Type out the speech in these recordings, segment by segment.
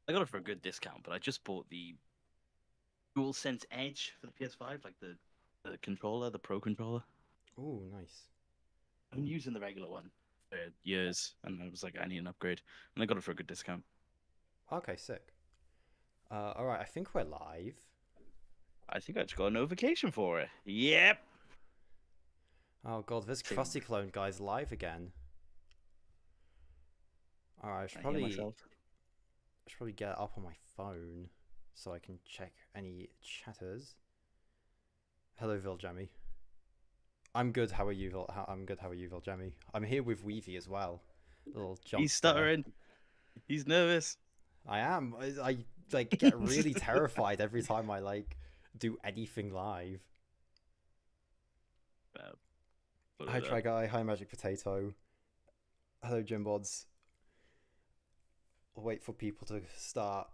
I got it for a good discount, but I just bought the DualSense Edge for the PS5, like the controller, the Pro controller. Oh, nice. I've been using the regular one for years, and I was like, I need an upgrade, and I got it for a good discount. Okay, sick. All right, I think we're live. I think I just got a notification for it. Yep. Oh god, this Same. crusty clone guy's live again. All right, I hear myself. I should probably get it up on my phone so I can check any chatters. Hello, Viljami. I'm good. How are you? I'm good. How are you, Viljami? I'm here with Weavy as well. Little jump He's scare. stuttering. He's nervous. I am. I like get really terrified every time I like do anything live. Put Hi, it Try up. Guy. Hi, Magic Potato. Hello, Jimbods. I'll wait for people to start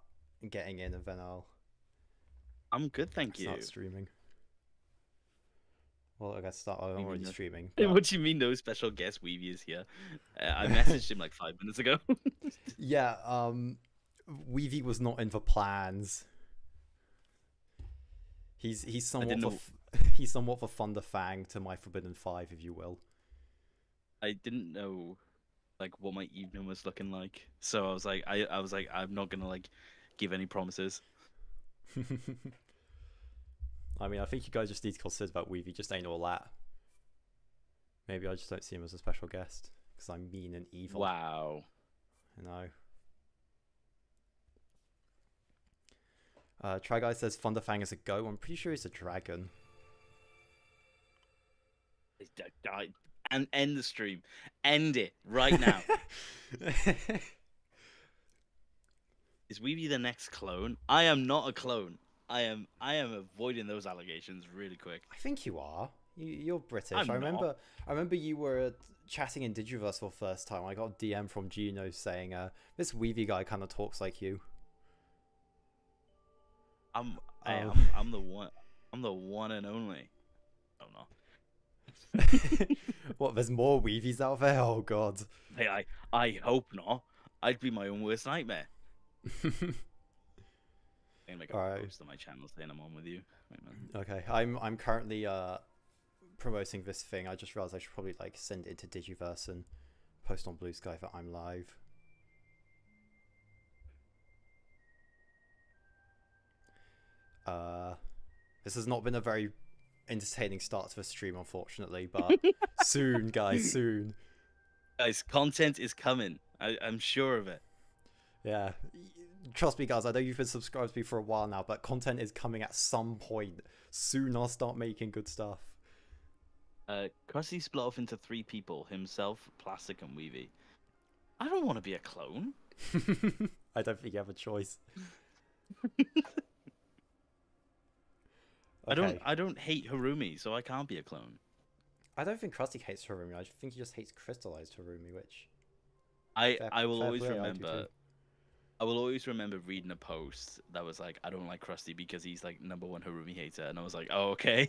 getting in, and then I'll I'm good, thank start you. streaming. Well, I guess start. I'm You already mean streaming, no- but What do you mean no special guest Weevy is here? I messaged him like 5 minutes ago. yeah. Weavy was not in the plans. He's I somewhat didn't the know. he's somewhat the Thunder Fang to my Forbidden Five, if you will. I didn't know like what my evening was looking like. So I was like, I'm not gonna like give any promises. I mean, I think you guys just need to consider that Weavy just ain't all that. Maybe I just don't see him as a special guest because I'm mean and evil. Wow. You know. Try Guy says Thunderfang is a go. I'm pretty sure he's a dragon. And end the stream. End it right now. Is Weeby the next clone? I am not a clone. I am avoiding those allegations really quick. I think you are. You're British. I'm not. I remember you were chatting in Digiverse for the first time. I got a DM from Gino saying, "This Weavy guy kind of talks like you." I'm the one. I'm the one and only. Oh no. What? There's more Weavies out there? Oh god. Hey, I hope not. I'd be my own worst nightmare. I'm gonna make a Alright. post on my channel saying I'm on with you. Wait, man. Okay. I'm currently promoting this thing. I just realized I should probably like send it to Digiverse and post on Blue Sky that I'm live. This has not been a very entertaining start to the stream, unfortunately, but soon, guys, soon. Guys, content is coming. I'm sure of it. Yeah. Trust me, guys, I know you've been subscribed to me for a while now, but content is coming at some point. Soon I'll start making good stuff. Krusty split off into 3 people: himself, Plastic, and Weavy. I don't want to be a clone. I don't think you have a choice. Okay. I don't hate Harumi, so I can't be a clone. I don't think Krusty hates Harumi. I think he just hates crystallized Harumi, which I will fair always play, I do remember. too. I will always remember reading a post that was like, I don't like Krusty because he's like #1 Harumi hater, and I was like, oh okay.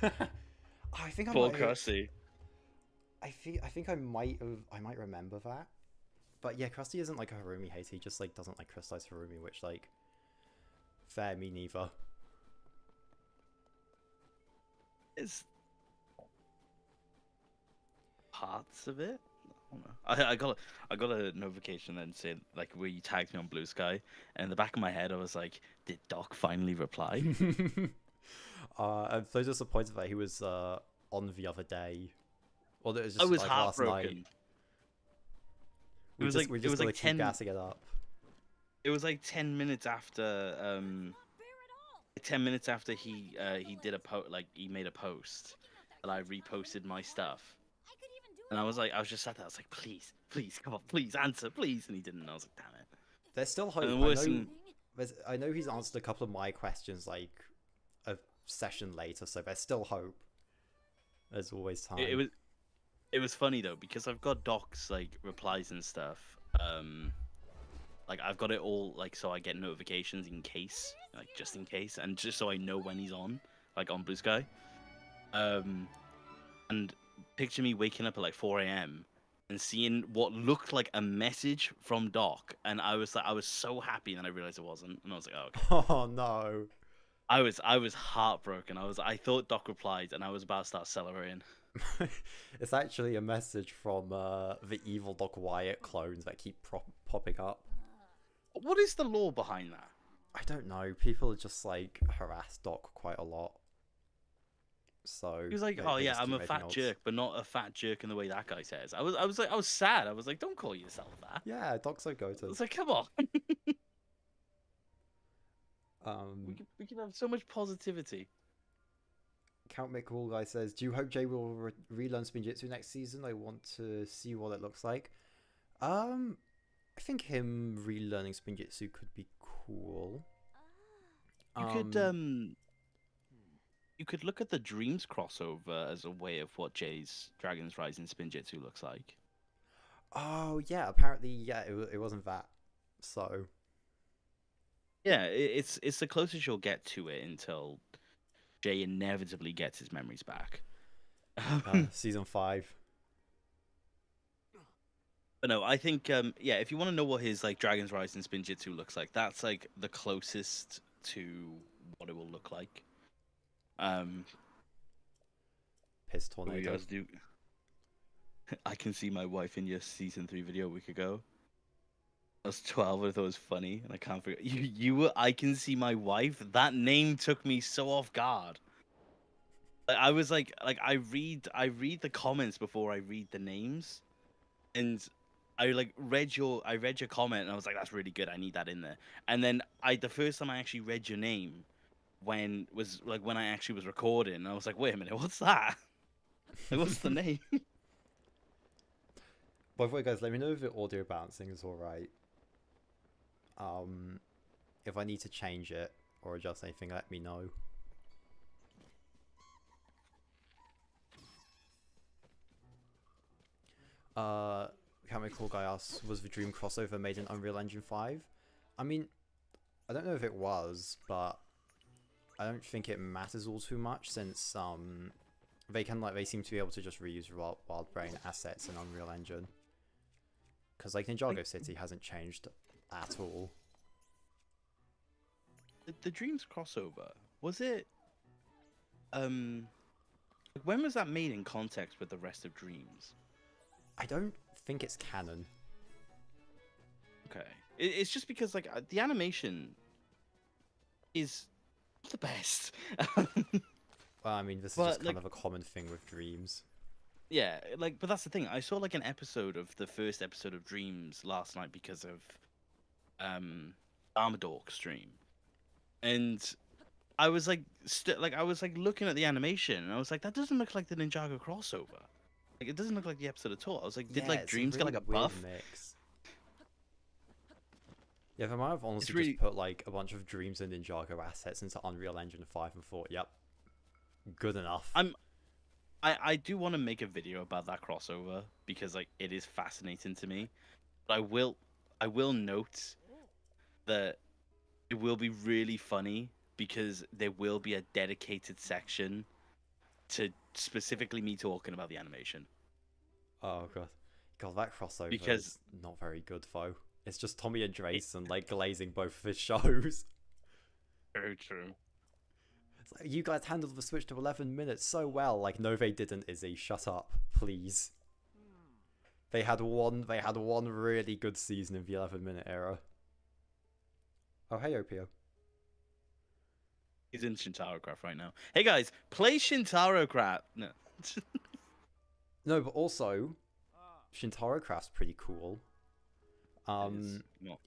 I think I Poor might. Krusty. I think I might remember that. But yeah, Krusty isn't like a Harumi hater. He just like doesn't like crystallized Harumi, which like fair, me neither. It's parts of it. I don't know. I got a notification then saying like where you tagged me on Blue Sky, and in the back of my head I was like, did Doc finally reply? I'm so disappointed that he was on the other day. Well, it was I just was like last night. heartbroken. We It just was gotta like keep 10. gassing it up. It was like 10 minutes after 10 minutes after he did he made a post that I reposted my stuff. And I was just sat there, I was like, please, come on, please answer, please. And he didn't, and I was like, damn it. There's still And hope. the I worst know. thing, I know he's answered a couple of my questions like a session later, so there's still hope. There's always it, it time. was it was funny though, because I've got Doc's like replies and stuff. Like I've got it all like so I get notifications in case, like just in case, and just so I know when he's on, like on Blue Sky. Um, and picture me waking up at like 4 a.m. and seeing what looked like a message from Doc, and I was so happy, and then I realized it wasn't, and I was like, oh, okay. Oh no. I was heartbroken. I thought Doc replied, and I was about to start celebrating. It's actually a message from the evil Doc Wyatt clones that keep popping up. What is the lore behind that? I don't know. People just like harass Doc quite a lot. So He was like, "Oh yeah, I'm a fat jerk, but not a fat jerk in the way that guy says." I was like, I was sad. I was like, "Don't call yourself that." Yeah, Doc's so goated. It's like, come on. Um, we can have so much positivity. Count McCall guy says, "Do you hope Jay will relearn Spinjitzu next season? I want to see what it looks like." I think him relearning Spinjitzu could be cool. You could look at the Dreams crossover as a way of what Jay's Dragon's Rising Spinjitzu looks like. Oh yeah, apparently yeah, it wasn't that. So yeah, it's the closest you'll get to it until Jay inevitably gets his memories back. Season 5. But no, I think yeah, if you want to know what his like Dragon's Rising Spinjitzu looks like, that's like the closest to what it will look like. Piss tornado. Do. I can see my wife in your season 3 video a week ago. I was 12. I thought it was funny, and I can't forget. You were. I can see my wife. That name took me so off guard. I was like I read the comments before I read the names, and I read your comment, and I was like, that's really good. I need that in there. And then the first time I actually read your name, when I actually was recording, and I was like, wait a minute, what's that? Like, what's the name? By the way, guys, let me know if the audio bouncing is alright. If I need to change it or adjust anything, let me know. Cool guy asks, was the Dream crossover made in Unreal Engine 5? I mean, I don't know if it was, but I don't think it matters all too much, since they seem to be able to just reuse Wild Brain assets in Unreal Engine. Because like Ninjago City hasn't changed at all. The Dreams crossover, was it when was that made in context with the rest of Dreams? I don't think it's canon. Okay, it's just because like the animation is the best. Well, I mean, this is just kind of a common thing with Dreams. Yeah, but that's the thing. I saw like an episode of the first episode of Dreams last night because of Armadork's stream, and I was like, looking at the animation, and I was like, that doesn't look like the Ninjago crossover. Like, it doesn't look like the episode at all. I was like, did Dreams get like a buff? Mix. Yeah, they might have honestly just put like a bunch of Dreams and Ninjago assets into Unreal Engine 5 and thought, yep, good enough. I do want to make a video about that crossover because like it is fascinating to me. But I will note that it will be really funny because there will be a dedicated section to specifically me talking about the animation. Oh god, that crossover is not very good though. It's just Tommy and Drayson like glazing both of his shows. Very true. It's like, you guys handled the switch to 11 minutes so well. Like, no, they didn't. Izzy, shut up, please. They had one really good season in the 11-minute era. Oh, hey, OPO. He's in Shintarcraft right now. Hey guys, play Shintarcraft. No. No, but also, Shintarcraft's pretty cool.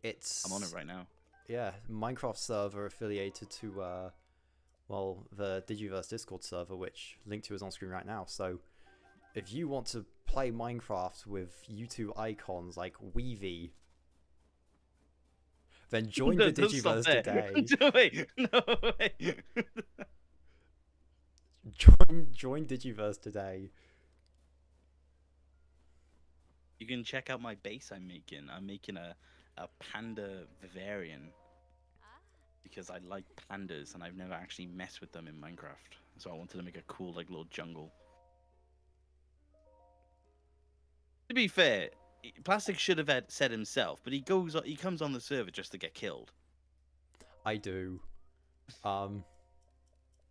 It's I'm on it right now. Yeah, Minecraft server affiliated to the Digiverse Discord server, which link to is on screen right now. So if you want to play Minecraft with YouTube icons like Weavy, then join the Digiverse today. No way. Join Digiverse today. You can check out my base I'm making. I'm making a panda vivarium because I like pandas and I've never actually messed with them in Minecraft. So I wanted to make a cool like little jungle. To be fair, Plastic should have said himself, but he comes on the server just to get killed. I do.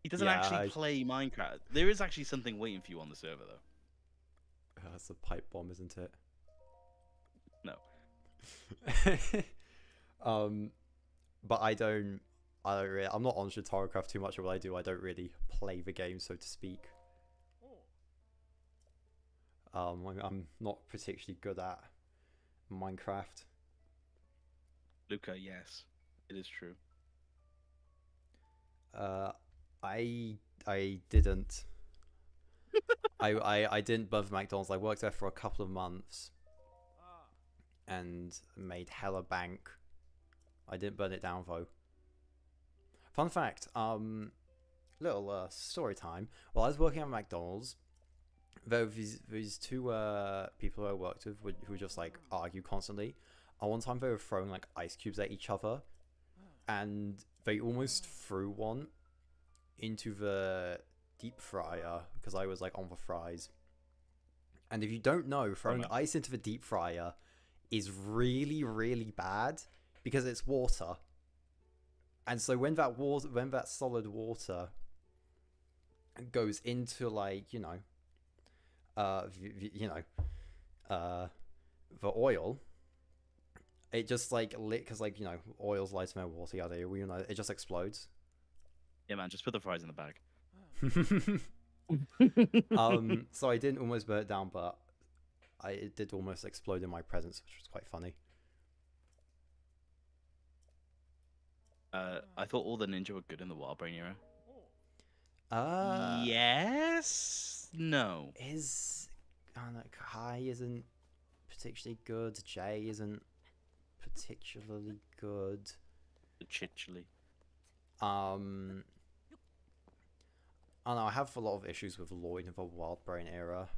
He doesn't Yeah, actually play Minecraft. There is actually something waiting for you on the server, though. that's a pipe bomb, isn't it? No. But I don't really, I'm not on Shintarcraft too much of what I do. I don't really play the game, so to speak. I'm not particularly good at Minecraft. Luca, yes, it is true. I didn't. I didn't burn for McDonald's. I worked there for a couple of months and made hella bank. I didn't burn it down though. Fun fact, little story time. While I was working at McDonald's, there were these two people who I worked with who just like argue constantly. And one time they were throwing like ice cubes at each other, and they almost threw one into the deep fryer because I was like on the fries. And if you don't know, throwing ice into the deep fryer is really, really bad because it's water. And so when that solid water goes into like, the oil, it just like lit because like, oil's lighter than water, yada, it just explodes. Yeah, man, just put the fries in the bag. So I didn't almost burn it down, but it did almost explode in my presence, which was quite funny. I thought all the ninja were good in the Wild Brain era. Yes. No. Kai isn't particularly good. Jay isn't particularly good. Particularly. I don't know. I have a lot of issues with Lloyd in the Wild Brain era,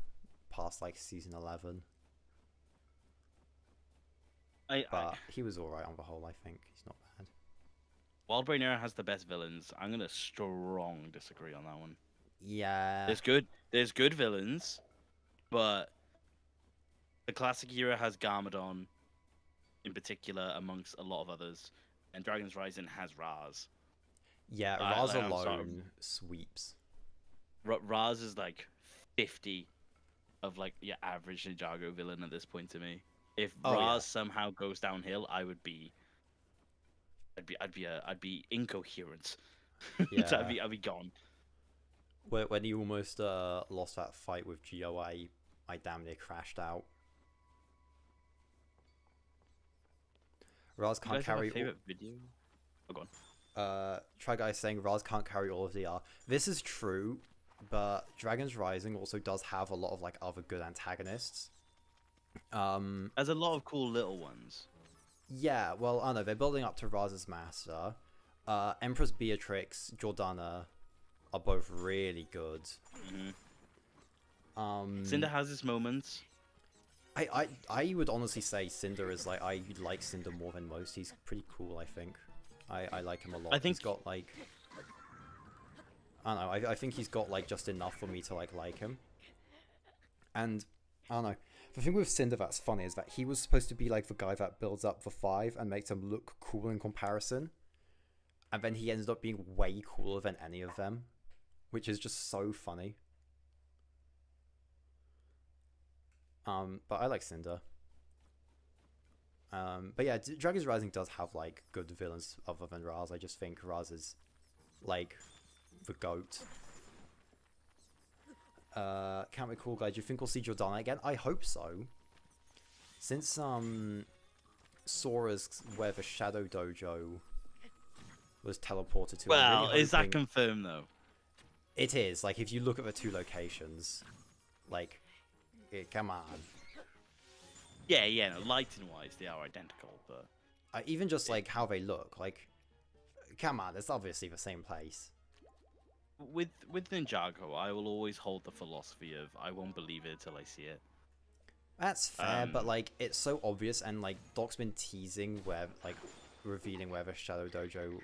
past like season 11. But he was alright on the whole. I think he's not bad. Wild Brain era has the best villains. I'm gonna strong disagree on that one. Yeah. There's good villains, but the classic era has Garmadon, in particular, amongst a lot of others, and Dragon's Rising has Raz. Yeah, Raz alone sweeps. Raz is like 50 of like your average Ninjago villain at this point to me. If Raz somehow goes downhill, I'd be incoherent. Yeah. I'd be gone. When he almost lost that fight with Geo, I damn near crashed out. Raz can't carry. Favorite video? Oh, go on. Try Guy saying Raz can't carry all of the R. This is true, but Dragon's Rising also does have a lot of like other good antagonists. There's a lot of cool little ones. Yeah, well, I don't know. They're building up to Raz's master. Empress Beatrix, Jordana are both really good. Cinder has his moments. I would honestly say Cinder is like, I like Cinder more than most. He's pretty cool, I think. I like him a lot. He's got like, I don't know. I think he's got like just enough for me to like him. And I don't know. The thing with Cinder that's funny is that he was supposed to be like the guy that builds up the 5 and makes them look cool in comparison. And then he ended up being way cooler than any of them, which is just so funny. But I like Cinder. But yeah, Dragon's Rising does have like good villains other than Raz. I just think Raz is like the GOAT. Can't recall, guys. Do you think we'll see Jordana again? I hope so. Since Sora's where the Shadow Dojo was teleported to. Well, is that confirmed though? It is. Like, if you look at the two locations, like, come on. Yeah, no, lighting-wise, they are identical, but even just like how they look, like, come on, it's obviously the same place. With Ninjago, I will always hold the philosophy of I won't believe it till I see it. That's fair, but like it's so obvious, and like Doc's been teasing where, like, revealing where the Shadow Dojo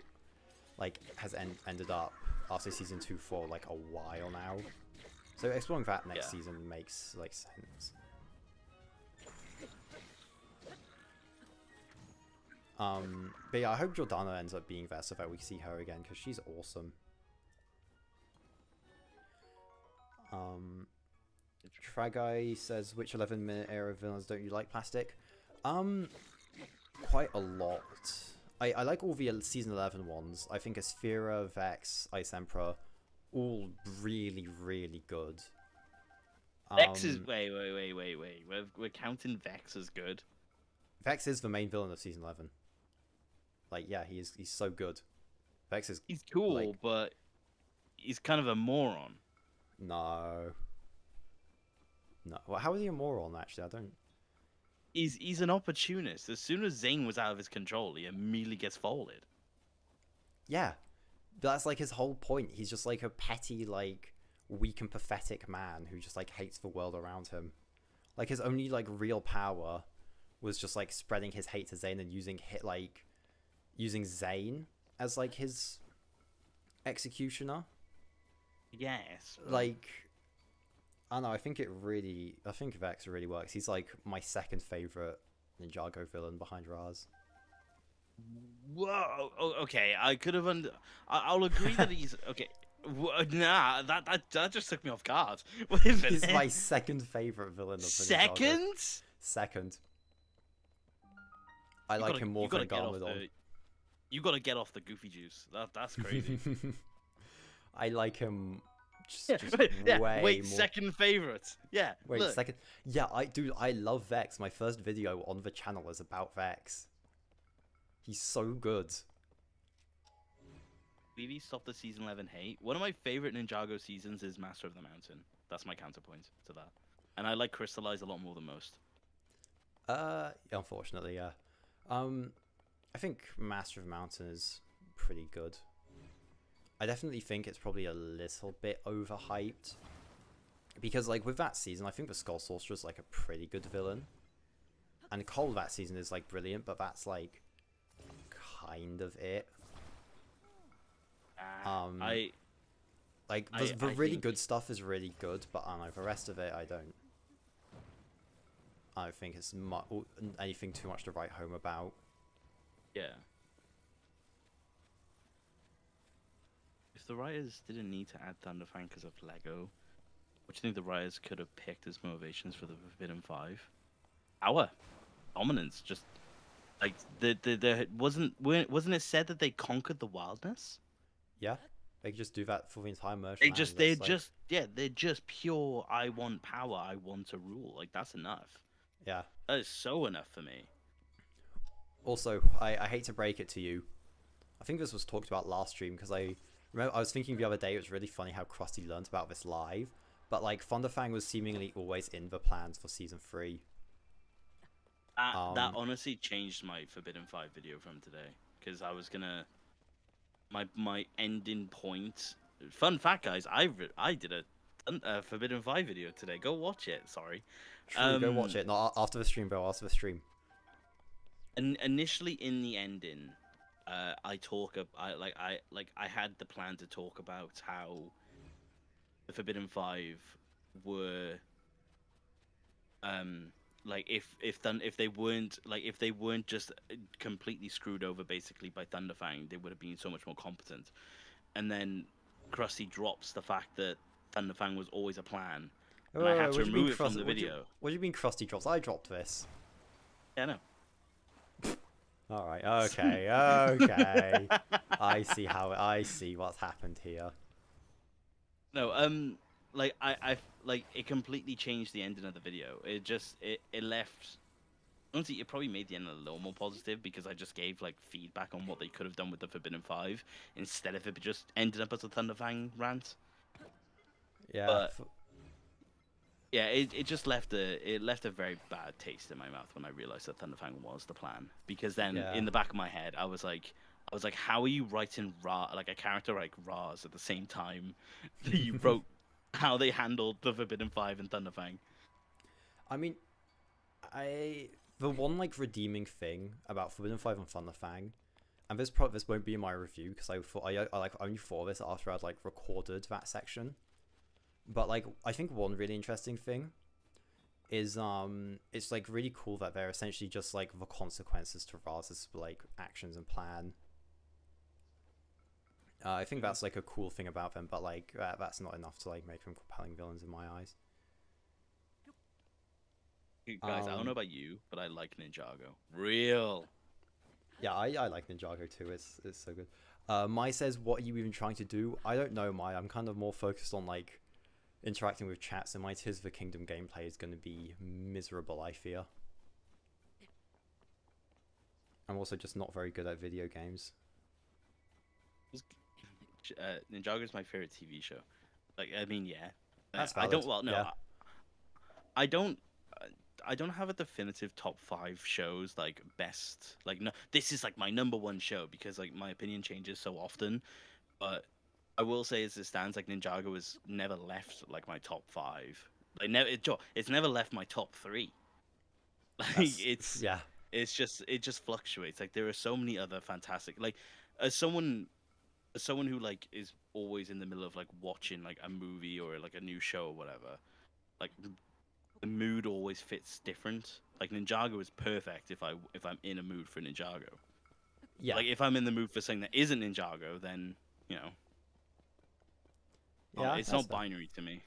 like has ended up after season 2 for like a while now. So exploring that next season makes like sense. But yeah, I hope Jordana ends up being there so that we see her again, because she's awesome. Tragai says, which 11-minute era villains don't you like, Plastic? Quite a lot. I like all the season 11 ones. I think Asphera, Vex, Ice Emperor, all really, really good. Vex is wait. We're counting Vex as good. Vex is the main villain of season 11. Like, yeah, he's so good. Vex is he's cool, like, but he's kind of a moron. No. Well, how is he a moron? Actually, I don't. He's an opportunist. As soon as Zane was out of his control, he immediately gets folded. Yeah, that's like his whole point. He's just like a petty, like weak and pathetic man who just like hates the world around him. Like his only like real power was just like spreading his hate to Zane and using Zane as like his executioner. Yes. Like, I don't know. I think Vex really works. He's like my second favorite Ninjago villain behind Raz. Whoa. Oh, okay. I could have. I'll agree that he's okay. Nah, that just took me off guard. Wait a minute. He's my second favorite villain of the Ninjago. Second. I like him more than Garmadon. You gotta get off the goofy juice. That's crazy. I like him just yeah, way wait, more. Second favorite. Yeah. Wait, look. second. Yeah, I love Vex. My first video on the channel is about Vex. He's so good. BB stopped the season 11 hate. One of my favorite Ninjago seasons is Master of the Mountain. That's my counterpoint to that. And I like Crystallize a lot more than most. Unfortunately, yeah. I think Master of the Mountain is pretty good. I definitely think it's probably a little bit overhyped. Because, like, with that season, I think the Skull Sorcerer is, like, a pretty good villain. And Cole that season is, like, brilliant, but that's, like, kind of it. The really good stuff is really good, but I don't know, the rest of it, I don't think it's anything too much to write home about. Yeah. If the writers didn't need to add Thunderfang because of Lego, what do you think the writers could have picked as motivations for the Forbidden Five? Power, dominance, just like wasn't it said that they conquered the wildness? Yeah, they could just do that for the entire merge. They're just pure. I want power. I want to rule. Like that's enough. Yeah, that is so enough for me. Also, I hate to break it to you. I think this was talked about last stream because I remember I was thinking the other day it was really funny how Krusty learned about this live, but like Thunderfang was seemingly always in the plans for season 3. That honestly changed my Forbidden 5 video from today because I was gonna my ending point. Fun fact, guys, I did a Forbidden 5 video today. Go watch it. Sorry. True, go watch it. Not after the stream, bro. After the stream. And initially in the ending, I had the plan to talk about how the Forbidden Five were like if they weren't just completely screwed over basically by Thunderfang, they would have been so much more competent. And then Krusty drops the fact that Thunderfang was always a plan. And I had to remove it from the video. What do you mean Krusty drops? I dropped this. Yeah, no. All right. Okay. Okay. I see what's happened here. No. Like I it completely changed the ending of the video. It left. Honestly, it probably made the end a little more positive because I just gave like feedback on what they could have done with the Forbidden Five instead of it just ended up as a Thunderfang rant. Yeah. But, yeah, it just left a very bad taste in my mouth when I realized that Thunderfang was the plan. Because then in the back of my head, I was like, how are you writing like a character like Raz at the same time that you wrote how they handled the Forbidden Five and Thunderfang? I mean, the one like redeeming thing about Forbidden Five and Thunderfang, and this won't be in my review because I only thought of this after I'd like recorded that section. But like I think one really interesting thing is it's like really cool that they're essentially just like the consequences to Raz's like actions and plan. I think that's like a cool thing about them, but like that's not enough to like make them compelling villains in my eyes. Guys, I don't know about you, but I like Ninjago. Real. Yeah, I like Ninjago too. It's so good. Mai says, "What are you even trying to do?" I don't know, Mai. I'm kind of more focused on like interacting with chats, and my Tears of the Kingdom gameplay is going to be miserable, I fear. I'm also just not very good at video games. Ninjago is my favorite TV show. Like, I mean, yeah. That's I valid. don't. Well, no, Yeah. I don't. I don't have a definitive top 5 shows like best. Like, no, this is like my number 1 show because like my opinion changes so often. But I will say, as it stands, like Ninjago has never left like my top 5. Like, it's never left my top 3. Like, Yeah. it just fluctuates. Like, there are so many other fantastic. Like, as someone who like is always in the middle of like watching like a movie or like a new show or whatever, like the mood always fits different. Like Ninjago is perfect if I'm in a mood for Ninjago. Yeah. Like if I'm in the mood for something that isn't Ninjago, then you know. Yeah. It's not binary to me.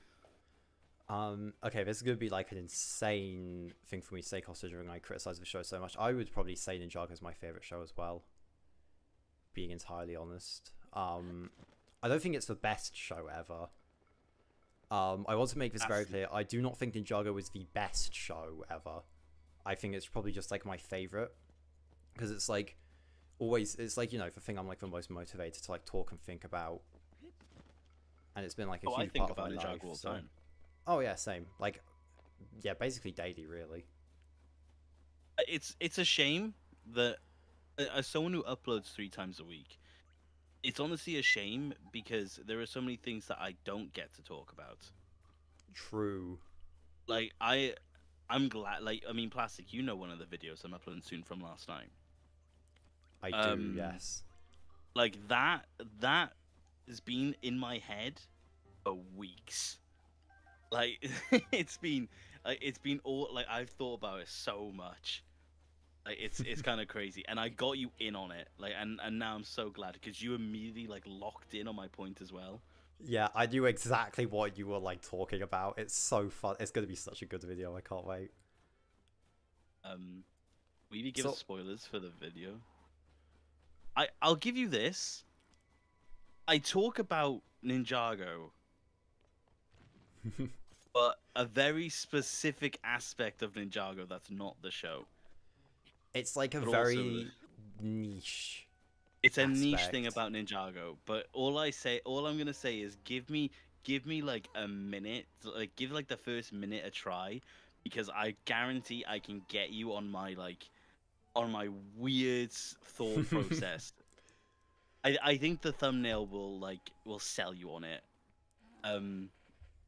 Okay, this is gonna be like an insane thing for me to say, considering I criticize the show so much. I would probably say Ninjago is my favorite show as well. Being entirely honest, I don't think it's the best show ever. I want to make this very clear. I do not think Ninjago is the best show ever. I think it's probably just like my favorite, because it's like always, it's like, you know, the thing I'm like the most motivated to like talk and think about, and it's been like a huge part of my life. All the time. Oh yeah, same. Like, yeah, basically daily, really. It's a shame that as someone who uploads 3 times a week, it's honestly a shame because there are so many things that I don't get to talk about. True. Like I'm glad. Like, I mean, Plastic, you know one of the videos I'm uploading soon from last night. I do, yes. Like that has been in my head for weeks. Like it's been all like I've thought about it so much. Like it's kind of crazy, and I got you in on it. Like and now I'm so glad because you immediately like locked in on my point as well. Yeah, I knew exactly what you were like talking about. It's so fun. It's gonna be such a good video. I can't wait. Will you give us spoilers for the video? I'll give you this. I talk about Ninjago, but a very specific aspect of Ninjago that's not the show. It's like a very niche. It's a niche thing about Ninjago, but all I'm gonna say is give me like a minute, like give like the first minute a try, because I guarantee I can get you on my weird thought process. I think the thumbnail will sell you on it.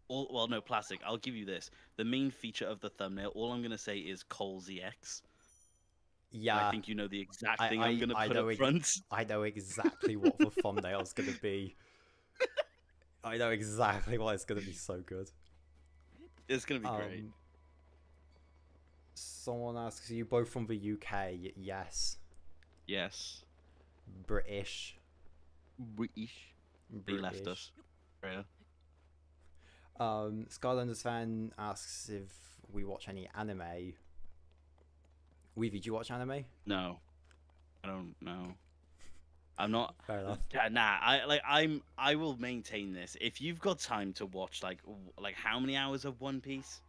Well, no, Plastic. I'll give you this. The main feature of the thumbnail, all I'm gonna say is Cole ZX. Yeah, I think you know the exact thing I'm gonna put up front. I know exactly what the thumbnail's gonna be. I know exactly what it's gonna be. So good. It's gonna be great. Someone asks, are you both from the UK? Yes. Yes. British. They left us. Yeah. Skylanders fan asks if we watch any anime. Weavy, do you watch anime? No, I don't know. I'm not. Fair enough. Nah, I will maintain this. If you've got time to watch like how many hours of One Piece,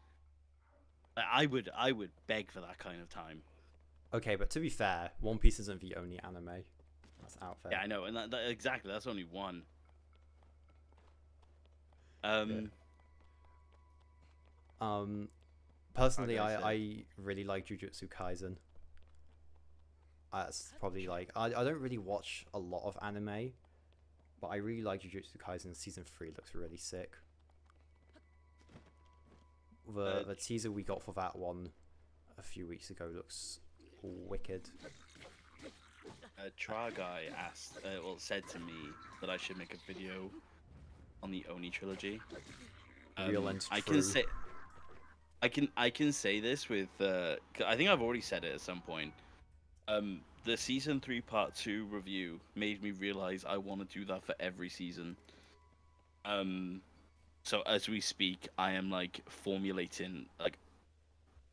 I would beg for that kind of time. Okay, but to be fair, One Piece isn't the only anime that's out there. Yeah, I know, and exactly, that's only one. Personally, I really like Jujutsu Kaisen. That's probably like I don't really watch a lot of anime, but I really like Jujutsu Kaisen. Season 3 looks really sick. The teaser we got for that one a few weeks ago looks wicked. Try Guy said to me that I should make a video on the Oni trilogy. Real and true. I can say I can say this with 'cause I think I've already said it at some point. The season 3 part 2 review made me realize I want to do that for every season. So as we speak, I am like formulating like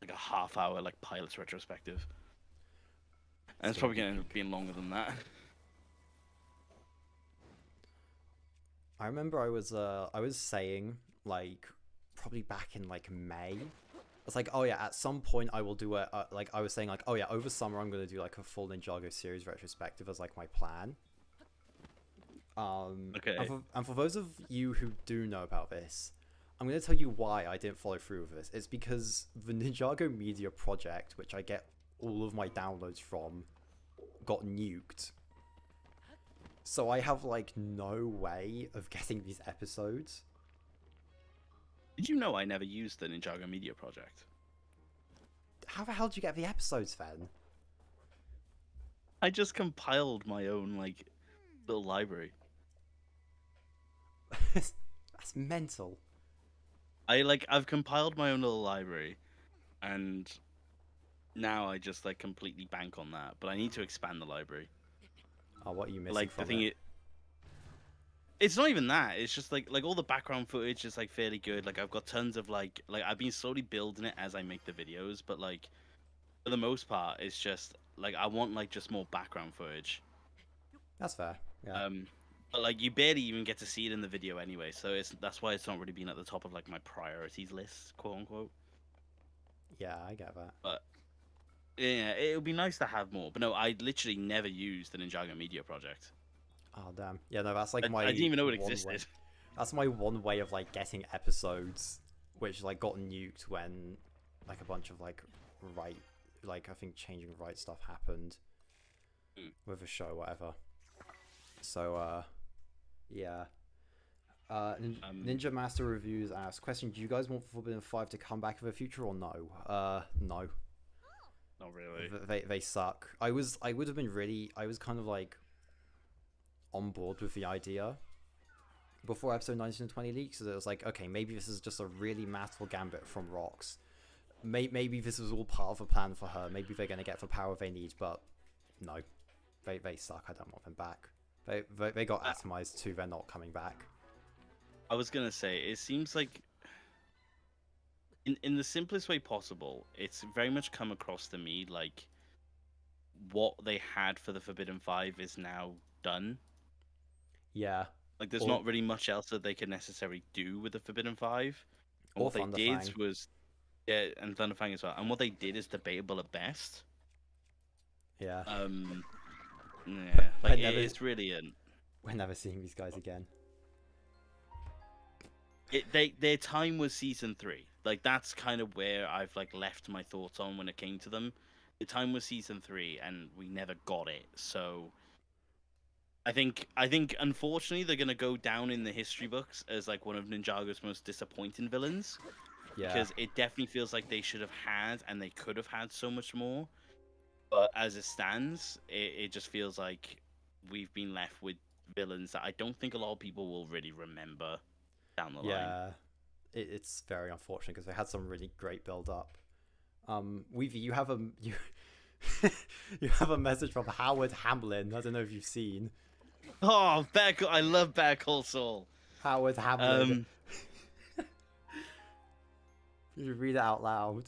a half hour like pilot's retrospective, and it's gonna probably be gonna end up peak. being longer than that. I remember I was saying like probably back in like May. It's like, oh yeah, at some point I will do like I was saying like, oh yeah, over summer I'm gonna do like a full Ninjago series retrospective as like my plan. Okay. And for those of you who do know about this, I'm gonna tell you why I didn't follow through with this. It's because the Ninjago Media project, which I get all of my downloads from, got nuked. So I have like no way of getting these episodes. Did you know I never used the Ninjago Media Project? How the hell did you get the episodes then? I just compiled my own like little library. That's mental. I've compiled my own little library, and now I just like completely bank on that. But I need to expand the library. Oh, what are you missing Like the from thing, it? it's not even that. It's just like all the background footage is like fairly good. Like I've got tons of like I've been slowly building it as I make the videos, but like for the most part, it's just like I want like just more background footage. That's fair. Yeah. Um, but like you barely even get to see it in the video anyway, so that's why it's not really been at the top of like my priorities list, quote unquote. Yeah, I get that. But yeah, it would be nice to have more. But no, I literally never used the Ninjago Media Project. Oh damn. Yeah, no, that's like I didn't my even know it one way. existed. That's my one way of like getting episodes, which like got nuked when like a bunch of like I think changing right stuff happened with a show, whatever. So yeah. Ninja Master Reviews asks, question, do you guys want Forbidden 5 to come back in the future or no? No. Not really. They suck. I was kind of like on board with the idea before episode 19 and 20 leaks, so it was like, okay, maybe this is just a really masterful gambit from Rox. Maybe this was all part of a plan for her. Maybe they're going to get the power they need, but no. They suck. I don't want them back. They got atomized too. They're not coming back. I was gonna say, it seems like in the simplest way possible, it's very much come across to me like what they had for the Forbidden Five is now done. Yeah. Like there's not really much else that they can necessarily do with the Forbidden Five. And Or what they did Thunderfang. was, yeah, and Thunderfang as well. And what they did is debatable at best. Yeah. Yeah, like it's really we're never seeing these guys again. Their time was season 3. Like that's kind of where I've like left my thoughts on when it came to them. The time was season 3, and we never got it. So I think unfortunately they're gonna go down in the history books as like one of Ninjago's most disappointing villains. Yeah. Because it definitely feels like they should have had and they could have had so much more. But as it stands, it just feels like we've been left with villains that I don't think a lot of people will really remember down the line. Yeah, it's very unfortunate because they had some really great build up. Weavy, you have a you have a message from Howard Hamlin. I don't know if you've seen. Oh, I love Better Call Saul. Howard Hamlin. You read it out loud.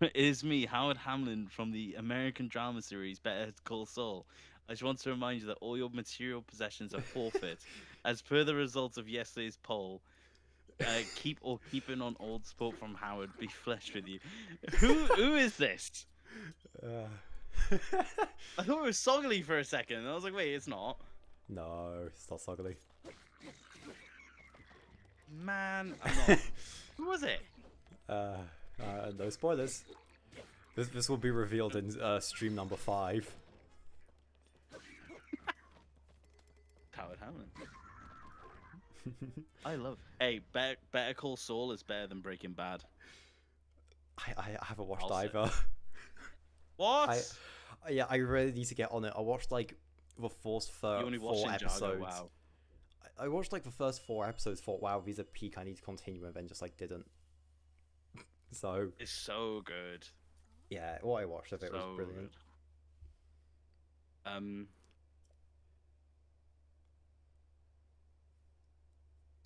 It is me, Howard Hamlin, from the American drama series Better Call Saul. I just want to remind you that all your material possessions are forfeit. As per the results of yesterday's poll, keeping on old sport from Howard be fleshed with you. Who is this? I thought it was Soggly for a second, and I was like, wait, it's not. No, it's not Soggly. Man, I'm not. Who was it? No spoilers. This will be revealed in stream number 5. Howard Hamlin. I love. Hey, Better Call Saul is better than Breaking Bad. I haven't watched either. What? I really need to get on it. I watched like the first 4 episodes. Wow. I watched like the first 4 episodes. Thought, wow, these are peak. I need to continue, and then just like didn't. So It's so good. yeah, what I watched of it was So brilliant. good. Um,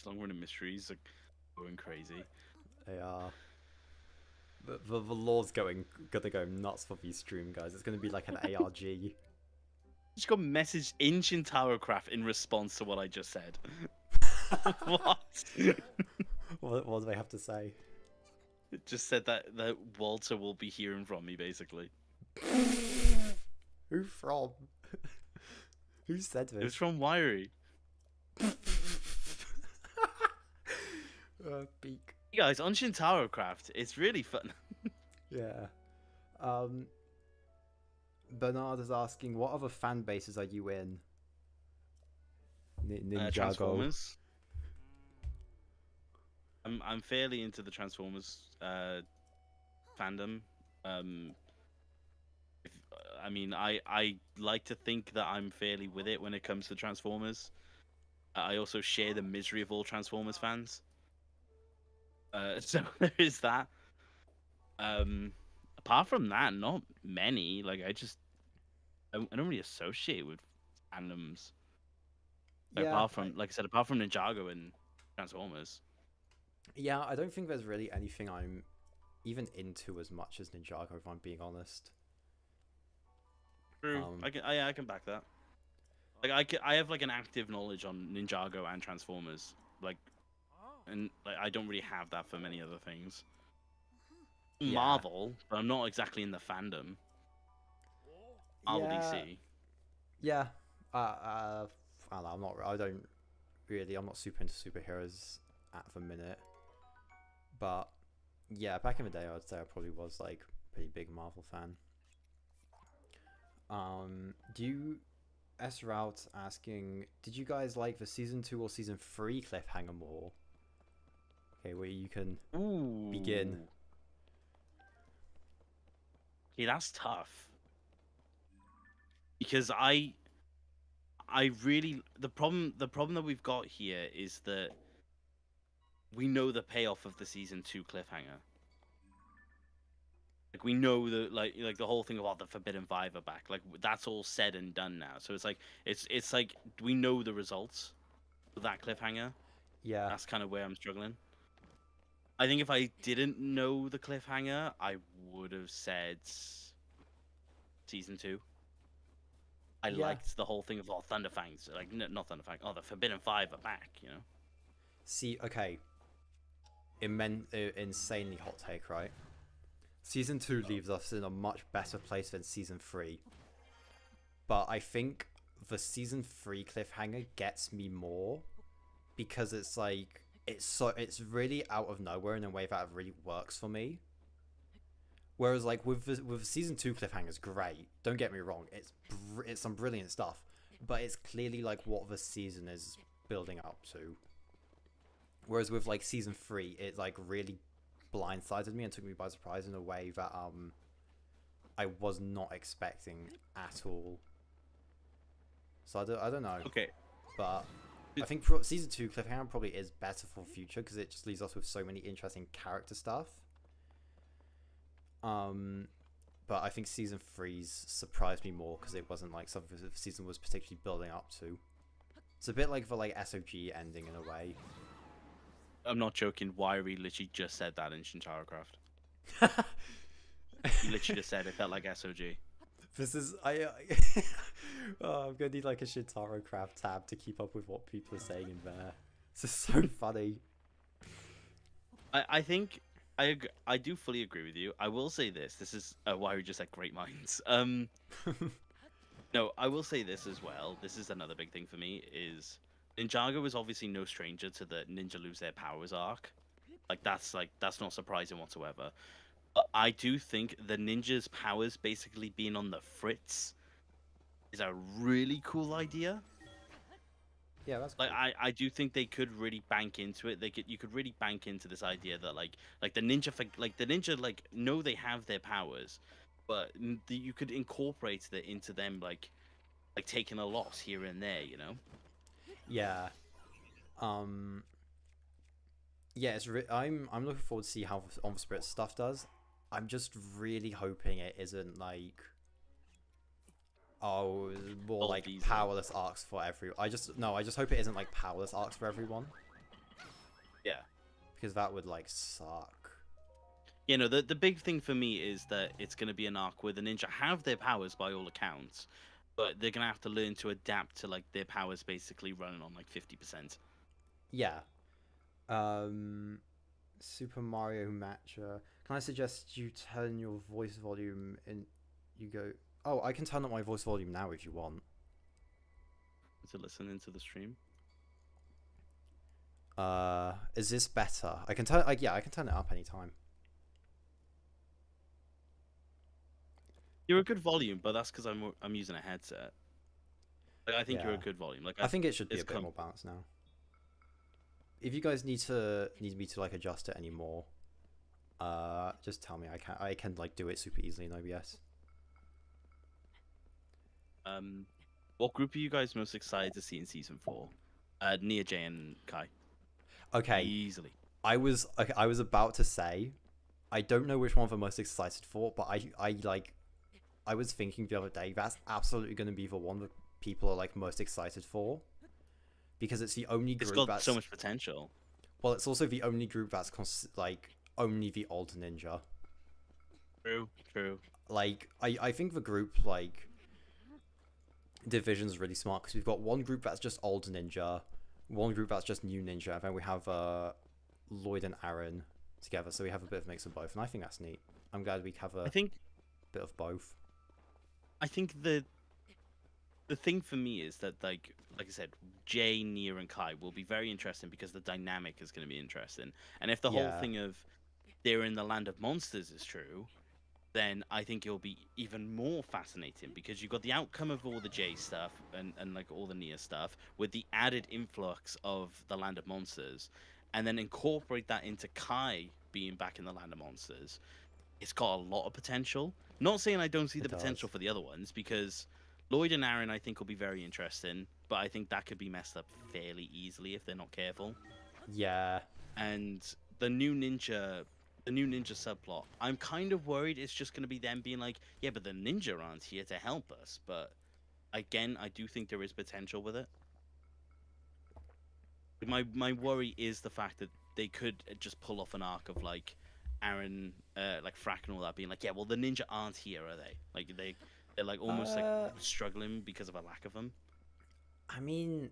long running mysteries are going crazy. They are. The law's gonna go nuts for these stream guys. It's gonna be like an ARG. Just got messaged in Shintarcraft in response to what I just said. What? What do they have to say? It just said that Walter will be hearing from me, basically. Who from? Who said It was this? from Wiry. Beak. You guys, on Shintarcraft, it's really fun. Yeah. Bernard is asking, what other fan bases are you in? Ninjago. Transformers. I'm fairly into the Transformers fandom. I mean, I like to think that I'm fairly with it when it comes to Transformers. I also share the misery of all Transformers fans. So there is that. Apart from that, not many. Like I don't really associate with fandoms. Yeah, Apart from, like I said, apart from Ninjago and Transformers. yeah, I don't think there's really anything I'm even into as much as Ninjago, if I'm being honest. True. I can back that. Like I have like an active knowledge on Ninjago and Transformers. Like, and like I don't really have that for many other things. Yeah. Marvel, but I'm not exactly in the fandom. Marvel Yeah, DC. yeah. I don't know, I'm not. I don't really. I'm not super into superheroes at the minute. But yeah, back in the day, I'd say I probably was like a pretty big Marvel fan. Do you S Route asking? Did you guys like the season 2 or season 3 cliffhanger more? Okay, where you can begin. Okay, that's tough. Because I really the problem that we've got here is that we know the payoff of the season 2 cliffhanger. Like we know the like the whole thing about the Forbidden Five are back. Like that's all said and done now. So it's like it's like we know the results of that cliffhanger. Yeah. That's kind of where I'm struggling. I think if I didn't know the cliffhanger, I would have said season 2. I Yeah. liked the whole thing of Thunderfangs, like not Thunderfangs. Oh, the Forbidden Five are back. You know. See, okay. Insanely hot take, right? Season 2 leaves us in a much better place than season 3. But I think the season 3 cliffhanger gets me more because it's like it's really out of nowhere in a way that really works for me. Whereas like with season 2 cliffhangers, great. Don't get me wrong, it's some brilliant stuff, but it's clearly like what the season is building up to. Whereas with like season 3, it like really blindsided me and took me by surprise in a way that I was not expecting at all. So I don't know. Okay. But I think season 2 cliffhanger probably is better for future because it just leaves us with so many interesting character stuff. But I think season 3's surprised me more because it wasn't like something the season was particularly building up to. It's a bit like the like SOG ending in a way. I'm not joking. Wiry literally just said that in Shintarcraft. He literally just said it felt like SOG. This is oh, I'm gonna need like a Shintarcraft tab to keep up with what people are saying in there. This is so funny. I think I do fully agree with you. I will say this. This is why we just had great minds. No, I will say this as well. This is another big thing for me is Ninjago is obviously no stranger to the ninja lose their powers arc. Like that's not surprising whatsoever. But I do think the ninja's powers basically being on the fritz is a really cool idea. Yeah, that's cool. Like I do think they could really bank into it. You could really bank into this idea that like the ninja like know they have their powers, but you could incorporate that into them like taking a loss here and there, you know. Yeah. yeah, I'm looking forward to see how On the Spirit stuff does. I'm just really hoping it isn't like, oh, more All like easily. powerless arcs for everyone. I just hope it isn't like powerless arcs for everyone, Yeah. because that would like suck. You know, the big thing for me is that it's going to be an arc where the ninja have their powers by all accounts, but they're going to have to learn to adapt to like their powers basically running on like 50%. Yeah. Super Mario Matcha. Can I suggest you turn your voice volume in? You go. Oh, I can turn up my voice volume now if you want. To listen into the stream. Is this better? I can turn. Yeah, I can turn it up anytime. You're a good volume, but that's because I'm using a headset. Like, I think you're a Yeah. good volume. Like I think it should be it's a bit more balanced now. If you guys need me to like adjust it anymore, just tell me. I can like do it super easily in OBS. What group are you guys most excited to see in season 4? Nia, Jay, and Kai. Okay. Easily. I was about to say, I don't know which one I'm most excited for, but I was thinking the other day that's absolutely going to be the one that people are like most excited for, because it's the only group It's got that's so much potential. well, it's also the only group that's like only the old ninja. True. Like I think the group like division's really smart because we've got one group that's just old ninja, one group that's just new ninja, and then we have Lloyd and Aaron together, so we have a bit of a mix of both, and I think that's neat. I'm glad we have a bit of both. I think the thing for me is that like I said, Jay, Nia, and Kai will be very interesting because the dynamic is going to be interesting. And if the whole thing of they're in the land of monsters is true, then I think it'll be even more fascinating because you've got the outcome of all the Jay stuff and like all the Nia stuff with the added influx of the land of monsters, and then incorporate that into Kai being back in the land of monsters. It's got a lot of potential. Not saying I don't see the potential for the other ones, because Lloyd and Aaron I think will be very interesting, but I think that could be messed up fairly easily if they're not careful. Yeah. And the new ninja subplot, I'm kind of worried it's just going to be them being like, yeah, but the ninja aren't here to help us. But again, I do think there is potential with it. My worry is the fact that they could just pull off an arc of like Aaron, like Frack and all that being like, yeah, well the ninja aren't here, are they? Like they're like almost like struggling because of a lack of them. I mean,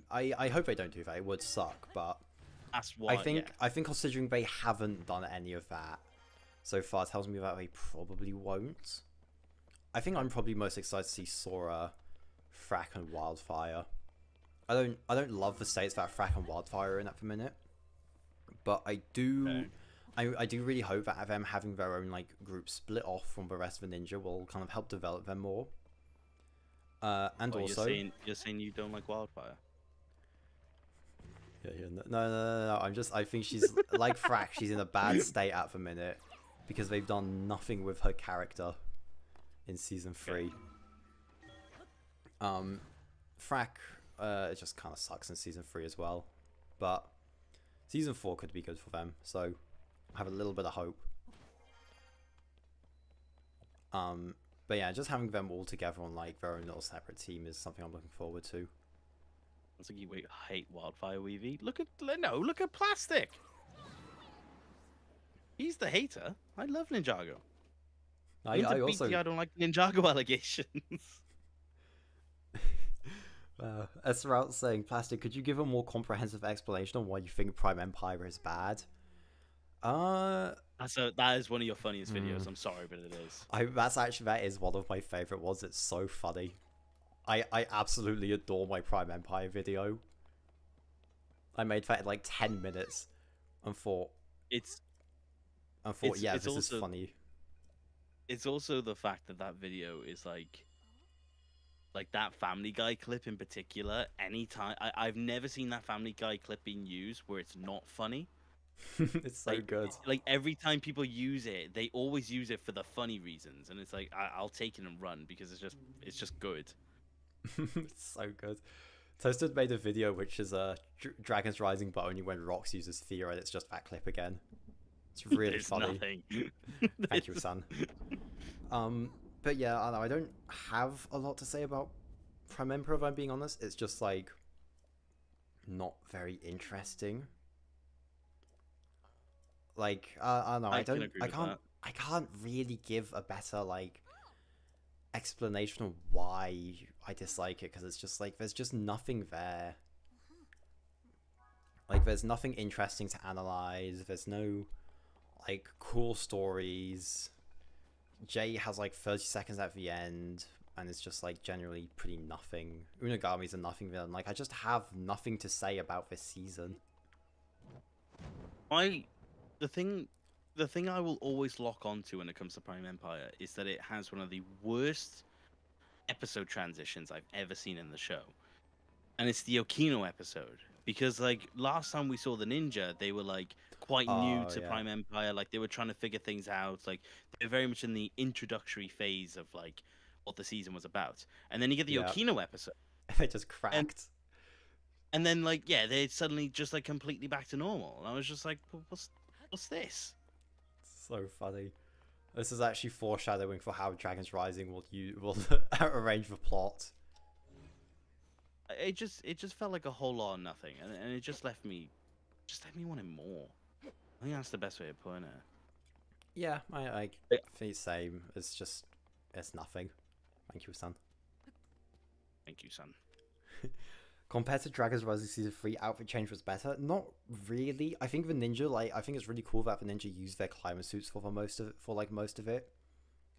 I hope they don't do that. It would suck, but that's why I think considering they haven't done any of that so far, tells me that they probably won't. I think I'm probably most excited to see Sora, Frack, and Wildfire. I don't love the states that Frack and Wildfire are in at the minute, but I do really hope that them having their own like group split off from the rest of the ninja will kind of help develop them more. And also, you're saying you don't like Wildfire. Yeah. No. I think she's like Frack. She's in a bad state at the minute because they've done nothing with her character in season 3. Frack, it just kind of sucks in season 3 as well, but season 4 could be good for them. So I have a little bit of hope. But yeah, just having them all together on like their own little separate team is something I'm looking forward to. It's like you hate Wildfire Weavy. Look at Plastic. He's the hater. I love Ninjago. I also I don't like Ninjago allegations. Esmeralda saying, Plastic, could you give a more comprehensive explanation on why you think Prime Empire is bad? That is one of your funniest videos. I'm sorry, but it is. That is one of my favorite ones. It's so funny. I absolutely adore my Prime Empire video. I made that in like 10 minutes and thought this is funny. It's also the fact that video is like that Family Guy clip in particular. Anytime I've never seen that Family Guy clip being used where it's not funny. It's so good. Like every time people use it, they always use it for the funny reasons, and it's like I'll take it and run because it's just good. It's so good. Toasted made a video which is Dragon's Rising, but only when Rox uses Thea, and it's just that clip again. It's really There's funny. nothing. Thank you, son. But yeah, I don't know. I don't have a lot to say about Prime Emperor, if I'm being honest. It's just like not very interesting. Like I don't know. I can agree with that. I can't really give a better like explanation of why I dislike it, because it's just like there's just nothing there. Like there's nothing interesting to analyze. There's no like cool stories. Jay has like 30 seconds at the end, and it's just like generally pretty nothing. Unagami's a nothing villain. Like I just have nothing to say about this season. The thing I will always lock onto when it comes to Prime Empire is that it has one of the worst episode transitions I've ever seen in the show. And it's the Okino episode. Because like last time we saw the ninja, they were like quite new to Prime Empire, like they were trying to figure things out, like they were very much in the introductory phase of like what the season was about. And then you get the Okino episode. They just cracked. And then like they're suddenly just like completely back to normal. And I was just like, what's this? So funny. This is actually foreshadowing for how Dragon's Rising will arrange the plot. It just felt like a whole lot of nothing, and it just left me wanting more. I think that's the best way of putting it. Yeah, I think same. It's nothing. Thank you, son. Thank you, son. Compared to Dragon's Rising Season 3, outfit change was better. Not really. I think the ninja, I think it's really cool that the ninja use their climber suits for most of it,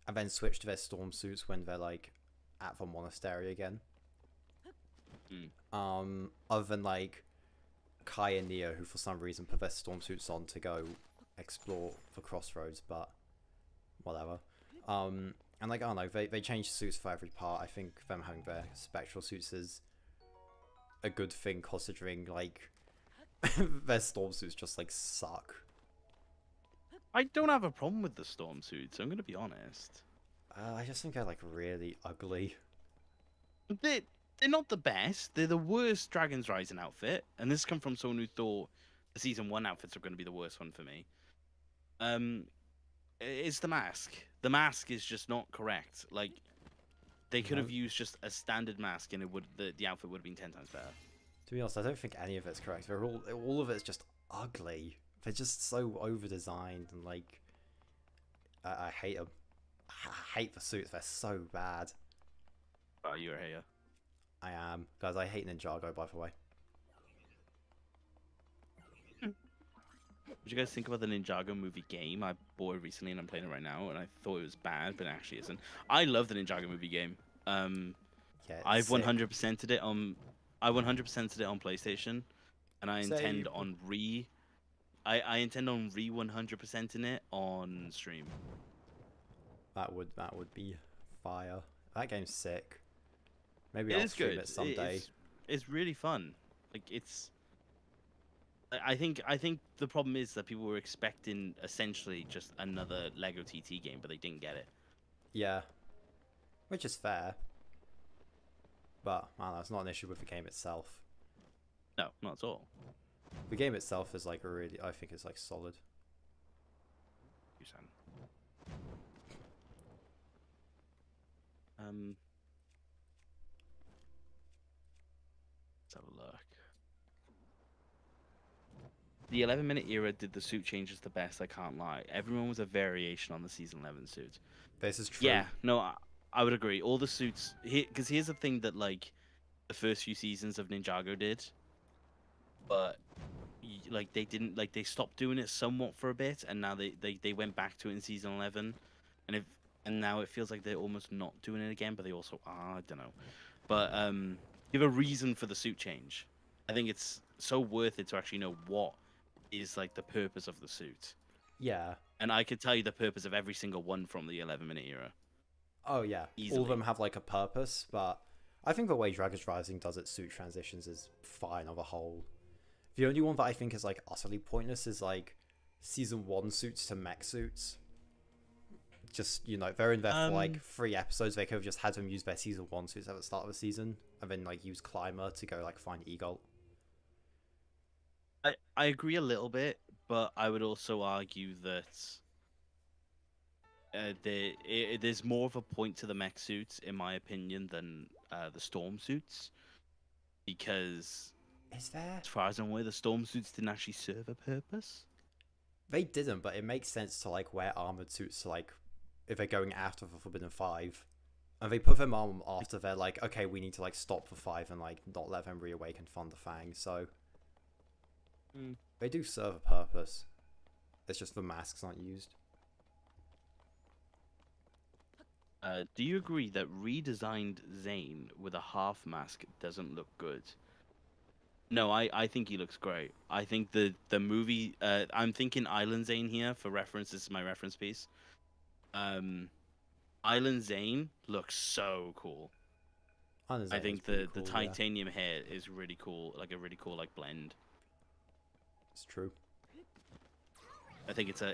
and then switch to their storm suits when they're like at the monastery again. Other than like Kai and Neo, who for some reason put their storm suits on to go explore the crossroads, but whatever. And like I don't know, they change suits for every part. I think them having their spectral suits is a good thing, considering like their storm suits just like suck. I don't have a problem with the storm suits, I'm gonna be honest. I just think they're like really ugly. They're not the best. They're the worst Dragon's Rising outfit, and this come from someone who thought the season 1 outfits are going to be the worst one for me. It's the mask. The mask is just not correct. Like they could have used just a standard mask, and the outfit would have been 10 times better. To be honest, I don't think any of it's correct. They're all of it's just ugly. They're just so over designed, and like I hate them. I hate the suits. They're so bad. Oh, you're a hater. I am. Guys, I hate Ninjago, by the way. What do you guys think about the Ninjago movie game? I bought it recently and I'm playing it right now, and I thought it was bad, but it actually isn't. I love the Ninjago movie game. Yeah, I've 100%ed it on. I 100%ed it on PlayStation, and I intend on I intend on 100%ing it on stream. That would be fire. That game's sick. Maybe I'll stream it someday. It's really fun. Like it's. I think the problem is that people were expecting essentially just another Lego TT game, but they didn't get it. Yeah, which is fair. But I don't know, it's not an issue with the game itself. No, not at all. The game itself is like I think it's like solid. Let's have a look. The 11-minute era did the suit changes the best, I can't lie. Everyone was a variation on the season 11 suit. This is true. Yeah, no, I would agree. All the suits, because here's the thing that like the first few seasons of Ninjago did, but like they didn't, like they stopped doing it somewhat for a bit, and now they went back to it in season 11, and now it feels like they're almost not doing it again, but they also are. I don't know, but give a reason for the suit change. I think it's so worth it to actually know what is like the purpose of the suit. Yeah. And I could tell you the purpose of every single one from the 11-minute era. Oh yeah, easily. All of them have like a purpose, but I think the way Dragon's Rising does its suit transitions is fine on the whole. The only one that I think is like utterly pointless is like season 1 suits to mech suits. just, you know, they're in there for like Um, 3 episodes. They could have just had them use their season 1 suits at the start of the season, and then like use Climber to go like find Eagle. I agree a little bit, but I would also argue that there's more of a point to the mech suits, in my opinion, than the storm suits, because Is there? as far as I'm aware, the storm suits didn't actually serve a purpose. They didn't, but it makes sense to like wear armored suits to, like, if they're going after the Forbidden Five. And they put them on after they're like, okay, we need to like stop the Five and like not let them reawaken Thunder Fang. So they do serve a purpose. It's just the masks aren't used. Do you agree that redesigned Zane with a half mask doesn't look good? No, I think he looks great. I think the movie. I'm thinking Island Zane here for reference. This is my reference piece. Island Zane looks so cool. I think the cool, titanium hair is really cool, like a really cool like blend. It's true. I think I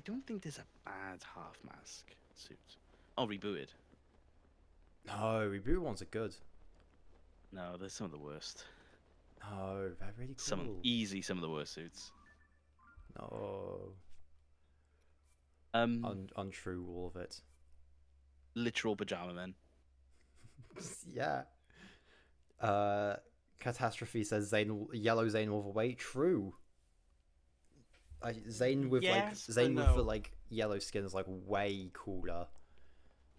don't think there's a bad half mask suit. Oh, rebooted. No, reboot ones are good. No, they're some of the worst. No, they're really cool. Some of the worst suits. No. Untrue, all of it. Literal pajama men. Yeah. Catastrophe says yellow Zane overweight. True. Zane with the like yellow skin is like way cooler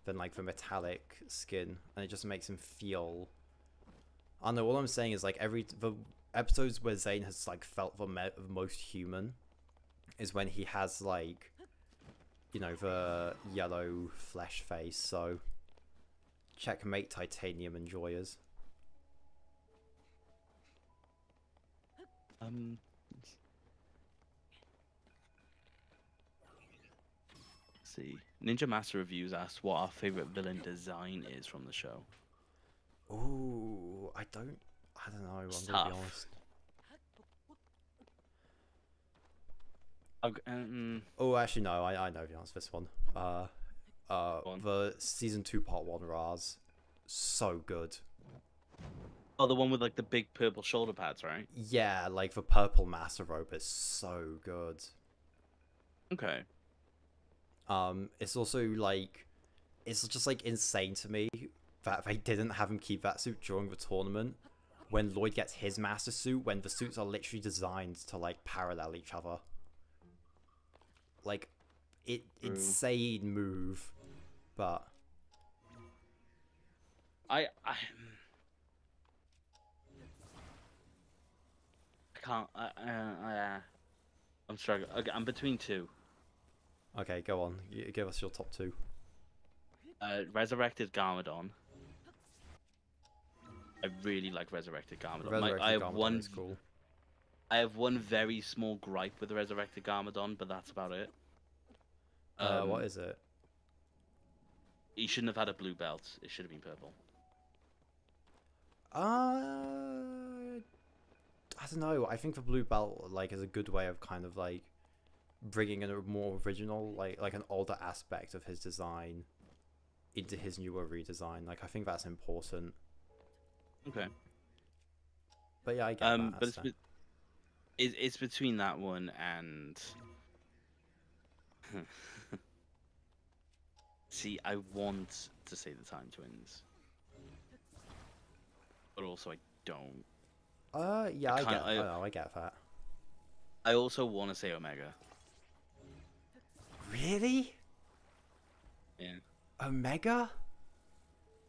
than like the metallic skin, and it just makes him feel. I don't know. All I'm saying is like the episodes where Zane has like felt the most human is when he has like, you know, the yellow flesh face. So checkmate, titanium enjoyers. Let's see. Ninja Master Reviews asked what our favorite villain design is from the show. Ooh, I don't know. I'm gonna be honest. Oh, actually, no. I know the answer to this one. The season 2 part 1 Raz, so good. Oh, the one with like the big purple shoulder pads, right? Yeah, like the purple Master Robe is so good. Okay. It's also like, it's just like insane to me that they didn't have him keep that suit during the tournament when Lloyd gets his master suit, when the suits are literally designed to like parallel each other. Like, insane move, but I can't. I'm struggling. I'm between two. Okay, go on. Give us your top 2. Resurrected Garmadon. I really like Resurrected Garmadon. Garmadon is cool. I have one very small gripe with the Resurrected Garmadon, but that's about it. What is it? He shouldn't have had a blue belt. It should have been purple. I don't know. I think the blue belt like is a good way of kind of like bringing in a more original, like an older aspect of his design into his newer redesign. Like, I think that's important. Okay. But yeah, I get that. But it's between that one and. See, I want to say the Time Twins, but also I don't. Yeah, I get that. I also want to say Omega. Really? Yeah. Omega?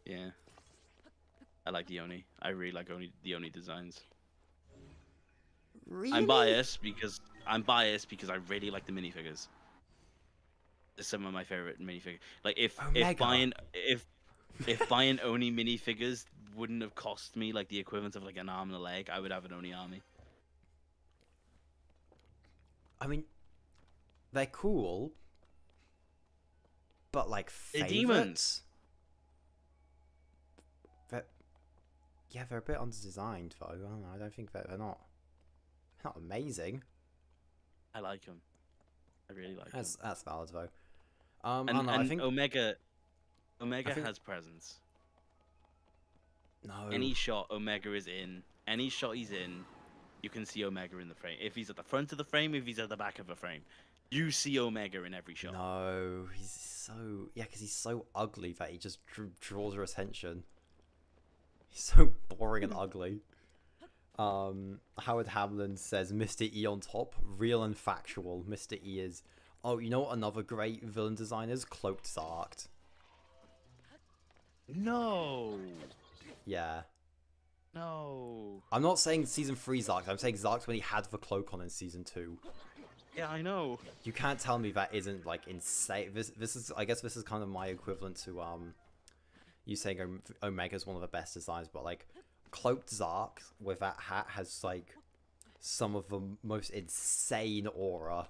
Yeah. I like the Oni. I really like the Oni designs. Really? I'm biased because I really like the minifigures. They're some of my favorite minifigures. Like if buying Oni minifigures wouldn't have cost me like the equivalent of like an arm and a leg, I would have an Oni army. I mean, they're cool, but like They're favorites. demons. They're a bit underdesigned though. I don't know. I don't think they're not amazing. I like them. I really like him. That's valid though. I And don't know. I think Omega I think has presence. no. Any shot Omega is in, any shot he's in, you can see Omega in the frame. If he's at the front of the frame, if he's at the back of the frame, you see Omega in every shot. No, he's so because he's so ugly that he just draws your attention. He's so boring and ugly. Howard Hamlin says Mr. E on top, real and factual. Mr. E is. Oh, you know what another great villain design is? Cloaked Zarked. No. Yeah. No. I'm not saying season 3 Zarked. I'm saying Zarked when he had the cloak on in season 2. Yeah, I know. You can't tell me that isn't like insane. This is I guess this is kind of my equivalent to you saying Omega's one of the best designs, but like Cloaked Zark with that hat has like some of the most insane aura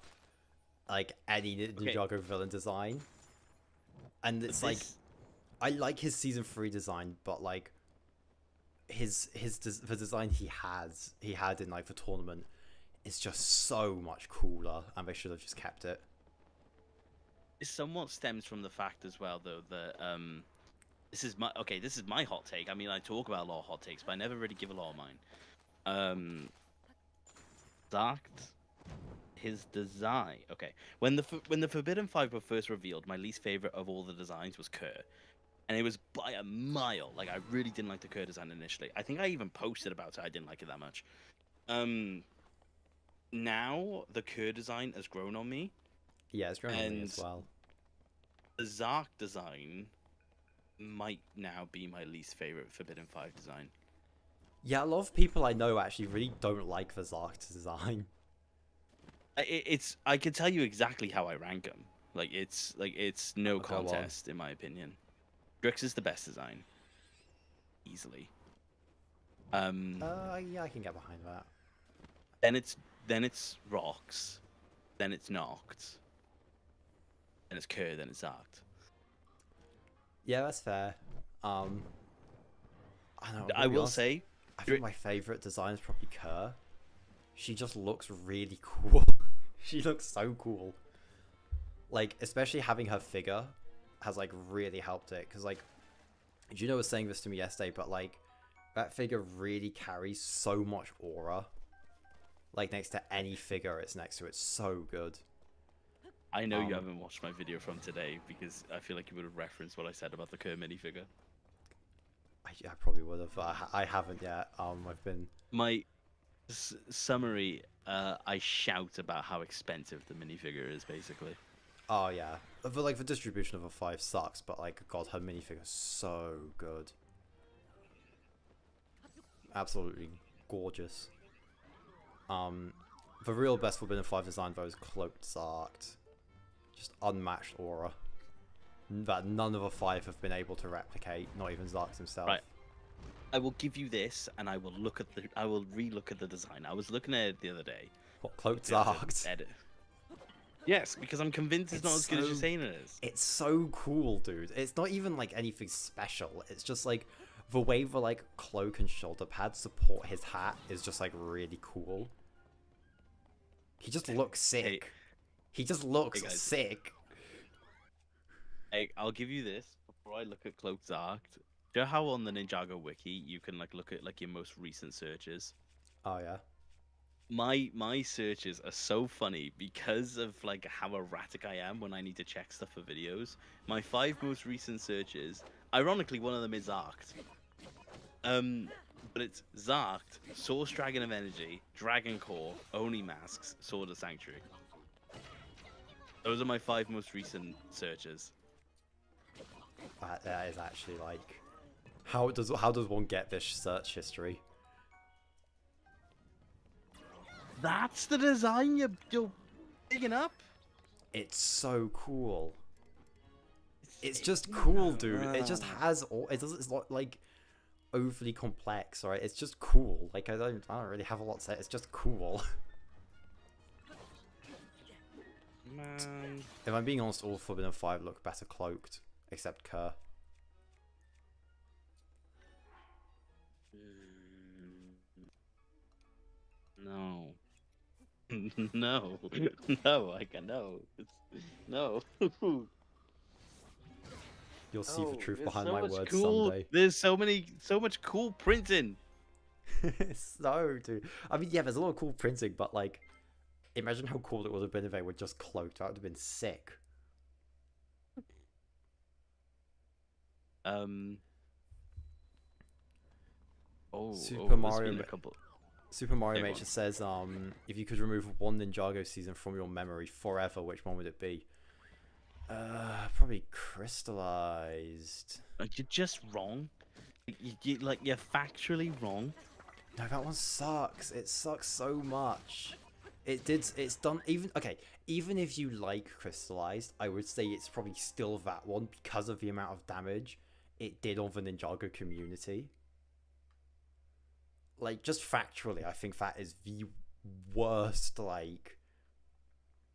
like any Ninjago villain design. And it's like I like his season 3 design, but like the design he had in like the tournament is just so much cooler, and they should have just kept it. It somewhat stems from the fact as well, though, that this is my hot take. I mean, I talk about a lot of hot takes, but I never really give a lot of mine. Darked, his design. Okay, when the Forbidden Five were first revealed, my least favorite of all the designs was Kerr, and it was by a mile. Like, I really didn't like the Kerr design initially. I think I even posted about it. I didn't like it that much. Now the Kerr design has grown on me. Yeah, it's grown on me as well. The Zark design might now be my least favorite Forbidden Five design. Yeah, a lot of people I know actually really don't like the Zark design. I can tell you exactly how I rank them. It's no contest in my opinion. Drix is the best design, easily. Yeah, I can get behind that. Then it's Rocks, then it's Noct, then it's Kerr, then it's Zarked. Yeah, that's fair. I don't know. I will say, I think my favorite design is probably Kerr. She just looks really cool. She looks so cool. Like, especially having her figure has like really helped it, because like Juno was saying this to me yesterday, but like that figure really carries so much aura. Like next to any figure it's next to, it's so good. I know you haven't watched my video from today because I feel like you would have referenced what I said about the Kerr minifigure. I probably would have. I haven't yet. I've been my summary. I shout about how expensive the minifigure is, basically. Oh yeah, but like the distribution of a 5 sucks, but like God, her minifigure's so good. Absolutely gorgeous. The real best Forbidden 5 design though is Cloaked Zarked. Just unmatched aura that none of the 5 have been able to replicate, not even Zarked himself. Right. I will give you this, and I will re-look at the design. I was looking at it the other day. What, Cloaked Zarked? Yes, because I'm convinced it's not as good as you're saying it is. It's so cool, dude. It's not even like anything special. It's just like the way the like cloak and shoulder pads support his hat is just like really cool. He just looks sick. Hey, he just looks sick. Hey, I'll give you this before I look at Cloaked Zarked. Do you know how on the Ninjago wiki you can like look at like your most recent searches? Oh yeah. My searches are so funny because of like how erratic I am when I need to check stuff for videos. My 5 most recent searches, ironically, one of them is Zarked. But it's Zarked, Source Dragon of Energy, Dragon Core, Oni Masks, Sword of Sanctuary. Those are my 5 most recent searches. That is actually like, how does one get this search history? That's the design you're digging up? It's so cool. It's just cool, dude. It just has all. It's not like overly complex, right? It's just cool. Like I don't really have a lot to say. It's just cool. Man. If I'm being honest, all Forbidden 5 look better cloaked, except Kerr. No. No, no, I can no. No. You'll see the Oh, truth there's behind so my much words cool. someday. There's so much cool printing. So, dude. I mean, yeah, there's a lot of cool printing, but like, imagine how cool it would have been if they were just cloaked. That would have been sick. Um. Super There's Mario. been a couple. Super Mario Yeah, go Maker says, if you could remove one Ninjago season from your memory forever, which one would it be? Probably Crystallized. Like you're just wrong. You're factually wrong. No, that one sucks. It sucks so much. It's done, even, okay, even if you like Crystallized, I would say it's probably still that one because of the amount of damage it did on the Ninjago community. Like, just factually, I think that is the worst, like,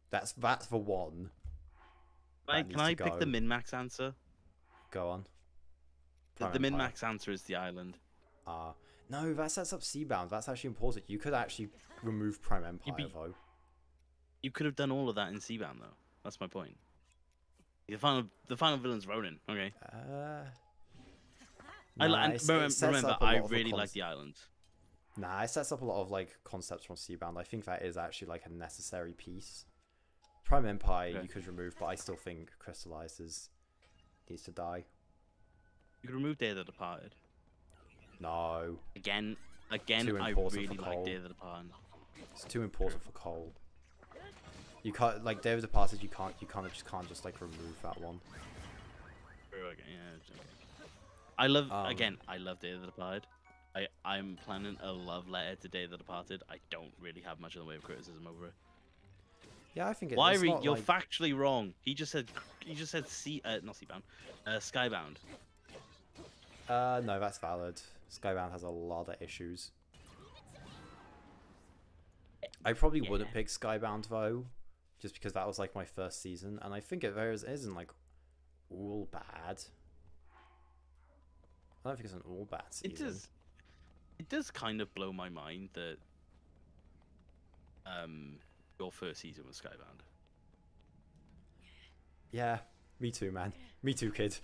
that's the one. Can I pick the min-max answer? Go on. The min-max answer is the island. No, that sets up Seabound. That's actually important. You could actually remove Prime Empire, though. You could have done all of that in Seabound, though. That's my point. The final villain's Ronin. Okay. Remember, I really like the island. Nah, it sets up a lot of like concepts from Seabound. I think that is actually like a necessary piece. Prime Empire you could remove, but I still think Crystallizes needs to die. You could remove Day of the Departed. No. Again, I really like Day of the Departed. It's too important for Cole. You can't, like, Day of the Departed, you can't just like remove that one. I love Day of the Departed. I'm planning a love letter to Day of the Departed. I don't really have much in the way of criticism over it. Yeah, I think Why you're factually wrong. He just said not Seabound, Skybound. No, that's valid. Skybound has a lot of issues. I probably wouldn't pick Skybound though, just because that was like my first season, and I think it isn't like all bad. I don't think it's an all bad season. It does kind of blow my mind that your first season was Skybound. Yeah, me too, man. Me too, kid.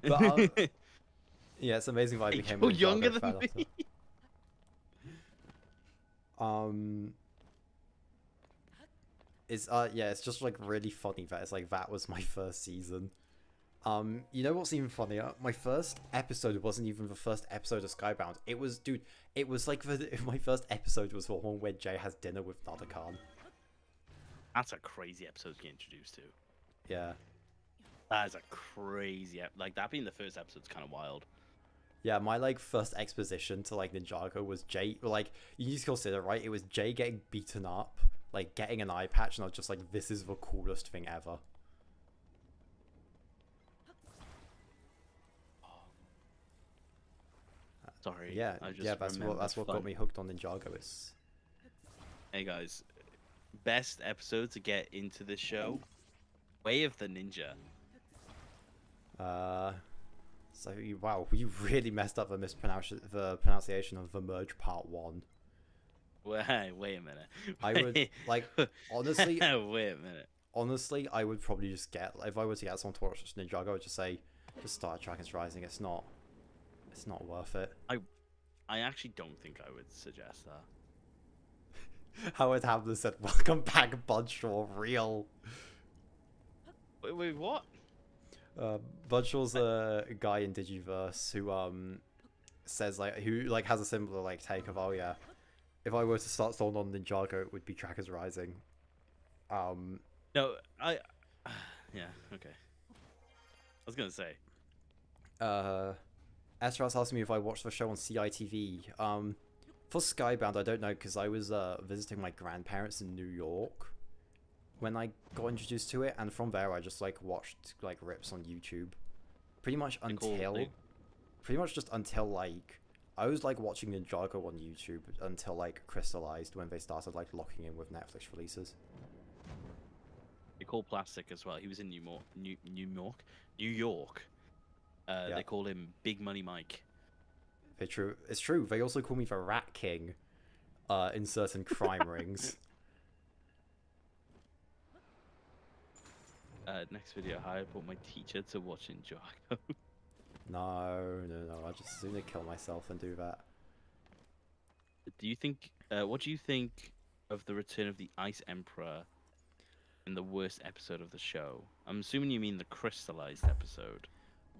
But yeah, it's amazing that I became a younger than me. It's just like really funny that it's like that was my first season. You know what's even funnier? My first episode wasn't even the first episode of Skybound. It was, dude, it was like my first episode was the one where Jay has dinner with Nadakan. That's a crazy episode to get introduced to. Yeah. That is a crazy like that being the first episode's kind of wild. Yeah, my like first exposition to like Ninjago was Jay, like, you need to consider, right? It was Jay getting beaten up, like getting an eye patch, and I was just like, this is the coolest thing ever. Sorry. Yeah, that's what got me hooked on Ninjago. Hey guys, best episode to get into the show, Way of the Ninja. So wow, you really messed up the pronunciation of the Merge Part 1. Wait a minute. I would like honestly. Wait a minute. Honestly, I would probably just get, if I were to get someone to watch Ninjago, I would just say, just start Dragon's Rising. It's not worth it. I actually don't think I would suggest that. Howard Hamlin said, "Welcome back, Budshaw, real." Wait, what? Budshaw's a guy in Digiverse who says who has a similar take of, oh yeah, if I were to start someone on Ninjago, it would be Trackers Rising. No, yeah, okay. I was gonna say. Estras asked me if I watched the show on CITV. For Skybound, I don't know, because I was visiting my grandparents in New York when I got introduced to it, and from there I just watched rips on YouTube, pretty much just until I was watching Ninjago on YouTube until Crystallized, when they started locking in with Netflix releases. They call Plastic as well. He was in New York. Yeah. They call him Big Money Mike. It's true. They also call me the Rat King in certain crime rings. Next video, how I brought my teacher to watch Ninjago. No. I'd just sooner kill myself than do that. Do you think? What do you think of the return of the Ice Emperor in the worst episode of the show? I'm assuming you mean the crystallized episode.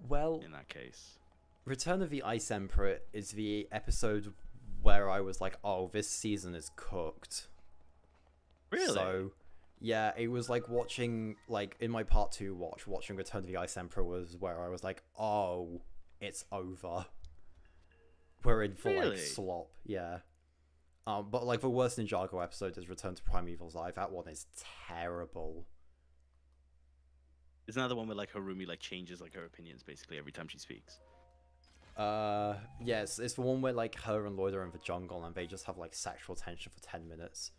Well, In that case, Return of the Ice Emperor is the episode where I was like, oh, this season is cooked. really? So, yeah, it was like watching, like, in my part 2 watching Return of the Ice Emperor was where I was like, oh, it's over. We're in for, Really? like, slop, yeah. But, like, the worst Ninjago episode is Return to Primeval's Life. That one is terrible. Isn't that the one where like Harumi like changes like her opinions basically every time she speaks? Yes, it's the one where, like, her and Lloyd are in the jungle and they just have, like, sexual tension for 10 minutes.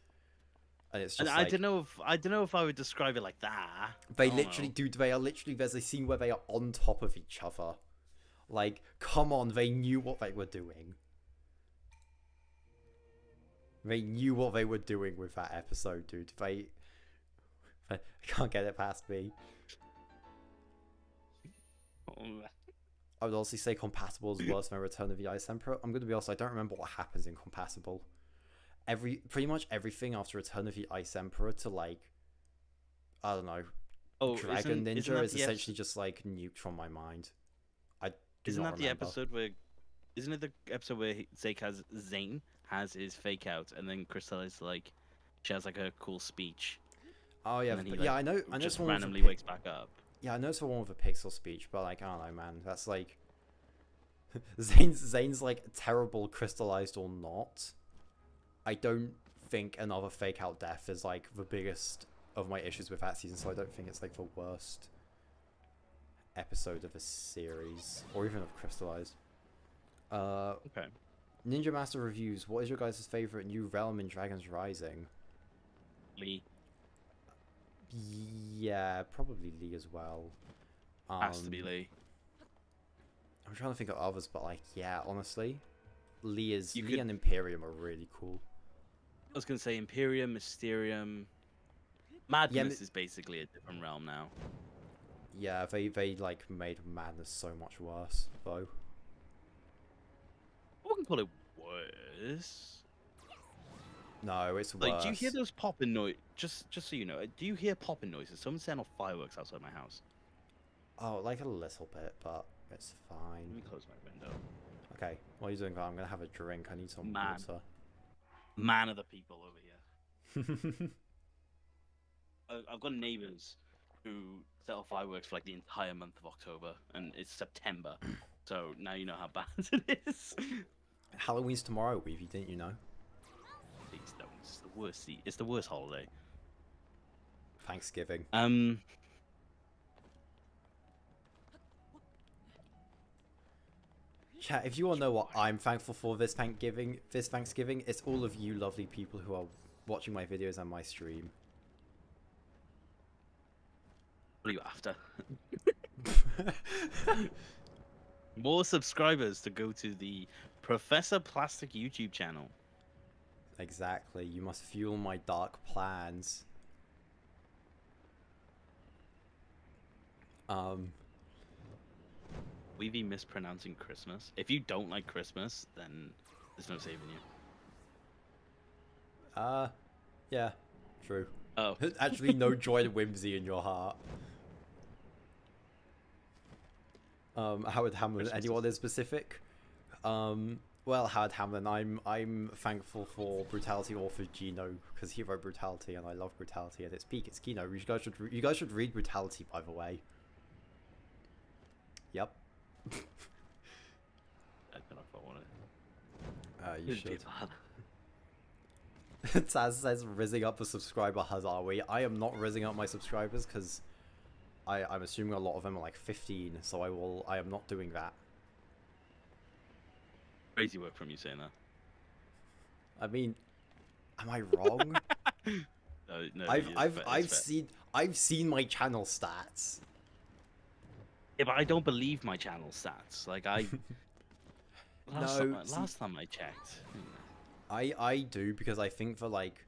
And it's just And like... I don't know if I would describe it like that. They literally, dude, they are literally, there's a scene where they are on top of each other. Like, come on, they knew what they were doing. They knew what they were doing with that episode, dude. They can't get it past me. I would also say Compatible is worse than Return of the Ice Emperor. I'm going to be honest, I don't remember what happens in Compatible. Pretty much everything after Return of the Ice Emperor to, like, I don't know, Dragon Ninja is essentially just, like, nuked from my mind. Isn't that the remember. episode where? Isn't it the episode where Zane has his fake out, and then Crystal is like, she has like a cool speech. Oh yeah, and then he, but like, yeah, I know. Just someone randomly wakes back up. Yeah, I know it's the one with a pixel speech, but like, I don't know, man. That's like Zane's like terrible, crystallized or not. I don't think another fake out death is like the biggest of my issues with that season, so I don't think it's like the worst episode of a series or even of crystallized. Okay. Ninja Master reviews. What is your guys' favorite new realm in Dragon's Rising? Lee. Yeah, probably Lee as well. Has to be Lee. I'm trying to think of others, but like, yeah, honestly, Lee and Imperium are really cool. I was gonna say Imperium, Mysterium. Madness is basically a different realm now. Yeah, they like made Madness so much worse, though. I wouldn't call it worse. No, it's worse. Like, do you hear those popping noise? Just so you know, do you hear popping noises? Someone's setting off fireworks outside my house. Oh, like a little bit, but it's fine. Let me close my window. Okay, while you're doing that, I'm gonna have a drink. I need some water. Man of the people over here. I've got neighbors who set off fireworks for like the entire month of October, and it's September, so now you know how bad it is. Halloween's tomorrow, Weavy, didn't you know? Please don't. It's the worst. It's the worst holiday. Thanksgiving. Chat, if you want to know what I'm thankful for this Thanksgiving, it's all of you lovely people who are watching my videos and my stream. What are you after? More subscribers to go to the Professor Plastic YouTube channel. Exactly. You must fuel my dark plans. Weavy mispronouncing Christmas. If you don't like Christmas, then there's no saving you. Yeah, true. Oh. Actually, no joy and whimsy in your heart. Howard Hamlin, Christmas anyone in specific? Well, Howard Hamlin, I'm thankful for Brutality author Gino, because he wrote Brutality, and I love Brutality at its peak. It's Kino. You guys should read Brutality, by the way. Yep. I don't know if I want You should. Taz says rizzing up the subscriber Hazawi. I am not rizzing up my subscribers because I'm assuming a lot of them are like 15, so I am not doing that. Crazy work from you saying that. I mean, am I wrong? No, I've seen my channel stats. Yeah, but I don't believe my channel stats. Like last time I checked. I do, because I think for like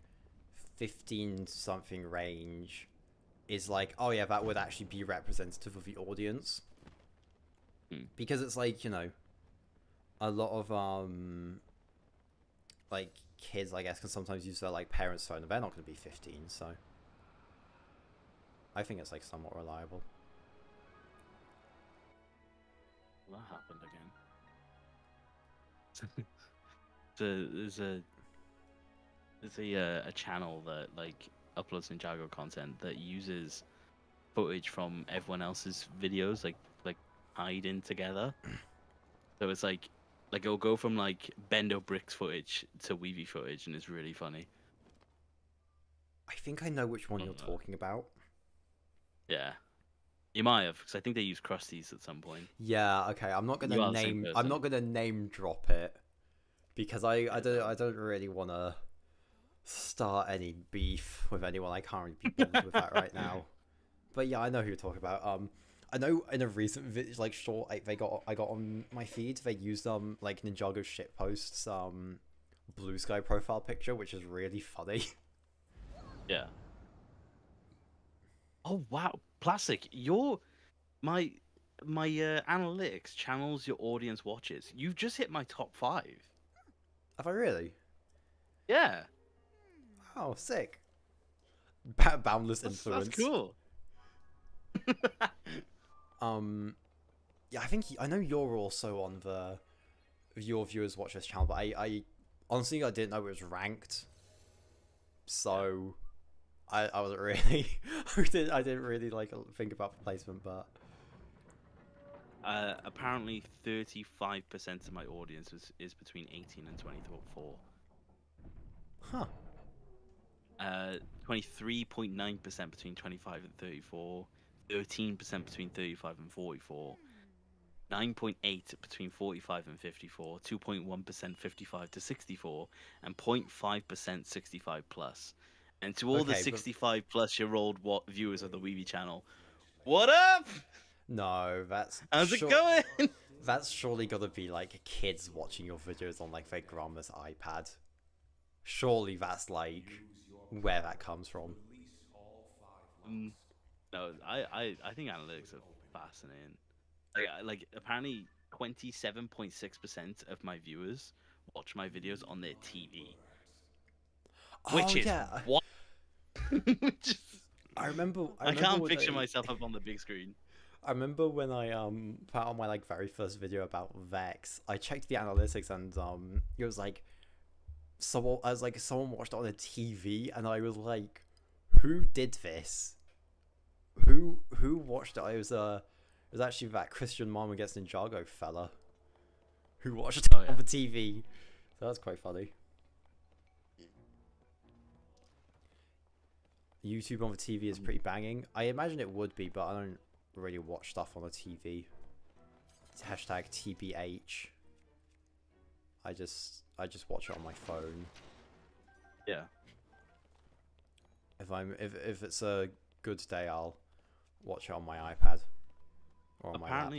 15 something range, is like, oh yeah, that would actually be representative of the audience. Because it's like, a lot of like kids, I guess, can sometimes use their like parents' phone, and they're not going to be 15, so I think it's like somewhat reliable. That happened again. There's a channel that like uploads Ninjago content that uses footage from everyone else's videos, like tied in together. So it's like it'll go from like Bendo Bricks footage to Weavy footage, and it's really funny. I think I know which one you're talking about. Yeah, you might have, because I think they use Krusties at some point. Yeah, okay. I'm not gonna name drop it because I don't really want to start any beef with anyone. I can't really be bothered with that right now. But yeah, I know who you're talking about. I know in a recent like short I got on my feed, they used like Ninjago shitposts blue sky profile picture, which is really funny. Yeah. Oh wow, Plastic, my analytics channels your audience watches. You've just hit my top 5. Have I really? Yeah. Oh, sick. Boundless influence. That's cool. Yeah, I know you're also on the your viewers watch this channel, but I honestly I didn't know it was ranked, so I wasn't really I didn't really like think about the placement, but apparently 35% of my audience is between 18 and 24. Huh. 23.9% between 25 and 34, 13% between 35 and 44, 9.8 between 45 and 54, 2.1% 55 to 64, and 0.5% 65 plus. And to all the 65 plus year old viewers of the Weavy channel, what up? No, that's how's it going? That's surely gotta be like kids watching your videos on like their grandma's iPad. Surely that's like where that comes from. No, I think analytics are fascinating. Like apparently 27.6% of my viewers watch my videos on their TV. Which is what? I remember I can't picture myself up on the big screen. I remember when I put out my like very first video about Vex, I checked the analytics and it was like someone watched it on a TV, and I was like, who did this? Who watched it? It was actually that Christian Mom Against Ninjago fella who watched it on the TV. So that's quite funny. YouTube on the TV is pretty banging. I imagine it would be, but I don't really watch stuff on the TV. It's hashtag TBH. I just watch it on my phone. Yeah. If it's a good day, I'll watch it on my iPad or on my laptop.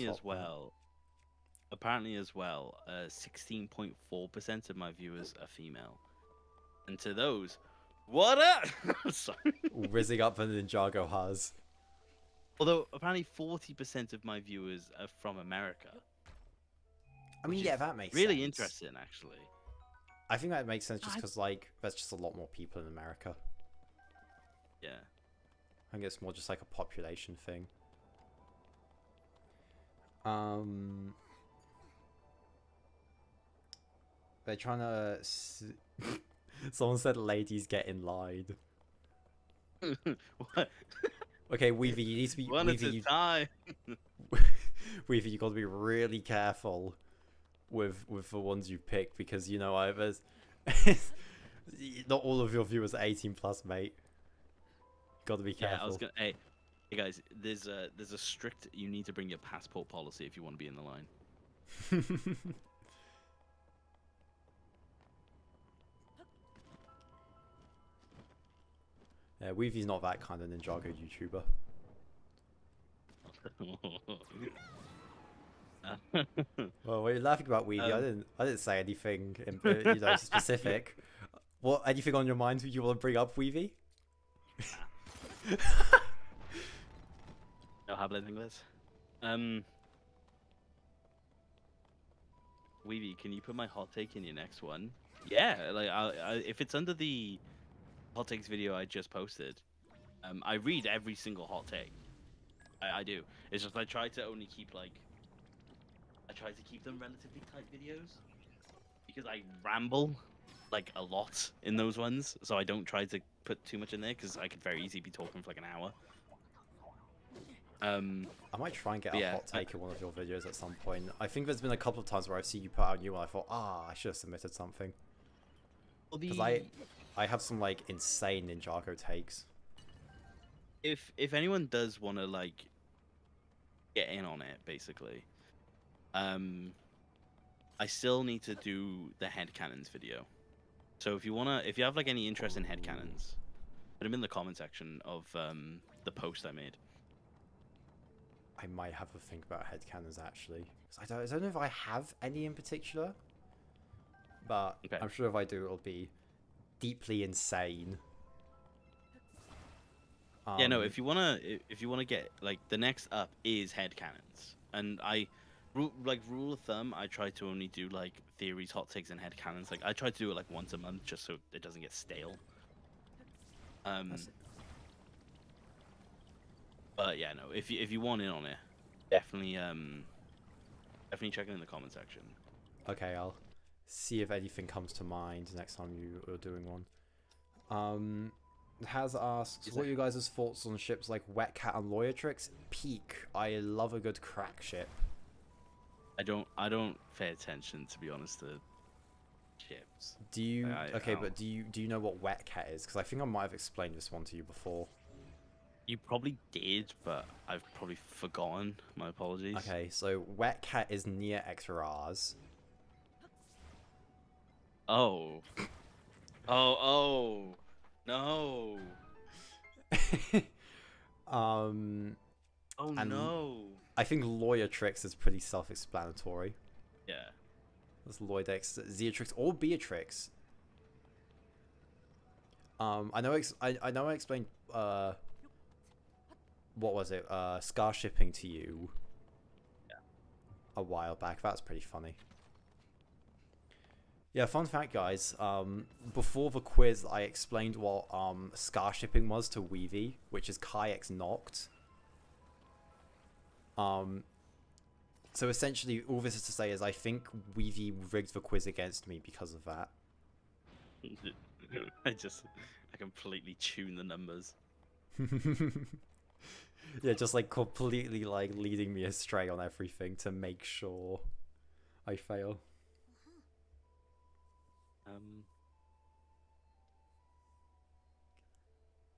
Apparently as well, 16.4% of my viewers are female, and to those, what up? Sorry. Rizzing up the Ninjago has. Although apparently 40% of my viewers are from America. I mean, yeah, that makes really sense. interesting, actually. I think that makes sense just because, like, there's just a lot more people in America. Yeah. I think it's more just like a population thing. They're trying to... Someone said ladies get in line. What? Okay, Weavy, you need to be... One at a time. Weavy, you got to be really careful with the ones you pick, because, you know, there's... not all of your viewers are 18 plus, mate. Got to be careful. Yeah, I was gonna... Hey guys, there's a strict... You need to bring your passport policy if you want to be in the line. Yeah, Weavy's not that kind of Ninjago YouTuber. Well, when you're laughing about Weavy, I didn't say anything specific. What, anything on your mind you want to bring up, Weavy? No habla inglés. Weeby, can you put my hot take in your next one? Yeah, like if it's under the hot takes video I just posted, I read every single hot take. I do. It's just I try to only keep I try to keep them relatively tight videos because I ramble like a lot in those ones, so I don't try to put too much in there because I could very easily be talking for like an hour. I might try and get a yeah, hot take in one of your videos at some point. I think there's been a couple of times where I've seen you put out a new one. I thought, I should have submitted something. Because I have some like insane Ninjago takes. If anyone does want to like get in on it, basically, I still need to do the headcanons video. So if you have like any interest in headcanons, put them in the comment section of the post I made. I might have a think about headcanons actually. I don't know if I have any in particular, but okay. I'm sure if I do, it'll be deeply insane. Yeah, no. If you wanna get like the next up is headcanons, and rule of thumb, I try to only do like theories, hot takes, and headcanons. Like I try to do it like once a month, just so it doesn't get stale. But yeah, no. If you want in on it, definitely check it in the comment section. Okay, I'll see if anything comes to mind next time you're doing one. Has asked, what are you guys' thoughts on ships like Wet Cat and Lawyer Tricks? Peak. I love a good crack ship. I don't pay attention, to be honest, to ships. Do you? But do you know what Wet Cat is? Because I think I might have explained this one to you before. You probably did, but I've probably forgotten. My apologies. Okay, so Wet Cat is near XRRs. Oh. Oh. No. Oh no. I think Lawyer Tricks is pretty self-explanatory. Yeah. There's Lloydex, Zeatrix, or Beatrix. I know I explained what was it? Scar shipping to you. Yeah. A while back. That's pretty funny. Yeah, fun fact, guys. Before the quiz, I explained what scar shipping was to Weavy, which is Kayak's knocked. So essentially, all this is to say is I think Weavy rigged the quiz against me because of that. I completely tune the numbers. Yeah, just like completely like leading me astray on everything to make sure I fail.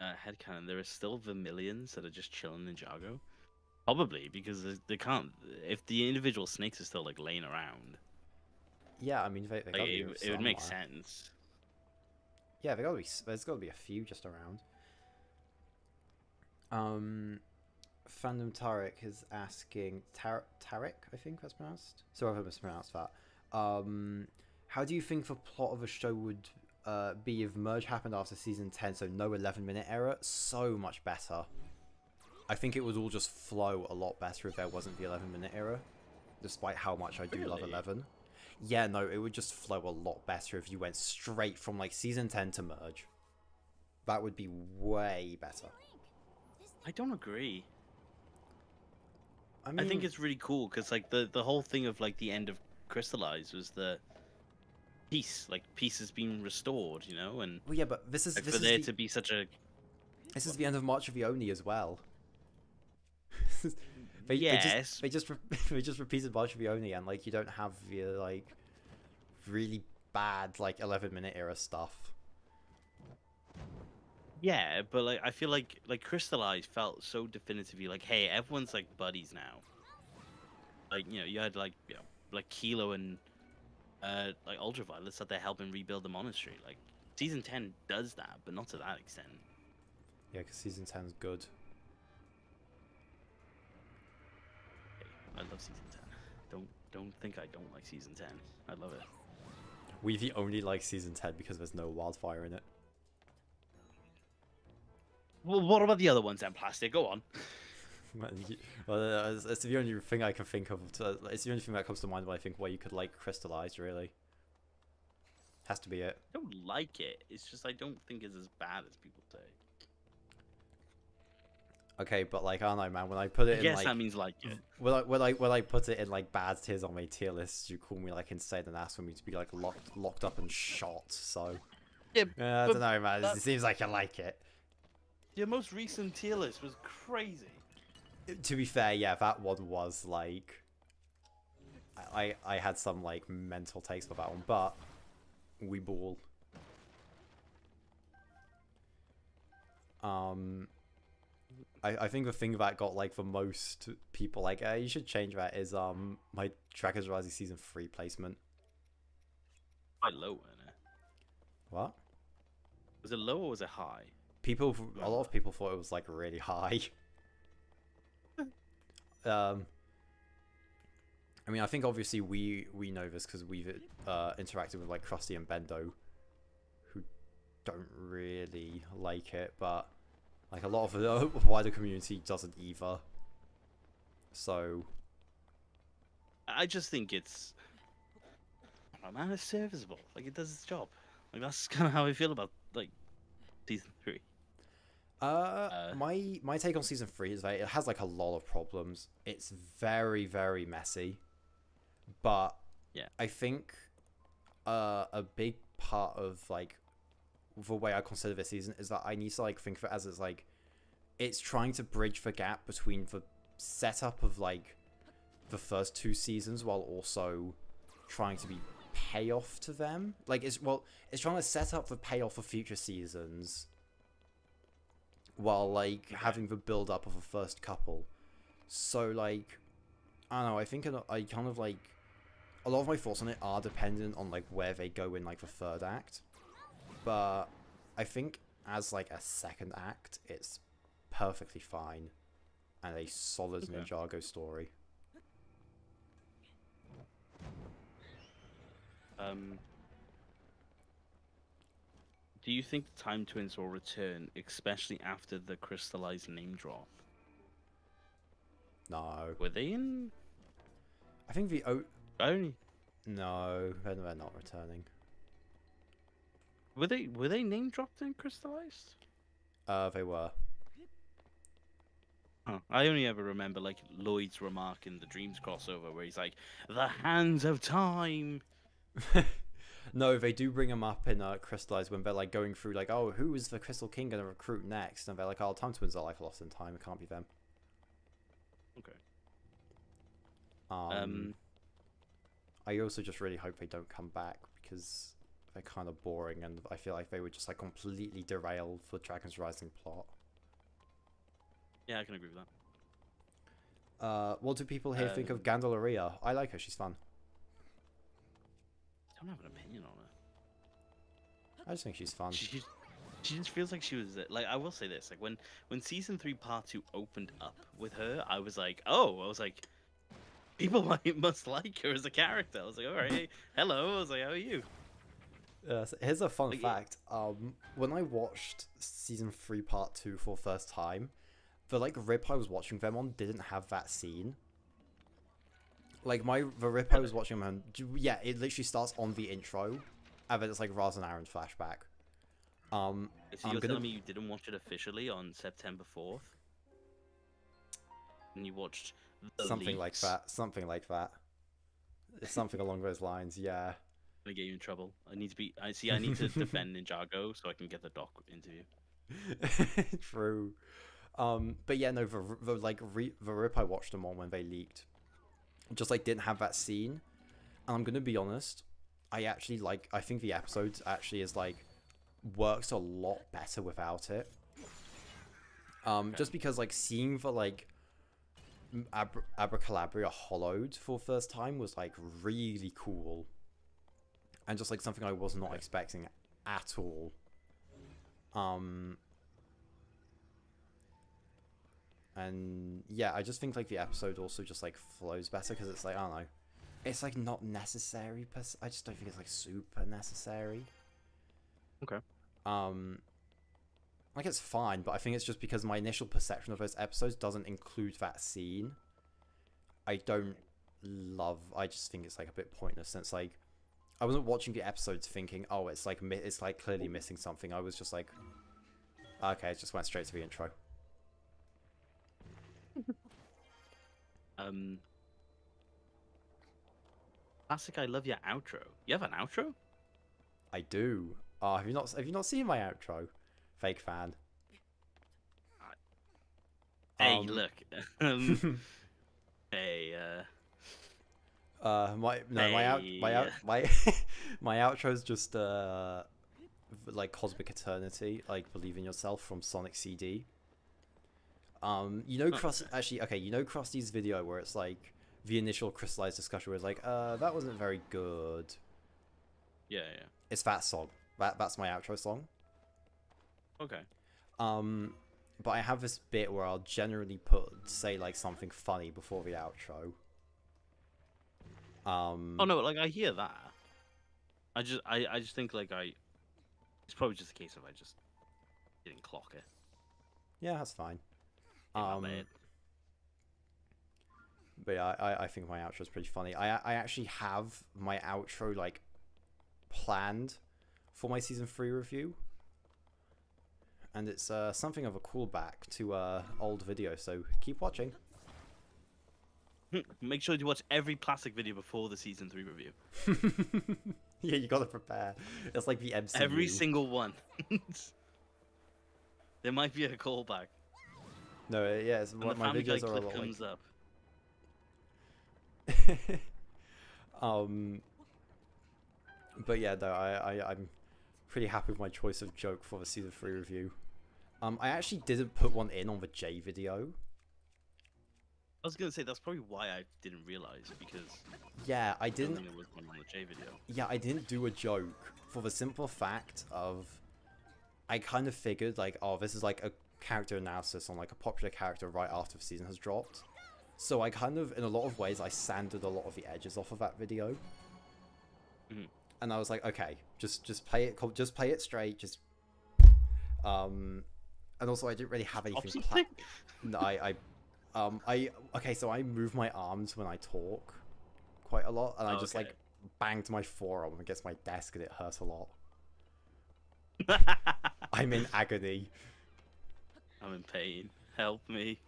Headcanon, there are still Vermilions that are just chilling in Ninjago. Probably because they can't. If the individual snakes are still like laying around. Yeah, I mean, like, it would make sense. Yeah, there's got to be a few just around. Fandom Tarek is asking Tarek, I think that's pronounced. Sorry if I mispronounced that. How do you think the plot of a show would be if merge happened after season 10, so no 11-minute error? So much better. I think it would all just flow a lot better if there wasn't the 11-minute error, despite how much I do love 11. Yeah, no, it would just flow a lot better if you went straight from like season 10 to merge. That would be way better. I don't agree. I mean, I think it's really cool because like the whole thing of like the end of Crystallize was the peace has been restored, you know, and well, yeah, but this is like, for there to be such a this is the end of March of the Oni as well. they just repeated March of the Oni, and like you don't have the like really bad like 11-minute era stuff. Yeah, but like I feel like Crystallize felt so definitively like, hey, everyone's like buddies now. Like, you know, you had like, you know, like Kilo and like Ultraviolets that they're helping rebuild the monastery. Like season 10 does that, but not to that extent. Yeah, because season 10 is good. I love season 10. Don't think I don't like season 10. I love it. We only like season 10 because there's no wildfire in it. Well, what about the other ones then, Plastic? Go on. Well, it's the only thing I can think of. It's the only thing that comes to mind when I think where you could like crystallize. Really, has to be it. I don't like it. It's just I don't think it's as bad as people say. Okay, but like I don't know, man. When I put it in Yes, like, that means like it. when I put it in like bad tiers on my tier list, you call me like insane and ask for me to be like locked up and shot. So Yeah, I don't know, man. It seems like I like it. Your most recent tier list was crazy. To be fair, yeah, that one was like, I had some like mental takes for that one, but we ball. I think the thing that got like the most people like, you should change that is my Dragon's Rising Season 3 placement. Quite low, isn't it? What? Was it low or was it high? A lot of people thought it was like really high. I mean, I think obviously we know this because we've interacted with like Krusty and Bendo, who don't really like it, but like a lot of the wider community doesn't either. So I just think it's, I don't know, man, it's serviceable. Like it does its job. Like that's kind of how I feel about like season 3. My take on season 3 is that it has like a lot of problems. It's very, very messy, but yeah, I think a big part of like the way I consider this season is that I need to like think of it as it's trying to bridge the gap between the setup of like the first 2 seasons while also trying to be payoff to them. Like it's trying to set up the payoff for future seasons while like having the build up of a first couple. So like I don't know, I think I kind of like a lot of my thoughts on it are dependent on like where they go in like the third act, but I think as like a second act it's perfectly fine and a solid Ninjago story. Do you think the Time Twins will return, especially after the crystallized name drop? No. Were they in? I think the Only. No, they're not returning. Were they name dropped in crystallized? They were. Huh. I only ever remember like Lloyd's remark in the Dreams crossover where he's like, "The hands of time." No, they do bring them up in Crystallized when they're like going through like, oh, who is the Crystal King gonna recruit next? And they're like, oh, Time Twins are like lost in time. It can't be them. Okay. I also just really hope they don't come back because they're kind of boring, and I feel like they would just like completely derail the Dragon's Rising plot. Yeah, I can agree with that. What do people here think of Gandalaria? I like her. She's fun. I don't have an opinion on her. I just think she's fun. She just feels like she was like, I will say this, like when season 3 part 2 opened up with her, I was like, people must like her as a character. I was like, all right, hello. I was like, how are you? So here's a fun fact. When I watched season 3 part 2 for the first time, the like rip I was watching them on didn't have that scene. Like the rip I was watching them on, yeah, it literally starts on the intro, and then it's like Raz and Aaron flashback. So you're telling me you didn't watch it officially on September 4th? And you watched something like that. Something like that. It's something along those lines. Yeah. I get you in trouble. I need to defend Ninjago so I can get the doc interview. True. But yeah, no, the rip I watched them on when they leaked just like didn't have that scene, and I'm gonna be honest, I think the episode actually is like works a lot better without it. Just because like seeing the like Abracalabria hollowed for the first time was like really cool, and just like something I was not expecting at all. And yeah, I just think like the episode also just like flows better because it's like, I don't know, it's like not necessary, but I just don't think it's like super necessary. Okay. like it's fine, but I think it's just because my initial perception of those episodes doesn't include that scene. I just think it's like a bit pointless, since like I wasn't watching the episodes thinking, oh, it's like clearly missing something. I was just like, okay, it just went straight to the intro. Classic. I love your outro. You have an outro? I do. Have you not seen my outro? Fake fan. Hey, look. Hey. My outro's just like Cosmic Eternity, like Believe in Yourself from Sonic CD. You know you know Krusty's video where it's like the initial crystallized discussion where it's like, that wasn't very good. Yeah. It's that song. That's my outro song. Okay. But I have this bit where I'll generally say like something funny before the outro. Oh no, like I hear that. I just think like it's probably just a case of I just didn't clock it. Yeah, that's fine. But yeah, I think my outro is pretty funny. I actually have my outro like planned for my season 3 review, and it's something of a callback to old videos. So keep watching. Make sure to watch every plastic video before the season 3 review. Yeah, you gotta prepare. It's like the MCU. Every single one. There might be a callback. No, yeah, it's what my videos are a lot comes up. But yeah, no, I'm pretty happy with my choice of joke for the season 3 review. I actually didn't put one in on the J video. I was gonna say that's probably why I didn't realize, because yeah, I didn't. There was one on the J video. Yeah, I didn't do a joke for the simple fact of I kind of figured like, oh, this is like a character analysis on like a popular character right after the season has dropped. So I kind of, in a lot of ways, I sanded a lot of the edges off of that video. Mm-hmm. And I was like, okay, just play it straight, just and also I didn't really have anything planned. No, okay, so I move my arms when I talk quite a lot, and I just like banged my forearm against my desk, and it hurt a lot. I'm in agony. I'm in pain. Help me.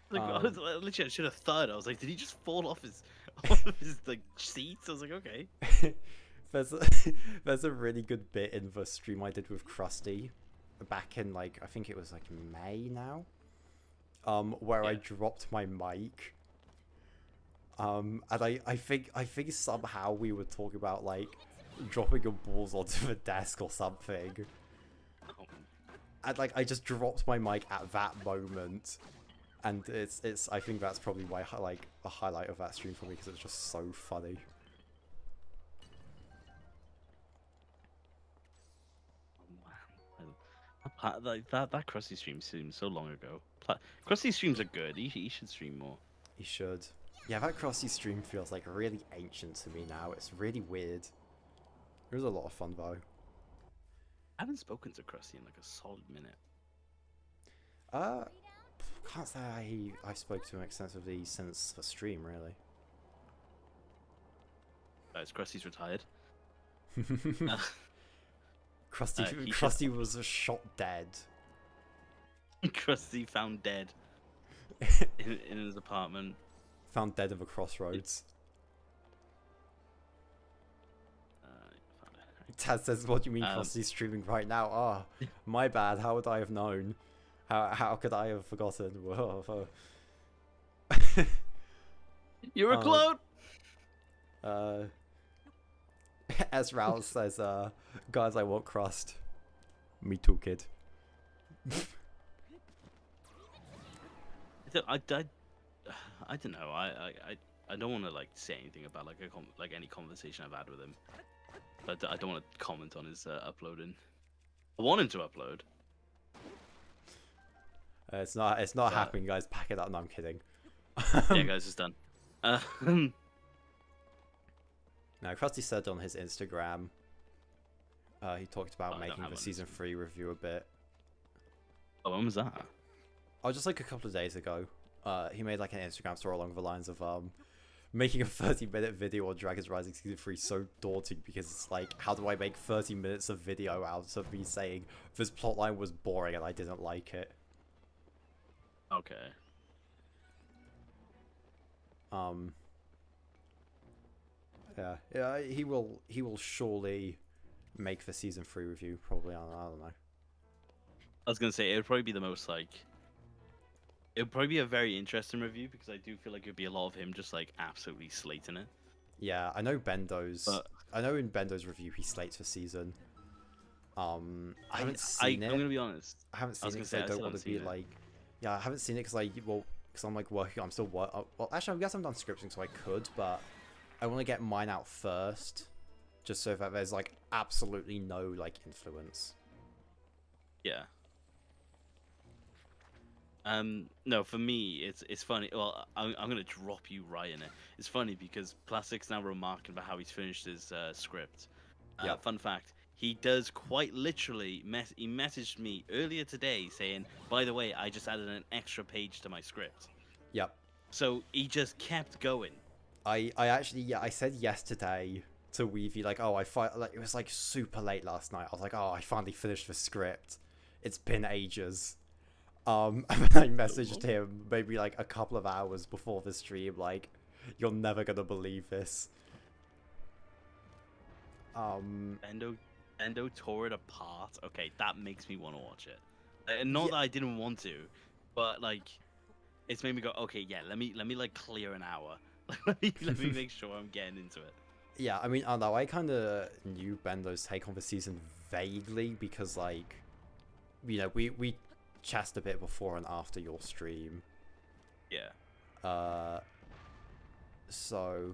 Like, literally, I should have thought. I was like, did he just fall off his like seat? I was like, okay. There's a really good bit in the stream I did with Krusty back in like, I think it was like May now, where I dropped my mic, and I think somehow we were talking about like dropping your balls onto the desk or something, and like I just dropped my mic at that moment, and it's I think that's probably why like a highlight of that stream for me, because it's just so funny. Like that Krusty stream seems so long ago. Krusty streams are good. He should stream more. He should. Yeah, that Krusty stream feels like really ancient to me now. It's really weird. It was a lot of fun though. I haven't spoken to Krusty in like a solid minute. Can't say I spoke to him extensively since the stream, really. Krusty's retired. Krusty was shot dead. Krusty found dead in his apartment. Found dead at the crossroads. Taz says, "What do you mean Krusty's streaming right now?" Ah, oh, my bad. How would I have known? How could I have forgotten? Whoa. You're a clone. As Raul says, guys, I want crust. Me too, kid. I don't know. I don't want to like say anything about like any conversation I've had with him. But I don't want to comment on his uploading. I want him to upload. It's not happening, guys. Pack it up. No, I'm kidding. Yeah, guys, it's done. Now, Krusty said on his Instagram, He talked about Oh, I don't making have the one. season 3 review a bit. Oh, when was that? Oh, just like a couple of days ago. He made like an Instagram story along the lines of making a 30-minute video on Dragon's Rising Season 3 so daunting because it's like, how do I make 30 minutes of video out of me saying this plotline was boring and I didn't like it? Okay. Yeah, he will surely make the Season 3 review, probably, I don't know. I was gonna say, it would probably be the most, like... It would probably be a very interesting review, because I do feel like it would be a lot of him just, like, absolutely slating it. Yeah, I know Bendo's... But I know in Bendo's review he slates the season. I haven't seen it. I'm gonna be honest. I haven't seen was it gonna because say, I I don't still want to haven't be seen it. like... Yeah, I haven't seen it because I'm like working... I'm still well, actually, I guess I'm done scripting, so I could, but I want to get mine out first, just so that there's, like, absolutely no, like, influence. Yeah. No, for me, it's funny. Well, I'm gonna drop you right in it. It's funny because Plastic's now remarking about how he's finished his script. Yeah. Fun fact: he does quite literally. He messaged me earlier today saying, "By the way, I just added an extra page to my script." Yep. So he just kept going. I actually, yeah, I said yesterday to Weavy, like, oh, like, it was like super late last night. I was like, oh, I finally finished the script. It's been ages. And I messaged him maybe like a couple of hours before the stream, like, you're never gonna believe this. Endo tore it apart. Okay, that makes me want to watch it. Not that I didn't want to, but like, it's made me go, okay, yeah, let me like clear an hour. let me make sure I'm getting into it. Yeah, I mean, I don't know, I kind of knew Bendo's take on the season vaguely because, like, you know, we chatted a bit before and after your stream. Yeah. So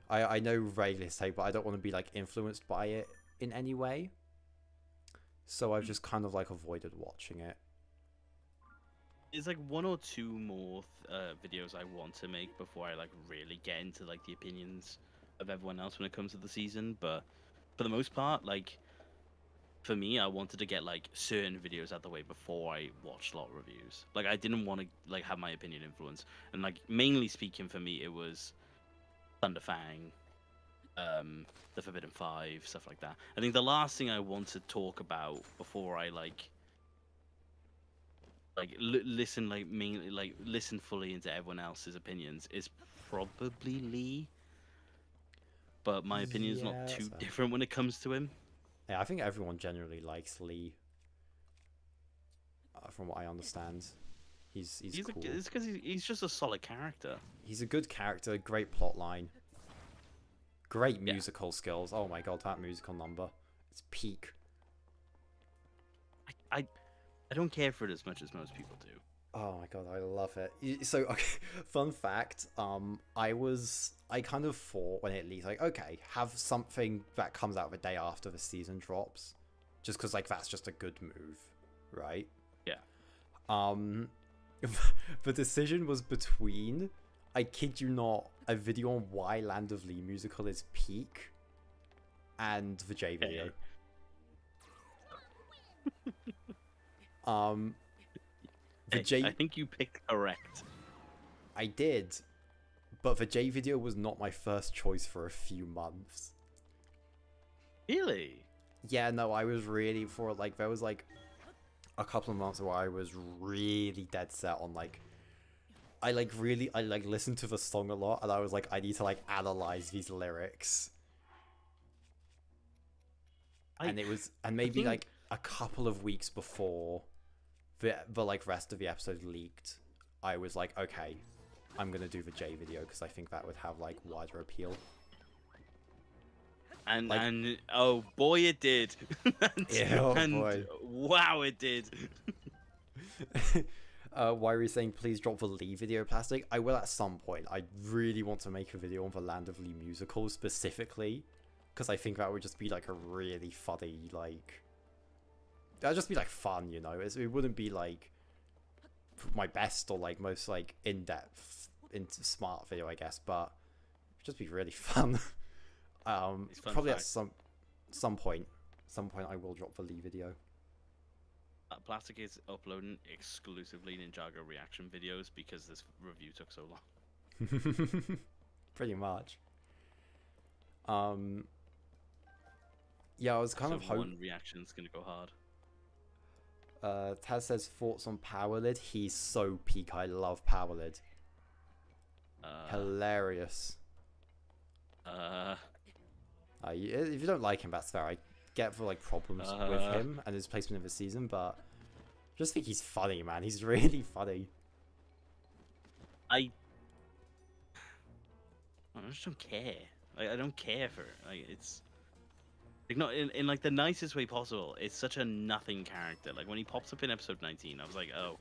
I know vaguely his take, but I don't want to be like influenced by it in any way. So I've just kind of like avoided watching it. There's like one or two more videos I want to make before I like really get into like the opinions of everyone else when it comes to the season, but for the most part, like, for me, I wanted to get like certain videos out of the way before I watched a lot of reviews. Like, I didn't want to like have my opinion influence, and like mainly speaking for me, it was Thunderfang, the Forbidden Five, stuff like that. I think the last thing I want to talk about before I listen mainly listen fully into everyone else's opinions is probably Lee. But my opinion is not too different when it comes to him. Yeah, I think everyone generally likes Lee. From what I understand, he's cool. It's because he's just a solid character. He's a good character, great plot line, great musical skills. Oh my god, that musical number, it's peak. I don't care for it as much as most people do. Oh my god, I love it. So, okay, fun fact, I kind of thought when it leaked, like, okay, have something that comes out the day after the season drops, just because, like, that's just a good move, right? Yeah. The decision was between, I kid you not, a video on why Land of Lee musical is peak, and the J video. I think you picked correct. I did, but the J video was not my first choice for a few months. Really? Yeah, no, I was really for like there was like a couple of months where I was really dead set on like I listened to the song a lot and I was like I need to like analyze these lyrics. And maybe like a couple of weeks before the like rest of the episode leaked, I was like, okay, I'm gonna do the J video because I think that would have like wider appeal. And oh boy, it did. Boy. Wow, it did. Why are you saying please drop the Lee video, Plastic? I will at some point. I really want to make a video on the Land of Lee musical specifically because I think that would just be like a really funny like. That'd just be like fun, you know. It wouldn't be like my best or like most like in-depth, smart video, I guess, but it'd just be really fun. Fun probably fact. at some. Some point I will drop the Lee video. Plastic is uploading exclusively Ninjago reaction videos because this review took so long. Pretty much. Yeah, I was kind of hoping. One reaction's gonna go hard. Taz says thoughts on Powerlid. He's so peak. I love Powerlid. Hilarious. If you don't like him, that's fair. I get for like problems with him and his placement in the season, but just think he's funny, man. He's really funny. I just don't care. I don't care for it. Like, it's like not in like the nicest way possible. It's such a nothing character. Like when he pops up in episode 19, I was like, oh,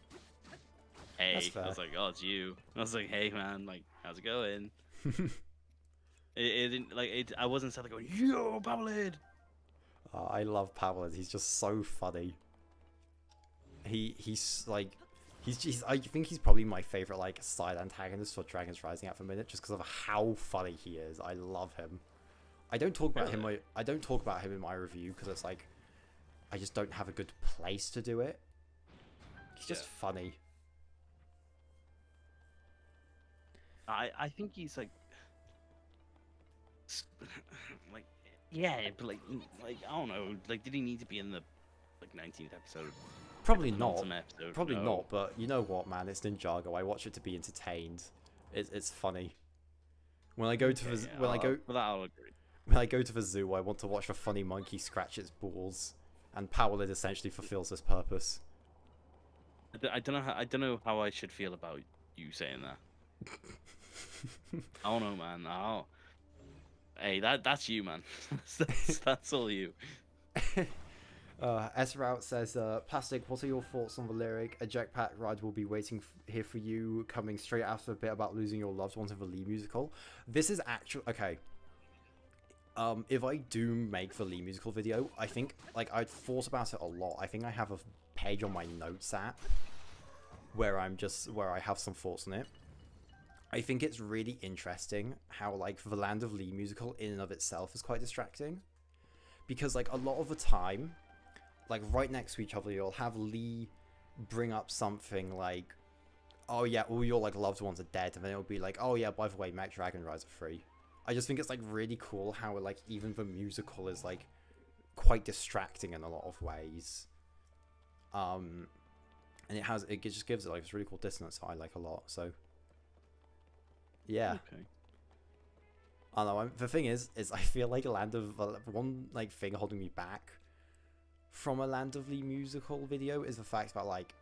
hey. I was like, oh, it's you. I was like, hey, man. Like, how's it going? It didn't like it. I wasn't suddenly going, yo, Pavlid. I love Pavlid. He's just so funny. He's like. I think he's probably my favorite like side antagonist for Dragon's Rising at the minute, just because of how funny he is. I love him. I don't talk about him. I don't talk about him in my review because it's like I just don't have a good place to do it. He's just funny. I think he's like yeah, but like I don't know. Like, did he need to be in the like 19th episode? Probably not. Probably not. But you know what, man? It's Ninjago. I watch it to be entertained. It's funny. When I go to when I go to the zoo, I want to watch a funny monkey scratch its balls, and Powerlid essentially fulfills this purpose. I don't know how I should feel about you saying that. I don't know, man. Oh, hey, that's you, man. that's all you. S-Route says, Plastic, what are your thoughts on the lyric? A jetpack ride will be waiting here for you, coming straight after a bit about losing your loved ones in the Lee musical. This is actually... Okay. If I do make the Lee musical video, I think, like, I'd thought about it a lot. I think I have a page on my notes app where I have some thoughts on it. I think it's really interesting how, like, the Land of Lee musical in and of itself is quite distracting. Because, like, a lot of the time... Like, right next to each other, you'll have Lee bring up something like, oh yeah, all your, like, loved ones are dead, and then it'll be like, oh yeah, by the way, Mac Dragon Rise are free. I just think it's, like, really cool how, like, even the musical is, like, quite distracting in a lot of ways. And it just gives it, like, this really cool dissonance that I like a lot, so. Yeah. Okay. I don't know, the thing is I feel like one, like, thing holding me back from a Land of Lee musical video is the fact that, like,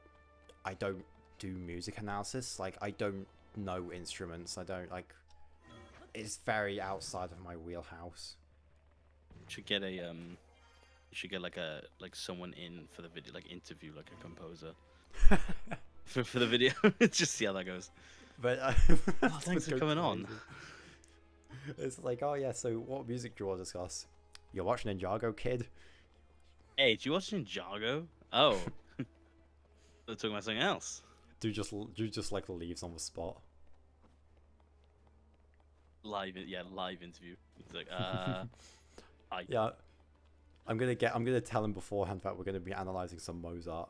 I don't do music analysis. Like, I don't know instruments. I don't, like, it's very outside of my wheelhouse. You should get like someone in for the video, like interview like a composer for the video. Just see how that goes. But thanks for coming on. It's like, oh yeah, so what music do you want to discuss? You're watching Ninjago, kid? Hey, did you watch Ninjago? Oh. They're talking about something else. Do you just like leaves on the spot? Live interview. It's like, Yeah. I'm gonna tell him beforehand that we're gonna be analysing some Mozart.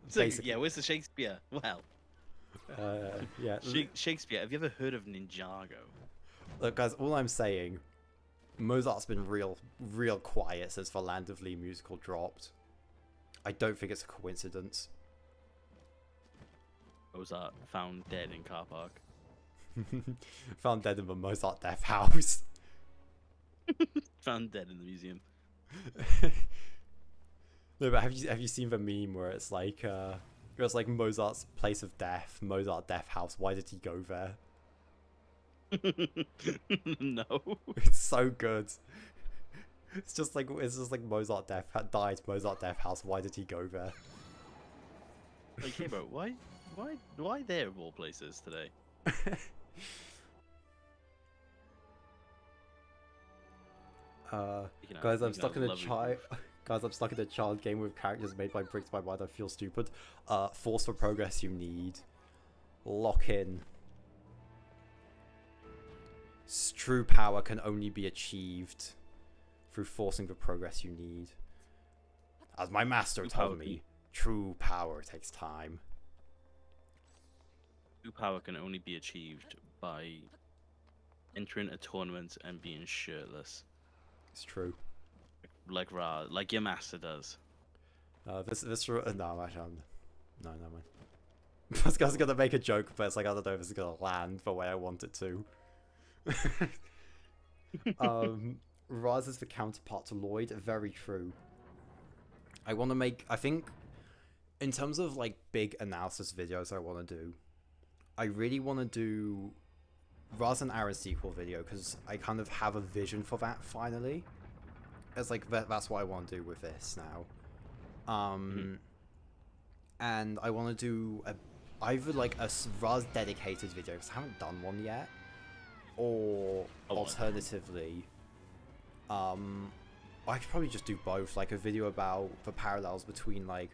So, yeah, where's the Shakespeare? Well. Yeah. Shakespeare, have you ever heard of Ninjago? Look, guys, all I'm saying, Mozart's been real quiet since the Land of Lee musical dropped. I don't think it's a coincidence. Mozart found dead in car park. Found dead in the Mozart death house. Found dead in the museum. No, but have you seen the meme where it's like Mozart's place of death, Mozart death house? Why did he go there? No. It's so good. It's just like Mozart died, Mozart death house. Why did he go there? Like, hey bro, why there of all places today? Guys, I'm stuck in a child game with characters made by bricks by mind. I feel stupid. Force for progress you need. Lock in. True power can only be achieved through forcing the progress you need. As my master told me, true power takes time. True power can only be achieved by entering a tournament and being shirtless. It's true. Like your master does. No, actually, no, never mind. I was gonna make a joke, but it's like I don't know if it's gonna land the way I want it to. Raz is the counterpart to Lloyd. Very true. I want to make. I think, in terms of like big analysis videos, I want to do. I really want to do Raz and Aaron's sequel video because I kind of have a vision for that finally. It's like that's what I want to do with this now. And I want to do either like a Raz dedicated video because I haven't done one yet, or alternatively, I could probably just do both, like a video about the parallels between like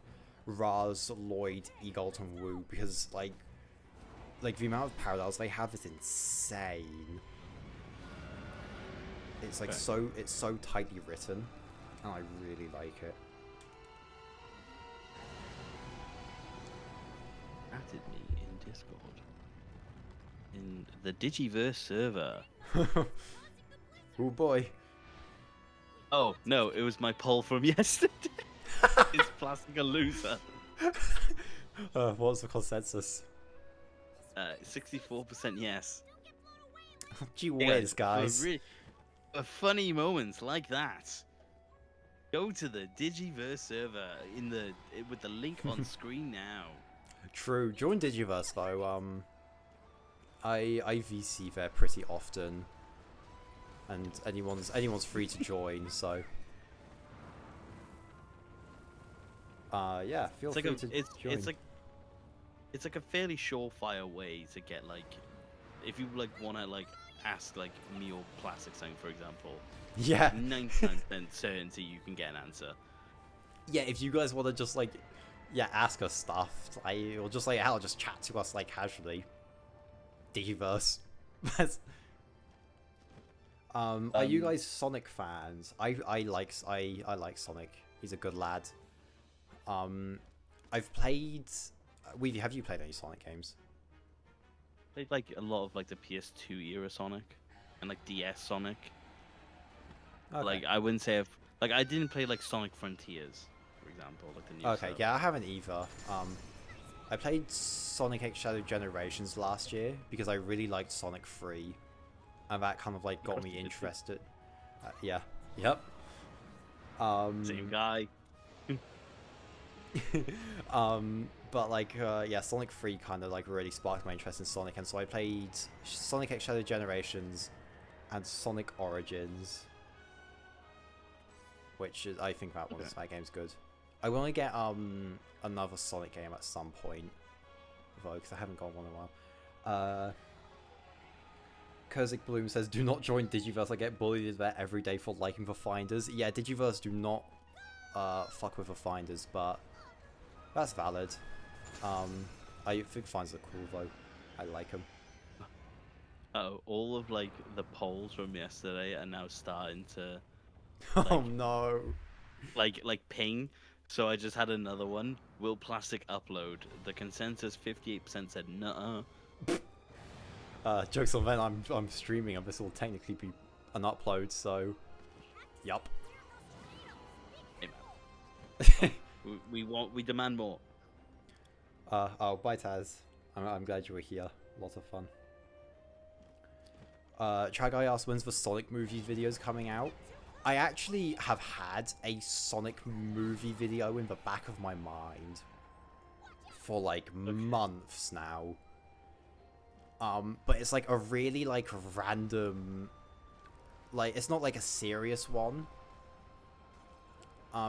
Raz, Lloyd, Egalt, and Wu, because like the amount of parallels they have is insane. It's like it's so tightly written, and I really like it. Added me in Discord. In the Digiverse server. Oh boy. Oh, no, it was my poll from yesterday. Is plastic a loser? What was the consensus? 64% yes. Gee whiz, guys. For funny moments like that, go to the Digiverse server with the link on screen now. True. Join Digiverse though. I VC there pretty often, and anyone's free to join. So, yeah, feel free to join. It's like a fairly surefire way to get like, if you like wanna like ask like me or Plastic something, for example. Yeah. 99% certainty you can get an answer. Yeah, if you guys want to just like, yeah, ask us stuff, or just like hell, just chat to us like casually. Digiverse. Are you guys Sonic fans? I like Sonic. He's a good lad. I've played. Have you played any Sonic games? Played like a lot of like the PS2 era Sonic and like DS Sonic. Okay. Like I wouldn't say I didn't play like Sonic Frontiers, for example, like the new Okay, stuff. yeah, I haven't either. I played Sonic X Shadow Generations last year because I really liked Sonic 3, and that kind of like got me interested. Yeah. Yep. Same guy. But like, yeah, Sonic 3 kind of like really sparked my interest in Sonic, and so I played Sonic X Shadow Generations and Sonic Origins, which is, I think that game's good. I want to get another Sonic game at some point, though, because I haven't got one in a while. Kurzik Bloom says, "Do not join Digiverse. I get bullied there every day for liking the Finders." Yeah, Digiverse do not fuck with the Finders, but that's valid. I think Finders are cool though. I like them. Oh, all of like the polls from yesterday are now starting to. Oh no! Like ping. So I just had another one. Will Plastic upload? The consensus 58% said nuh-uh. Jokes on them. I'm streaming, and this will technically be an upload. So, yup. Hey, man. we demand more. Oh, bye Taz. I'm glad you were here. Lots of fun. Try Guy asked, when's the Sonic movie videos coming out? I actually have had a Sonic movie video in the back of my mind for like months now. But it's like a really like random, like it's not like a serious one.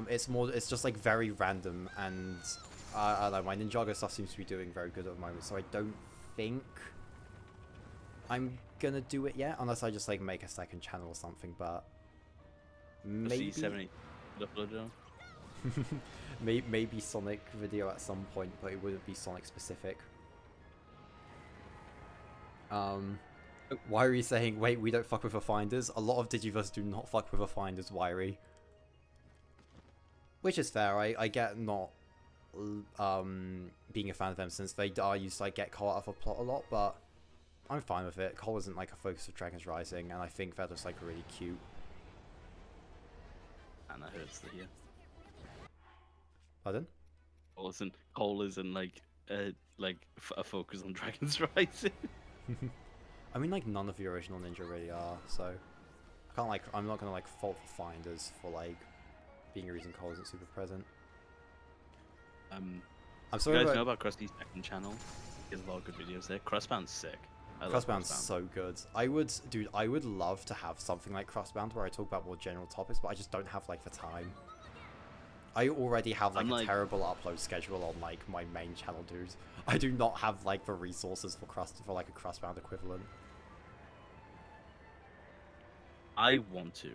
It's just like very random, and I don't know, my Ninjago stuff seems to be doing very good at the moment, so I don't think I'm gonna do it yet, unless I just like make a second channel or something, but maybe maybe Sonic video at some point, but it wouldn't be Sonic specific. Wiry saying, wait, we don't fuck with the finders. A lot of Digiverse do not fuck with the finders, Wiry. Which is fair. I get not being a fan of them since they are used to like get caught out of a plot a lot, but I'm fine with it. Cole isn't like a focus of Dragon's Rising, and I think they're just like really cute. And that hurts to hear. Pardon? Cole isn't like a focus on Dragon's Rising. I mean, like none of the original Ninja really are, so I can't like. I'm not gonna like fault the finders for like being a reason Cole isn't super present. I'm sorry. You guys know about Krusty's second channel? He has a lot of good videos there. Crossbound's sick. Crossbound's so good. I would love to have something like Crossbound where I talk about more general topics, but I just don't have like the time. I already have like a terrible upload schedule on like my main channel, dude. I do not have like the resources for like a Crossbound equivalent. I want to.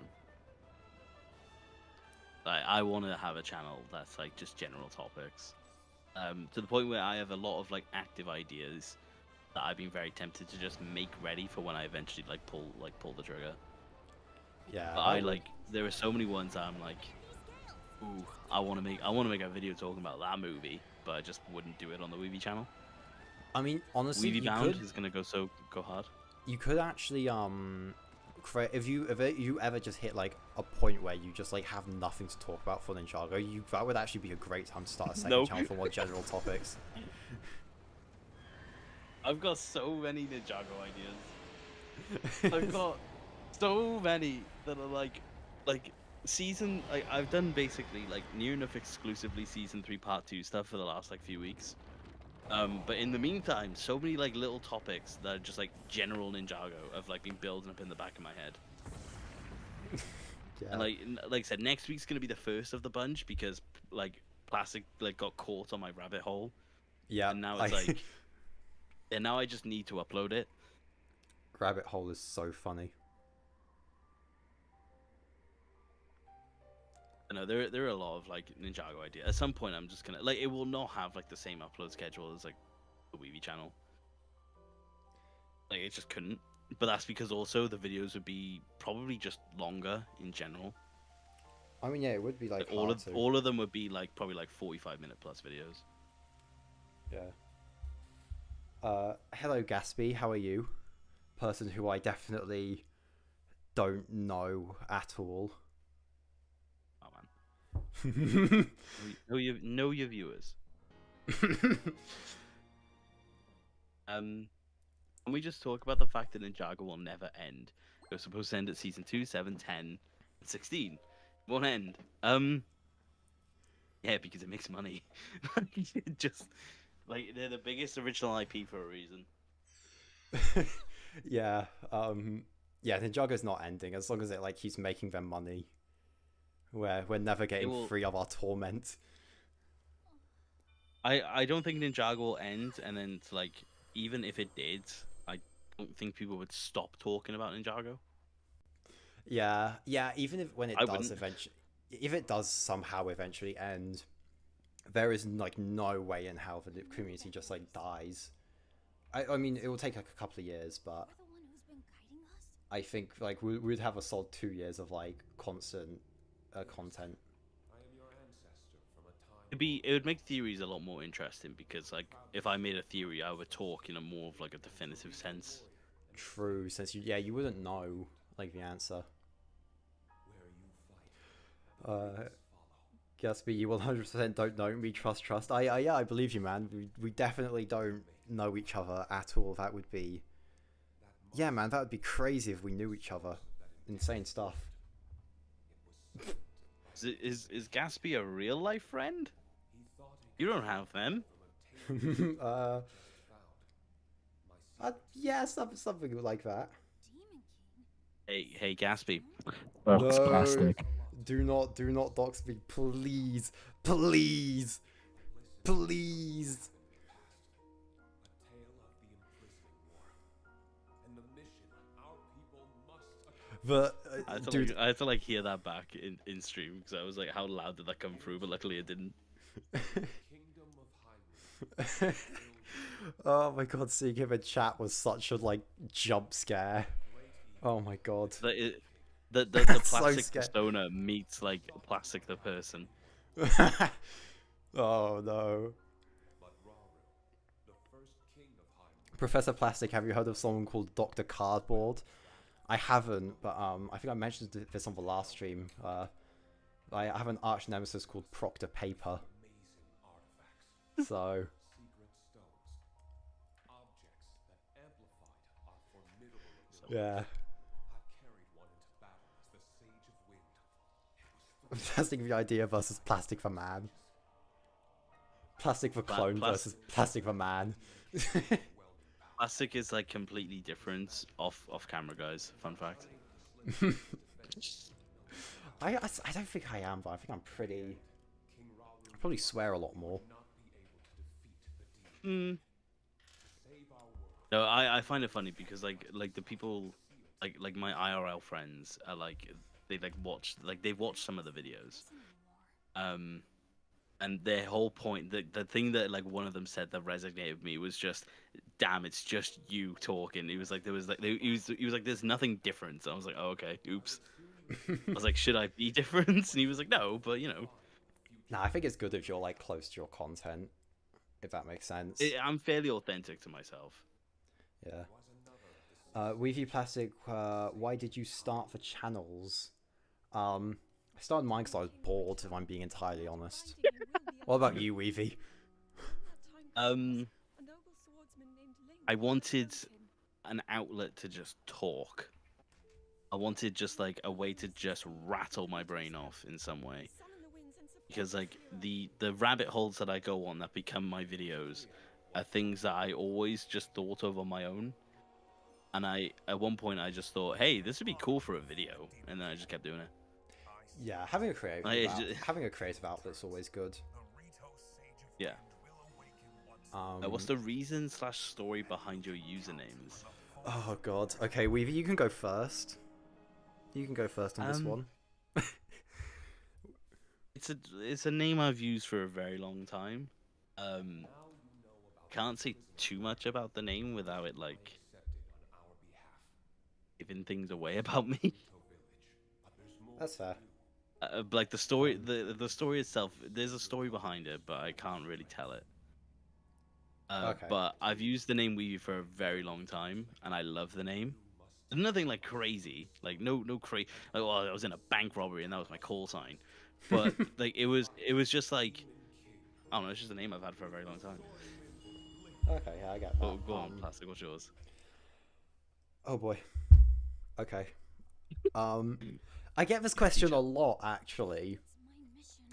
Like, I want to have a channel that's like just general topics, to the point where I have a lot of like active ideas that I've been very tempted to just make ready for when I eventually like pull the trigger. Yeah. But there are so many ones that I'm like, ooh, I want to make a video talking about that movie, but I just wouldn't do it on the Weeby channel. I mean, honestly, Weeby Bound is gonna go hard. You could actually create if you ever just hit like a point where you just like have nothing to talk about for Ninjago, that would actually be a great time to start a second channel for more general topics. I've got so many Ninjago ideas. I've got so many that are like season. I've done basically like near enough exclusively season 3 part 2 stuff for the last like few weeks. But in the meantime, so many like little topics that are just like general Ninjago have like been building up in the back of my head. Yeah. And like I said, next week's gonna be the first of the bunch because like Plastic like got caught on my rabbit hole. Yeah. And now it's like, and now I just need to upload it. Rabbit hole is so funny. I know there are a lot of like Ninjago ideas. At some point, I'm just gonna like it will not have like the same upload schedule as like the Weeby channel. Like it just couldn't. But that's because also the videos would be probably just longer in general. I mean, yeah, it would be like all of them would be like probably like 45-minute plus videos. Yeah. Hello Gatsby, how are you? Person who I definitely don't know at all. Oh man. know your viewers. Can we just talk about the fact that Ninjago will never end? It was supposed to end at season 2, 7, 10, and 16. Won't end. Yeah, because it makes money. Just like they're the biggest original IP for a reason. Yeah. Yeah, Ninjago's not ending as long as it like keeps making them money. We're never getting free of our torment. I don't think Ninjago will end, and then like even if it did, I don't think people would stop talking about Ninjago. Yeah, even if when it does eventually, if it does somehow eventually end, there is like no way in hell the community just like dies. I mean, it will take like a couple of years, but I think like we'd have a solid 2 years of like constant content. It would make theories a lot more interesting because like if I made a theory, I would talk in a more of like a definitive sense. True, since you wouldn't know like the answer. Gatsby, you 100% don't know me. Trust. Yeah, I believe you, man. We definitely don't know each other at all. That would be, yeah, man. That would be crazy if we knew each other. Insane stuff. Is Gatsby a real life friend? You don't have them. Yeah, something like that. Hey, Gatsby. Box plastic. Do not dox me, please. But dude, I had to like hear that back in stream because I was like, how loud did that come through? But luckily it didn't. Oh my god, seeing him in chat was such a like jump scare. Oh my god. The it, the So plastic scary. persona meets like plastic the person. Oh no. Professor Plastic, have you heard of someone called Dr. Cardboard? I haven't, but I think I mentioned this on the last stream. I have an arch nemesis called Proctor Paper. So yeah. Plastic the idea versus Plastic the man. Plastic the clone versus Plastic the man. Plastic is like completely different off camera, guys. Fun fact. I don't think I am, but I think I'm pretty. I probably swear a lot more. Mm. No, I find it funny because like the people like my IRL friends are like they've watched some of the videos. And their whole point, the thing that like one of them said that resonated with me was just, damn, it's just you talking. He was like, there was like, he was like, there's nothing different. So I was like, oh, okay, oops. I was like, should I be different? And he was like, no, but you know. Nah, I think it's good if you're like close to your content, if that makes sense. I'm fairly authentic to myself. Yeah. Weavy Plastic, why did you start the channels? I started mine because I was bored, if I'm being entirely honest. What about you, Weavy? I wanted an outlet to just talk. I wanted just like a way to just rattle my brain off in some way. Because like the rabbit holes that I go on that become my videos are things that I always just thought of on my own. And at one point I just thought, hey, this would be cool for a video, and then I just kept doing it. Yeah, having a creative outlet's always good. Yeah. What's the reason / story behind your usernames? Oh god. Okay, Weavy, you can go first. You can go first on this one. It's a name I've used for a very long time. Can't say too much about the name without it like giving things away about me. That's fair. Like the story, the story itself, there's a story behind it, but I can't really tell it. Okay. But I've used the name Weavy for a very long time, and I love the name. There's nothing like crazy, like no crazy. Like, well, I was in a bank robbery, and that was my call sign. But like it was just like, I don't know. It's just a name I've had for a very long time. Okay, yeah, I get that. Oh, go on, Plastic. What's yours? Oh boy. Okay. I get this question a lot, actually.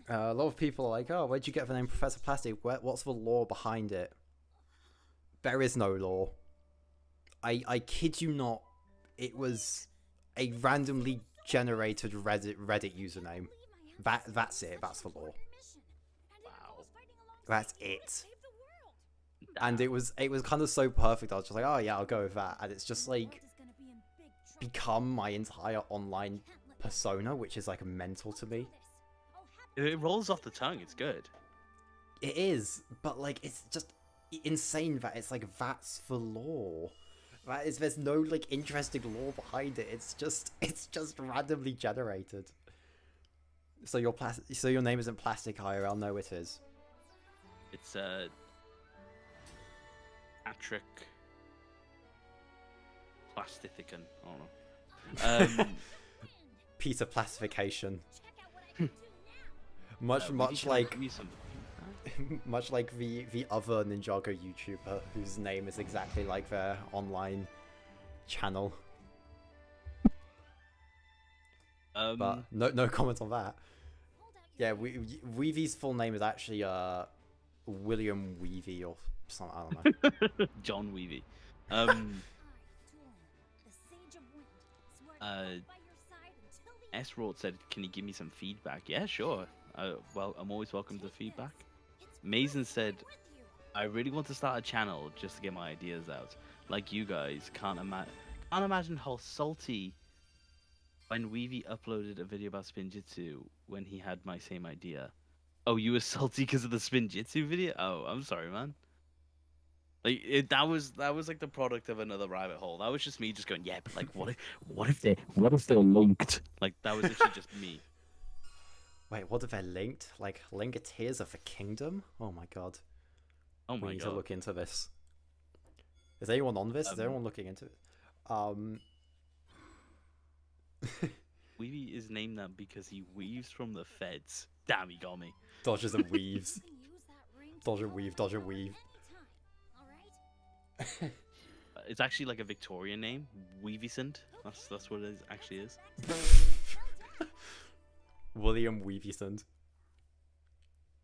A lot of people are like, "Oh, where'd you get the name Professor Plastic? What's the lore behind it?" There is no lore. I kid you not. It was a randomly generated Reddit username. That's it. That's the lore. Wow. That's it. And it was kind of so perfect. I was just like, oh yeah, I'll go with that. And it's just like become my entire online persona, which is like mental to me. It rolls off the tongue. It's good. It is, but like it's just insane that it's like that's the lore. There's no like interesting lore behind it. It's just randomly generated. So your name isn't Plastic IRL. No, it is. It's Patrick Plastifican. I don't know. Peter Plastification. much like much like the other Ninjago YouTuber whose name is exactly like their online channel. But no comment on that. Yeah, Weavy's full name is actually William Weavy or something. I don't know. John Weavy. S-Rort said, "Can you give me some feedback?" Yeah, sure. Well, I'm always welcome to feedback. Mason said, "I really want to start a channel just to get my ideas out. Like you guys, can't imagine how salty when Weavy uploaded a video about Spinjitzu when he had my same idea." Oh, you were salty because of the Spinjitzu video? Oh, I'm sorry, man. Like that was like the product of another rabbit hole. That was just me just going, yeah, but like what if they're linked? Like that was literally just me. Wait, what if they're linked? Like, link Tears of the Kingdom? Oh my god. Oh We my need to god. look into this. Is anyone on this? Is Um, anyone looking into it? Um, Weeby is named that because he weaves from the feds. Damn, he got me. dodges and weaves. Dodge and weave, dodge and weave. It's actually like a Victorian name, Weavisant. That's what it actually is. William Weavesand.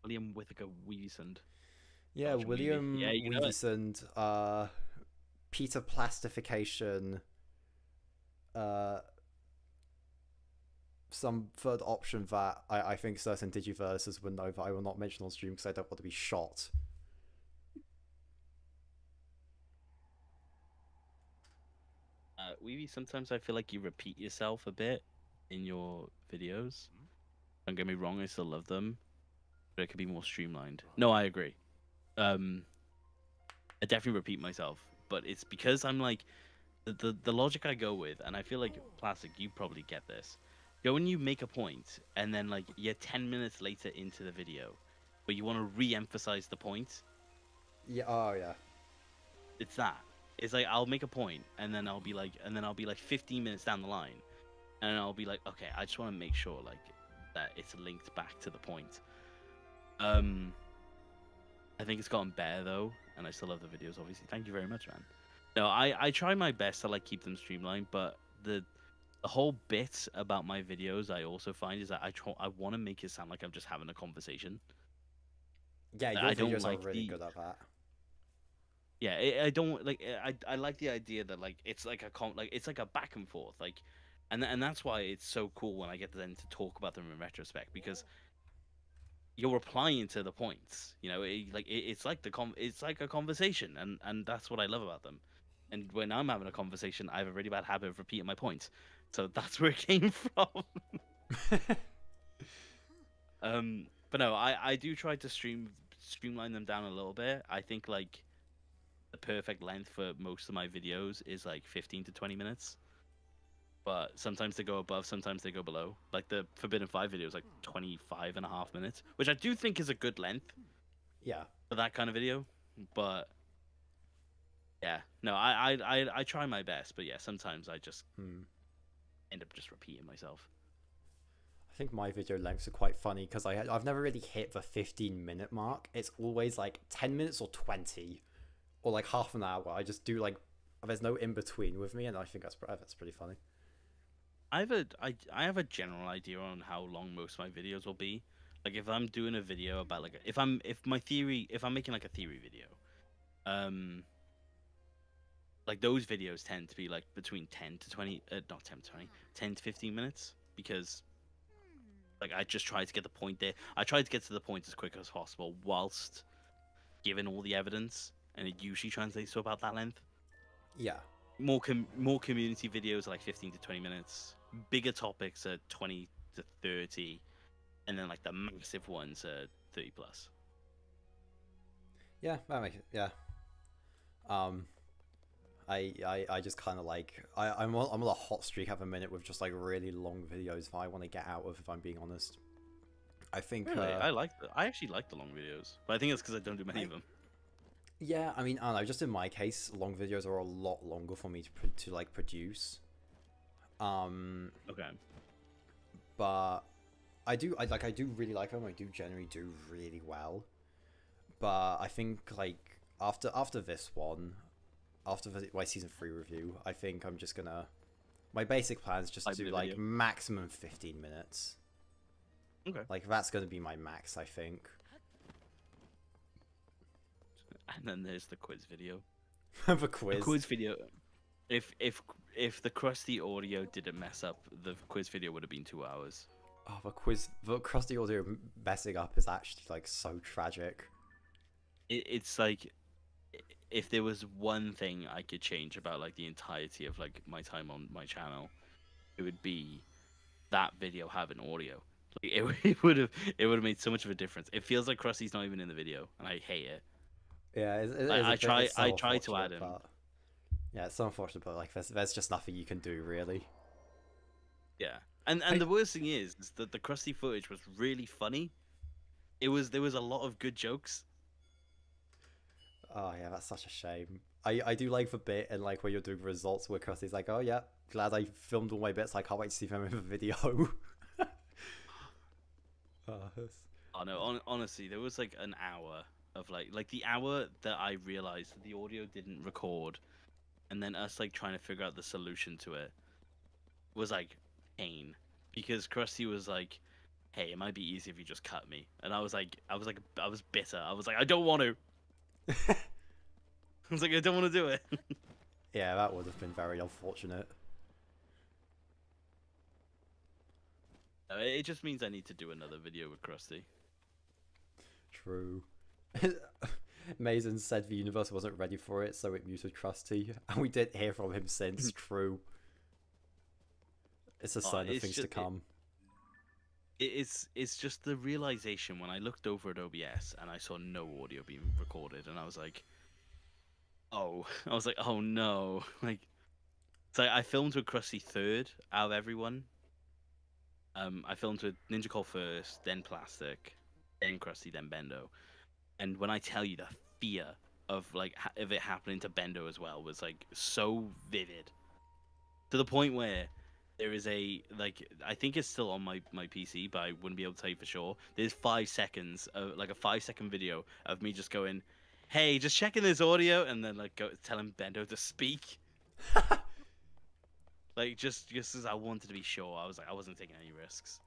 William Whittaker Weavisant. Yeah, Dodge and Weavy. William Yeah, you know it. Weavesand, Peter Plastification, uh, some third option that I think certain Digiverses would know that I will not mention on stream because I don't want to be shot. Weavy, sometimes I feel like you repeat yourself a bit in your videos. Don't get me wrong, I still love them, but it could be more streamlined. No, I agree. I definitely repeat myself, but it's because I'm like the logic I go with, and I feel like Plastic, you probably get this. Go and you make a point, and then like you're 10 minutes later into the video, but you want to re-emphasize the point. Yeah, oh yeah. It's that. It's like I'll make a point, and then I'll be like, 15 minutes down the line, and I'll be like, okay, I just want to make sure like that it's linked back to the point. I think it's gotten better though, and I still love the videos. Obviously, thank you very much, man. No, I try my best to like keep them streamlined, but the whole bit about my videos I also find is that I want to make it sound like I'm just having a conversation. Yeah, your I don't videos are like really good at that. yeah, I don't like I like the idea that like it's like it's like a back and forth like, and that's why it's so cool when I get then to talk about them in retrospect, because you're replying to the points. You know, it's like it's like a conversation, and that's what I love about them. And when I'm having a conversation, I have a really bad habit of repeating my points, so that's where it came from. But no, I do try to streamline them down a little bit. I think like the perfect length for most of my videos is like 15 to 20 minutes. But sometimes they go above, sometimes they go below. Like the Forbidden 5 video is like 25.5 minutes, which I do think is a good length Yeah. for that kind of video. But yeah, no, I try my best, but yeah, sometimes I just end up just repeating myself. I think my video lengths are quite funny because I've never really hit the 15-minute mark. It's always like 10 minutes or 20 or like half an hour. I just do like, there's no in between with me, and I think that's pretty funny. I have a general idea on how long most of my videos will be. Like if I'm doing a video about like if I'm making like a theory video, like those videos tend to be like between 10 to 20, not 10 to 20, 10 to 15 minutes, because like I just try to get the point there. I try to get to the point as quick as possible whilst giving all the evidence, and it usually translates to about that length. Yeah. More community videos are like 15 to 20 minutes. Bigger topics are 20 to 30, and then like the massive ones are 30 plus. Yeah, that makes it. Yeah. I just kind of like I'm on a hot streak at the minute with just like really long videos that I want to get out of, if I'm being honest. I think Really, I actually like the long videos, but I think it's because I don't do many of them. Yeah, I mean, I don't know. Just in my case, long videos are a lot longer for me to like produce. Okay. But I do really like them. I do generally do really well. But I think like after this one, after my season 3 review, I think I'm just gonna. My basic plan is just to do like maximum 15 minutes. Okay. Like that's gonna be my max, I think. And then there's the quiz video. The quiz. The quiz video. If the crusty audio didn't mess up, the quiz video would have been 2 hours. Oh, the crusty audio messing up is actually like so tragic. It's like, if there was one thing I could change about like the entirety of like my time on my channel, it would be that video having audio. Like it would have made so much of a difference. It feels like Krusty's not even in the video, and I hate it. Yeah, it Like is a bit. It's I so try to add unfortunate, him. but yeah, it's so unfortunate. But like, there's just nothing you can do really. Yeah, I and the worst thing is that the Krusty footage was really funny. There was a lot of good jokes. Oh yeah, that's such a shame. I do like the bit and like when you're doing results where Krusty's like, oh yeah, glad I filmed all my bits. I can't wait to see them in the video. It's- Oh no, honestly, there was like an hour of like the hour that I realized that the audio didn't record, and then us like trying to figure out the solution to it was like pain, because Krusty was like, "Hey, it might be easy if you just cut me," and I was bitter. I was like, "I don't want to." I was like, "I don't want to do it." yeah, that would have been very unfortunate. It just means I need to do another video with Krusty. True. Mason said the universe wasn't ready for it, so it muted Krusty, and we didn't hear from him since. True. It's a sign of things to come. It's just the realization when I looked over at OBS and I saw no audio being recorded, and I was like, oh, I was like, oh no, like, so I filmed with Krusty third out of everyone. I filmed with Ninjago first, then Plastic, then Krusty, then Bendo, and when I tell you the fear of like of it happening to Bendo as well was like so vivid, to the point where there is a like I think it's still on my PC, but I wouldn't be able to tell you for sure. There's 5 seconds of like a 5 second video of me just going, "Hey, just checking this audio," and then like telling Bendo to speak. Like just as I wanted to be sure, I was like I wasn't taking any risks.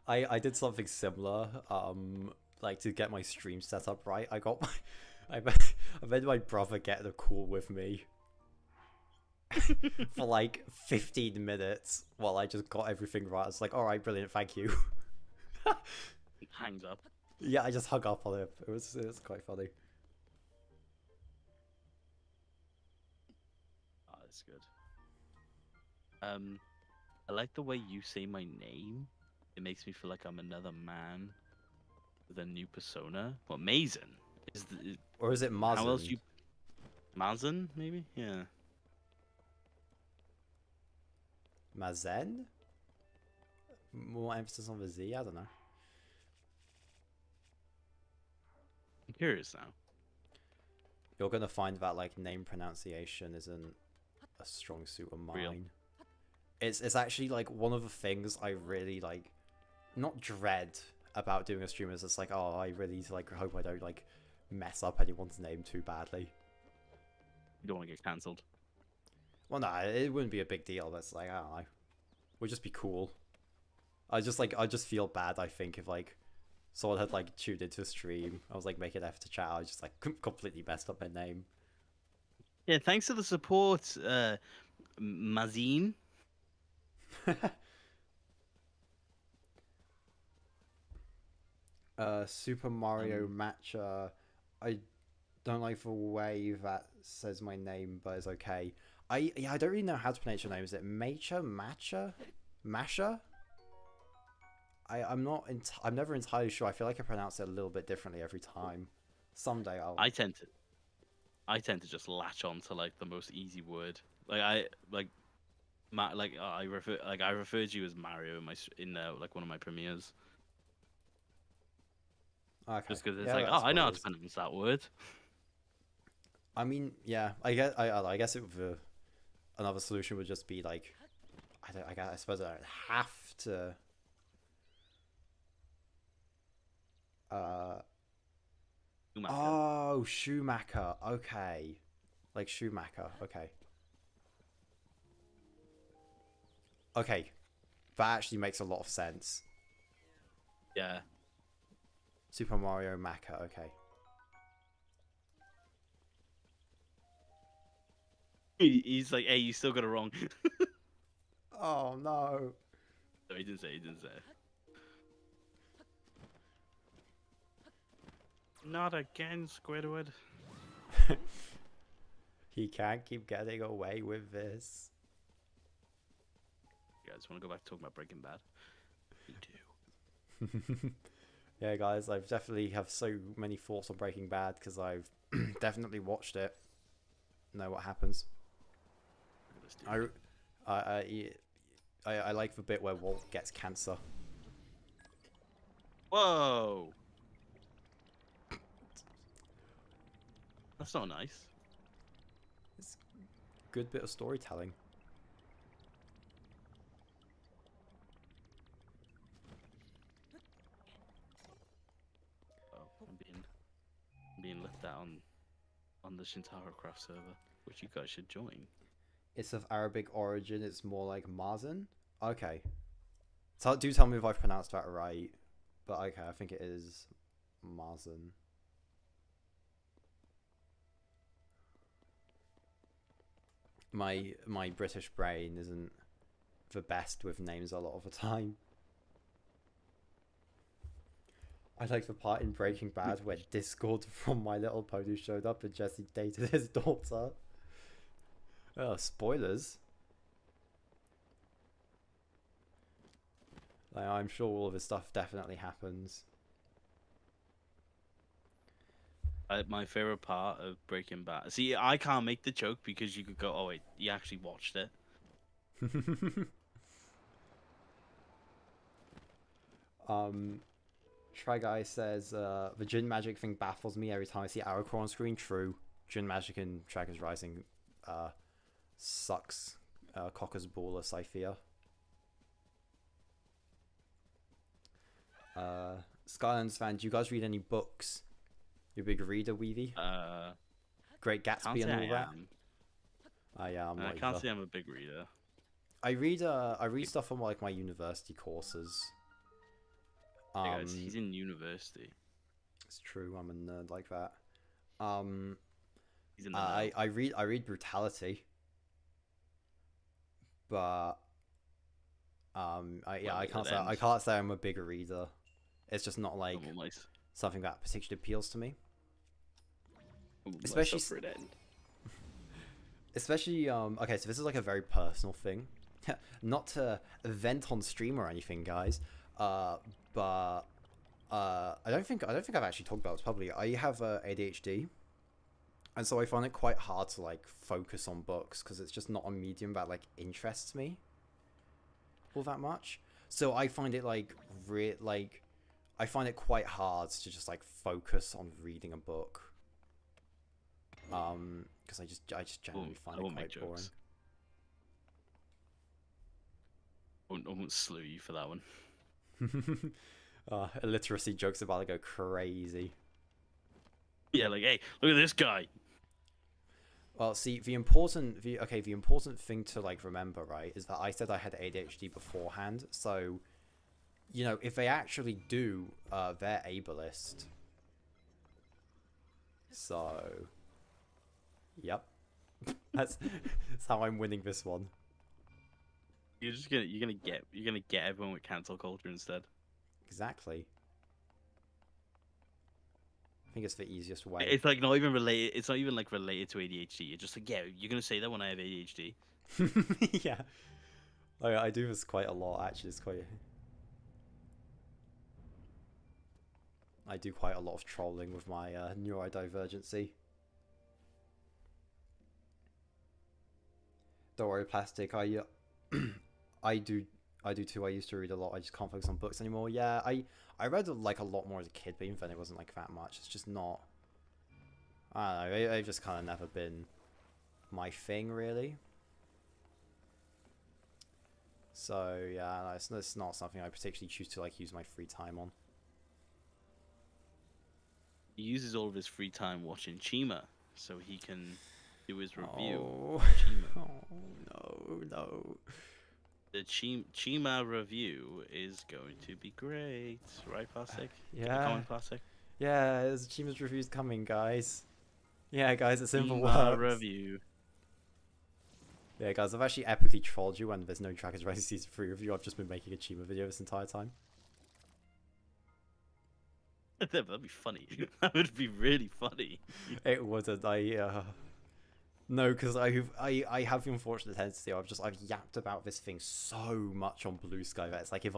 I did something similar. Like to get my stream set up right. I got my I made my brother get a call with me for like 15 minutes while I just got everything right. I was like, all right, brilliant, thank you. Hangs up. Yeah, I just hung up on him. It was quite funny. Oh, that's good. I like the way you say my name. It makes me feel like I'm another man with a new persona. What, Mason? Or is it Mazen? How else you? Mazen, maybe? Yeah. Mazen? More emphasis on the Z? I don't know. I'm curious now. You're gonna find that like name pronunciation isn't a strong suit of mine. Real. It's actually like one of the things I really like, not dread about doing a stream is it's like, oh, I really like hope I don't like mess up anyone's name too badly. You don't want to get cancelled. Well, no, it wouldn't be a big deal. But it's like, I don't know, would just be cool. I just feel bad. I think if like someone had like tuned into a stream, I was like making an effort to chat, I just like completely messed up their name. Yeah, thanks for the support, Mazine. Super Mario Matcha. I don't like the way that says my name, but it's okay. I don't really know how to pronounce your name. Is it Matcha? Matcha? Masha? I'm never entirely sure. I feel like I pronounce it a little bit differently every time. Someday I'll. I tend to just latch on to like the most easy word. Like I referred to you as Mario in like one of my premieres. Okay. Just because it's like, oh, I know how to pronounce that word. I mean, yeah, I guess another solution would just be like, I suppose I don't have to. Schumacher. Oh, Schumacher. Okay, like Schumacher. Okay. Okay, that actually makes a lot of sense. Yeah. Super Mario Maker. Okay. He's like, hey, you still got it wrong. Oh no. No, he didn't say. Not again, Squidward. He can't keep getting away with this. You guys want to go back to talking about Breaking Bad? Me too. Yeah, guys, I've definitely have so many thoughts on Breaking Bad because I've definitely watched it. Know what happens. Let's do I, it. I, I like the bit where Walt gets cancer. Whoa, that's not nice. It's a good bit of storytelling. Oh, I'm being left out on the Shintarcraft server, which you guys should join. It's of Arabic origin. It's more like Mazen. Okay. So do tell me if I've pronounced that right. But okay, I think it is Mazen. My British brain isn't the best with names a lot of the time. I like the part in Breaking Bad where Discord from My Little Pony showed up and Jesse dated his daughter. Oh, spoilers. Like, I'm sure all of this stuff definitely happens. My favorite part of Breaking Bad. See, I can't make the joke because you could go, "Oh wait, you actually watched it." Try Guy says the Jin Magic thing baffles me every time I see Aracor on screen. True, Jin Magic in Dragon's Rising sucks. Cocker's Ballus, I fear. Skylands fan, do you guys read any books? You a big reader, Weavy? Great Can't Gatsby say and all I that. am. Yeah, I'm I not can't either. say I'm a big reader. I read stuff from like my university courses. Hey guys, he's in university. It's true. I'm a nerd like that. He's in the I read Brutality, but I can't say I'm a big reader. It's just not like something that particularly appeals to me. Especially okay, so this is like a very personal thing. Not to vent on stream or anything, guys. But I don't think I've actually talked about this publicly. I have ADHD, and so I find it quite hard to like focus on books because it's just not a medium that like interests me all that much. So I find it I find it quite hard to just like focus on reading a book. Because I just generally find it quite boring. I won't slew you for that one. Illiteracy jokes about to go crazy. Yeah, like, hey, look at this guy. Well, see, the important thing to like remember, right, is that I said I had ADHD beforehand. So, you know, if they actually do, they're ableist. So, yep, that's how I'm winning this one. You're gonna get everyone with cancel culture instead. Exactly. I think it's the easiest way. It's like not even related. It's not even like related to ADHD. You're just like, yeah, you're gonna say that when I have ADHD. Yeah, I do this quite a lot. Actually, I do quite a lot of trolling with my neurodivergency. Don't worry, plastic. I do too. I used to read a lot. I just can't focus on books anymore. Yeah, I read like a lot more as a kid, but even then it wasn't like that much. It's just not. I don't know. They've just kind of never been my thing, really. So yeah, it's not something I particularly choose to like use my free time on. He uses all of his free time watching Chima, so he can do his review. Oh, oh no. The Chima review is going to be great, right, Plastic? Yeah. Comment, Plastic. Yeah, there's Chima's reviews coming, guys. Yeah, guys, it's in the Chima works. review. Yeah, guys, I've actually epically trolled you when there's no Trackers Rising Season 3 review. I've just been making a Chima video this entire time. That'd be funny. That would be really funny. It wouldn't. No, because I have the unfortunate tendency I've yapped about this thing so much on Blue Sky that it's like if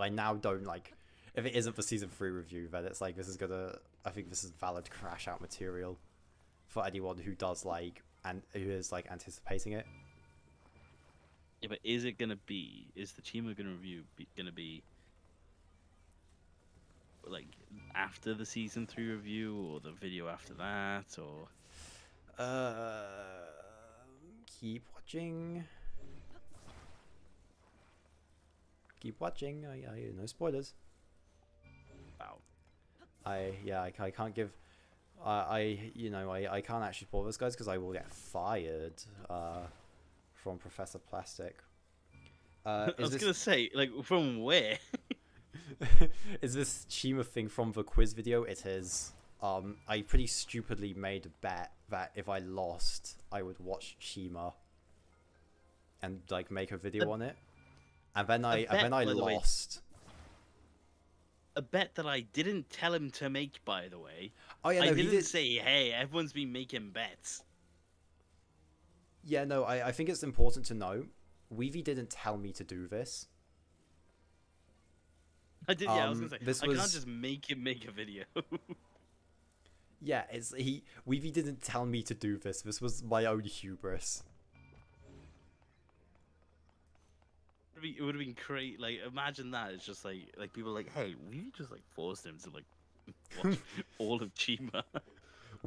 if it isn't for season 3 review, then it's like this is gonna. I think this is valid crash out material for anyone who does like and who is like anticipating it. Yeah, but is it gonna be? Is the team we're gonna review gonna be like after the season 3 review, or the video after that, or? Keep watching. Keep watching. I no spoilers. Wow. I can't give. I can't actually spoil this, guys, because I will get fired. From Professor Plastic. I was gonna say, like, from where? Is this Chima thing from the quiz video? It is. I pretty stupidly made a bet that if I lost, I would watch Chima and like make a video on it, and then I lost. A bet that I didn't tell him to make, by the way. Oh yeah, no, I didn't say, hey, everyone's been making bets. Yeah, no, I think it's important to know, Weavy didn't tell me to do this. I did, yeah, I was gonna say, I can't just make him make a video. Yeah, Weavy didn't tell me to do this. This was my own hubris. It would have been great. Like, imagine that. It's just like people are like, hey, we just like forced him to like watch all of Chima.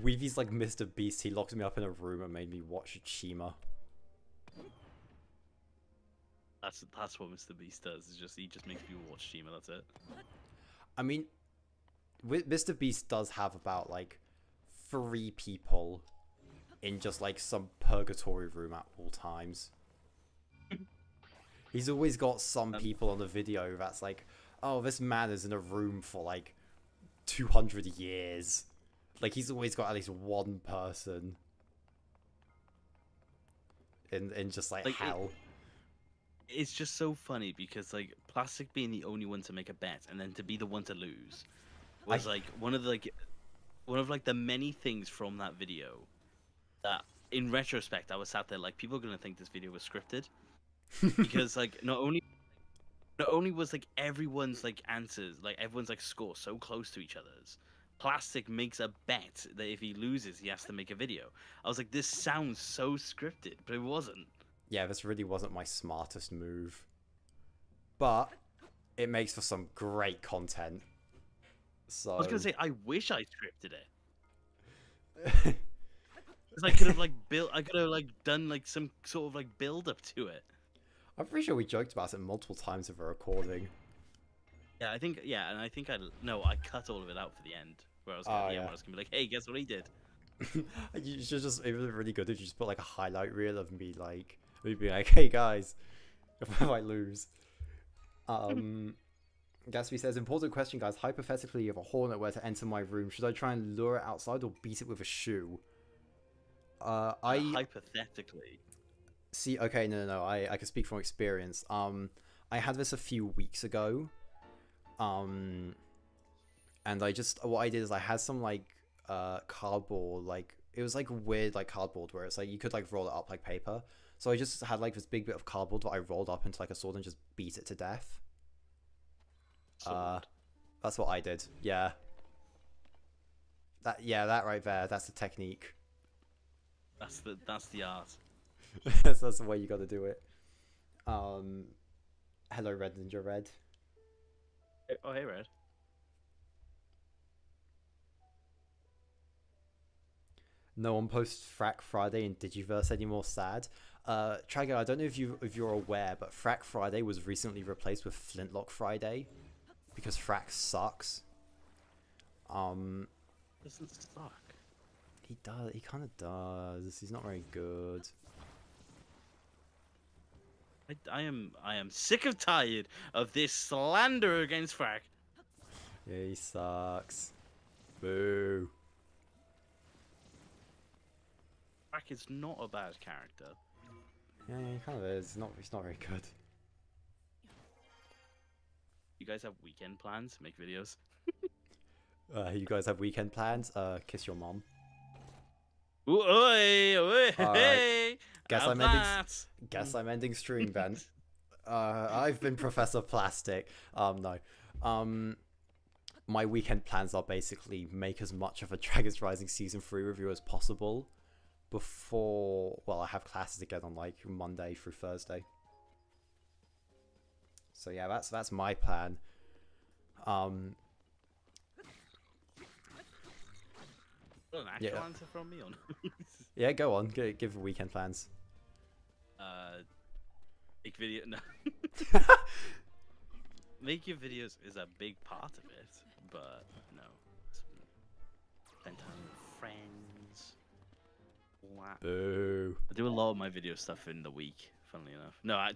Weavy's like Mr. Beast. He locked me up in a room and made me watch Chima. That's what Mr. Beast does. It's just he just makes people watch Chima. That's it. I mean, Mr. Beast does have about like 3 people in just like some purgatory room at all times. He's always got some people on the video that's like, oh, this man is in a room for like 200 years. Like, he's always got at least one person in just like hell. It's just so funny because like Plastic being the only one to make a bet and then to be the one to lose was like one of the many things from that video that in retrospect I was sat there like, people are gonna think this video was scripted. Because like not only was like everyone's like answers, like everyone's like score so close to each other's, Plastic makes a bet that if he loses he has to make a video. I was like, this sounds so scripted, but it wasn't. Yeah, this really wasn't my smartest move, but it makes for some great content. So I was gonna say, I wish I scripted it. Because I could have like done like some sort of like build up to it. I'm pretty sure we joked about it multiple times of a recording. Yeah, I think I cut all of it out for the end, where I was gonna, be like, hey, guess what he did? You should just, it was really good if you just put like a highlight reel of me like, me being like, hey guys, if I lose. Gatsby says, important question, guys. Hypothetically, if a hornet were to enter my room, should I try and lure it outside or beat it with a shoe? Hypothetically. See, okay, no, I can speak from experience. I had this a few weeks ago. And what I did is I had some like cardboard, like it was like weird like cardboard where it's like you could like roll it up like paper. So I just had like this big bit of cardboard that I rolled up into like a sword and just beat it to death. That's what I did. Yeah. That right there. That's the technique. That's the art. That's the way you got to do it. Hello, Red Ninja Red. Oh, hey, Red. No one posts Frack Friday in Digiverse anymore. Sad. Trago, I don't know if you're aware, but Frack Friday was recently replaced with Flintlock Friday because Frack sucks. Doesn't suck. He does. He kind of does. He's not very good. I am sick of tired of this slander against Frack. Yeah, he sucks. Boo. Frack is not a bad character. Yeah, he kind of is. He's not very good. You guys have weekend plans? Make videos? You guys have weekend plans? Kiss your mom. Ooh, oi, oi, hey! Guess I'm ending stream then. I've been Professor Plastic. No. my weekend plans are basically make as much of a Dragon's Rising Season 3 review as possible before, well, I have classes again on like Monday through Thursday. So yeah, that's my plan. An actual Yeah. answer from me on. Yeah, go on, give weekend plans. Make video. No. Making videos is a big part of it, but no. Spend time with friends. All that. Boo. I do a lot of my video stuff in the week, funnily enough. No, I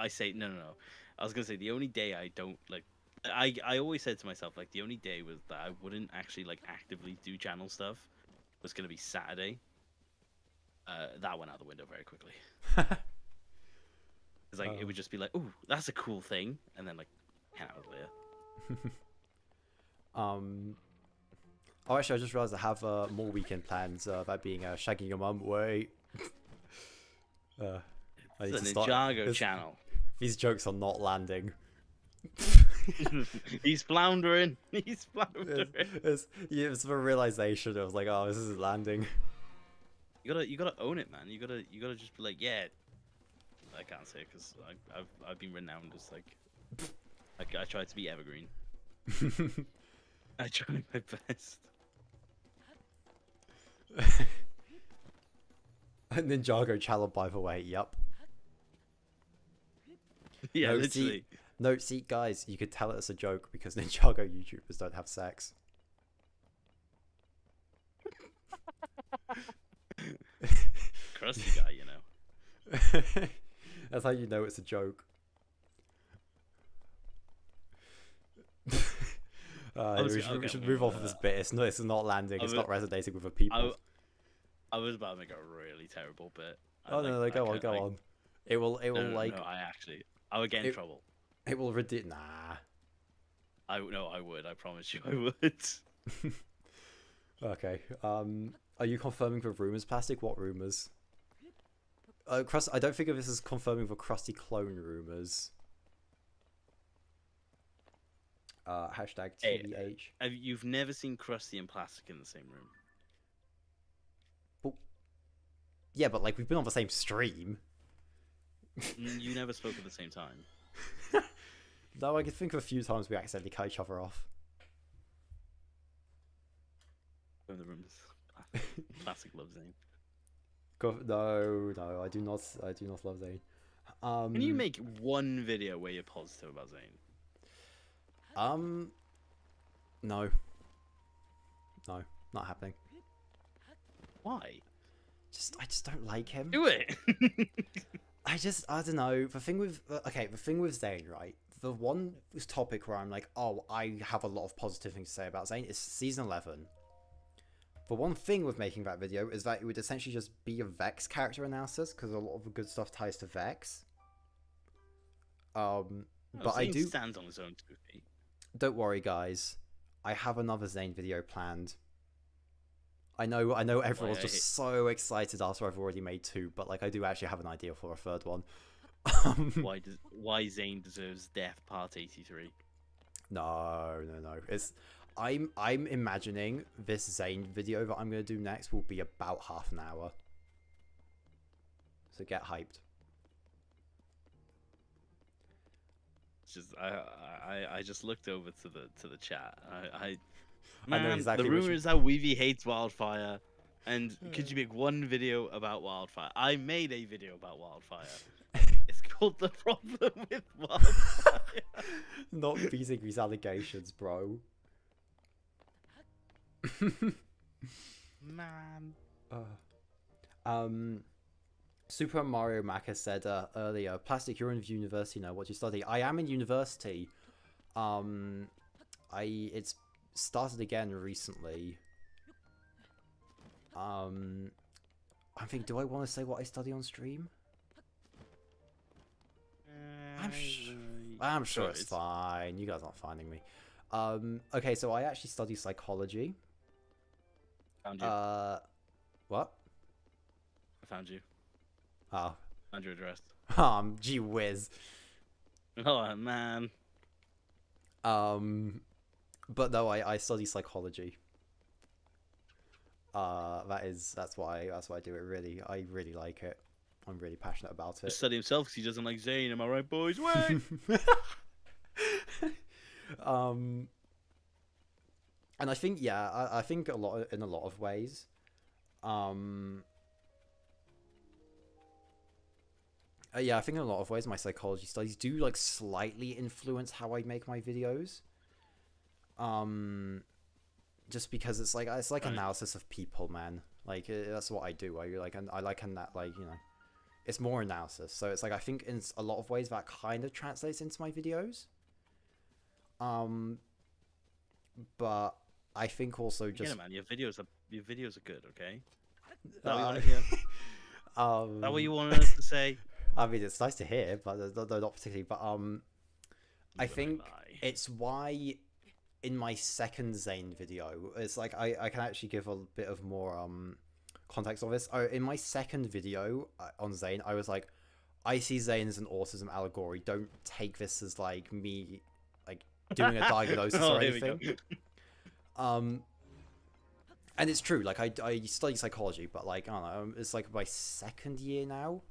say no. I was gonna say the only day I don't like. I always said to myself like the only day was that I wouldn't actually like actively do channel stuff was gonna be Saturday. That went out the window very quickly. It's like it would just be like, "Ooh, that's a cool thing," and then like 10 hours later. Oh, actually, I just realized I have more weekend plans. That being shagging your mum. Wait. I need It's to a start. Ninjago channel. These jokes are not landing. He's floundering. He's floundering. It's the realization. I was like, oh, this isn't landing. You gotta own it, man. You gotta just be like, yeah. I can't say because I've been renowned as like I tried to be evergreen. I tried my best. Ninjago channel, by the way. Yup. Yeah, No, literally. See, guys, you could tell it's a joke because Ninjago YouTubers don't have sex. Crusty guy, you know. That's how you know it's a joke. We should move off of this bit. It's not landing. It's not resonating with the people. I was about to make a really terrible bit. No, go on. It will like. No, I would get in trouble. It will Nah. I would. I promise you, I would. Okay. Are you confirming the rumors, Plastic? What rumors? Crust. I don't think of this as confirming the Krusty clone rumors. Hashtag TBH. You've never seen Krusty and Plastic in the same room? But, yeah, but like we've been on the same stream. You never spoke at the same time. No, I can think of a few times we accidentally cut each other off. In the rooms. Plastic loves Zane. No, I do not love Zane. Can you make one video where you're positive about Zane? No, not happening. Why? I just don't like him. Do it. I don't know. The thing with Zane, right? The one topic where I'm like, oh, I have a lot of positive things to say about Zane is season 11. The one thing with making that video is that it would essentially just be a Vex character analysis because a lot of the good stuff ties to Vex. But I do stands on his own 2 feet. Don't worry, guys. I have another Zane video planned. I know everyone's just so excited after I've already made 2, but like I do actually have an idea for a 3rd one. Why Zane deserves death part 83? No. I'm imagining this Zane video that I'm going to do next will be about half an hour. So get hyped. I just looked over to the chat. I know exactly the rumor is that Weavy hates Wildfire, and could you make one video about Wildfire? I made a video about Wildfire. It's called The Problem with Wildfire. Not beating these allegations, bro. Man. Super Mario Maka said earlier, Plastic, you're in university now. What do you study? I am in university. It's started again recently. I think, do I want to say what I study on stream? I'm sure it's fine. You guys aren't finding me. Okay, so I actually study psychology. Found you. What? I found you. Oh. Found your address. Gee whiz. Oh man. But no, I study psychology. That's why I do it. I really like it. I'm really passionate about Just it. study himself because he doesn't like Zayn. Am I right, boys? Way. um, and I think I think in a lot of ways, yeah, I think in a lot of ways my psychology studies do like slightly influence how I make my videos. Just because it's like Right. analysis of people, man. Like that's what I do. I like in that, like, you know, it's more analysis. So it's like I think in a lot of ways that kind of translates into my videos. But I think also just Get it, man. Your videos are good. Okay. Is that what you uh, want to hear? Is that what you wanted us to say? I mean, it's nice to hear, but not particularly. But I You and think lie. it's why in my second Zane video, it's like I can actually give a bit of more context of this. In my second video on Zane, I was like, I see Zane as an autism allegory. Don't take this as like me like doing a diagnosis or Here we go. anything. And it's true. Like I study psychology, but like I don't know, it's like my second year now,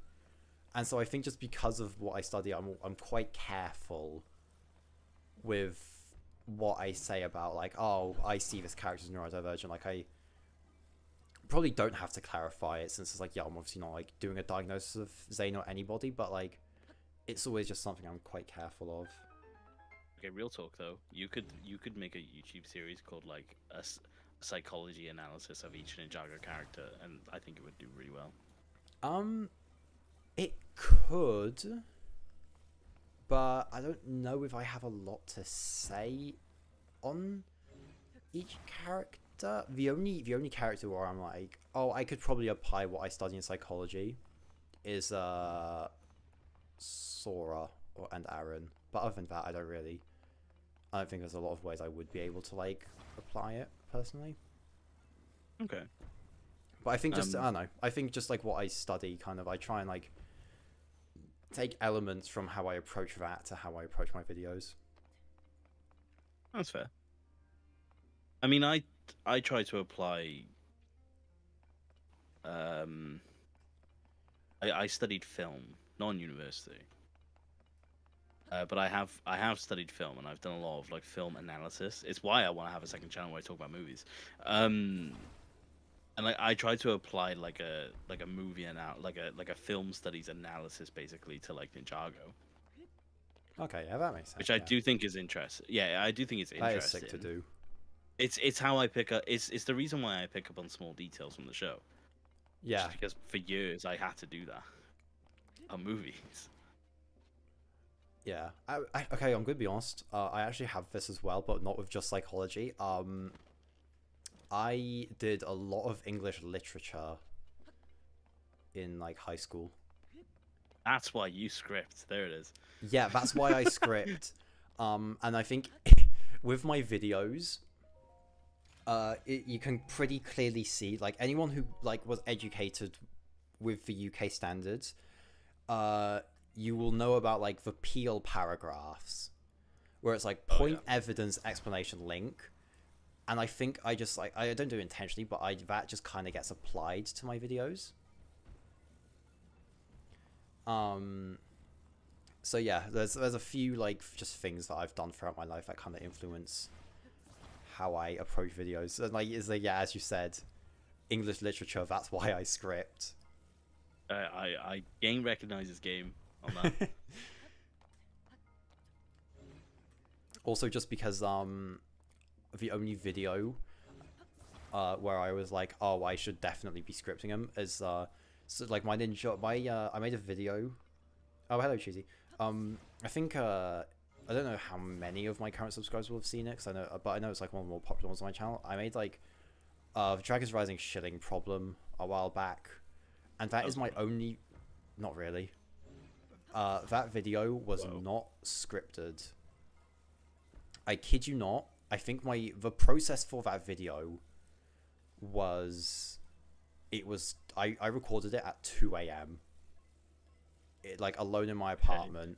and so I think just because of what I study, I'm quite careful with what I say about like, oh, I see this character as neurodivergent. Like I probably don't have to clarify it, since it's like, yeah, I'm obviously not like doing a diagnosis of Zane or anybody, but like it's always just something I'm quite careful of. Okay, real talk though. You could make a YouTube series called like psychology analysis of each Ninjago character, and I think it would do really well. It could, but I don't know if I have a lot to say on each character. The only character where I'm like, oh, I could probably apply what I study in psychology is Sora and Aaron. But other than that, I don't think there's a lot of ways I would be able to like apply it personally. Okay. But I think just I don't know. I think just like what I study, kind of, I try and like take elements from how I approach that to how I approach my videos. That's fair. I mean, I try to apply. I studied film, not in university. But I have studied film, and I've done a lot of like film analysis. It's why I want to have a second channel where I talk about movies. And like I try to apply like a movie like a film studies analysis basically to like Ninjago. Okay, yeah, that makes sense. Which I do think is interesting. Yeah, I do think it's interesting. That is sick to do. It's how I pick up. It's the reason why I pick up on small details from the show. Yeah. Just because for years I had to do that on movies. Yeah. Okay, I'm gonna be honest. I actually have this as well, but not with just psychology. I did a lot of English literature in like high school. That's why you script. There it is. Yeah, that's why I script. And I think with my videos, you can pretty clearly see, like, anyone who like was educated with the UK standards, you will know about like the Peel paragraphs, where it's like point, evidence, explanation, link. And I think I just like, I don't do it intentionally, but that just kind of gets applied to my videos. So yeah, there's a few like just things that I've done throughout my life that kind of influence how I approach videos. And like, is like, yeah, as you said, English literature. That's why I script. Game recognizes game on that. Also, just because the only video where I was like, oh, I should definitely be scripting them is so like my I made a video. Oh, hello, Cheesy. I think I don't know how many of my current subscribers will have seen it, but I know it's like one of the more popular ones on my channel. I made like the Dragons Rising shilling problem a while back, and that is my only. Not really. That video was not scripted. I kid you not. I think the process for that video was, I recorded it at 2 a.m. Like alone in my apartment.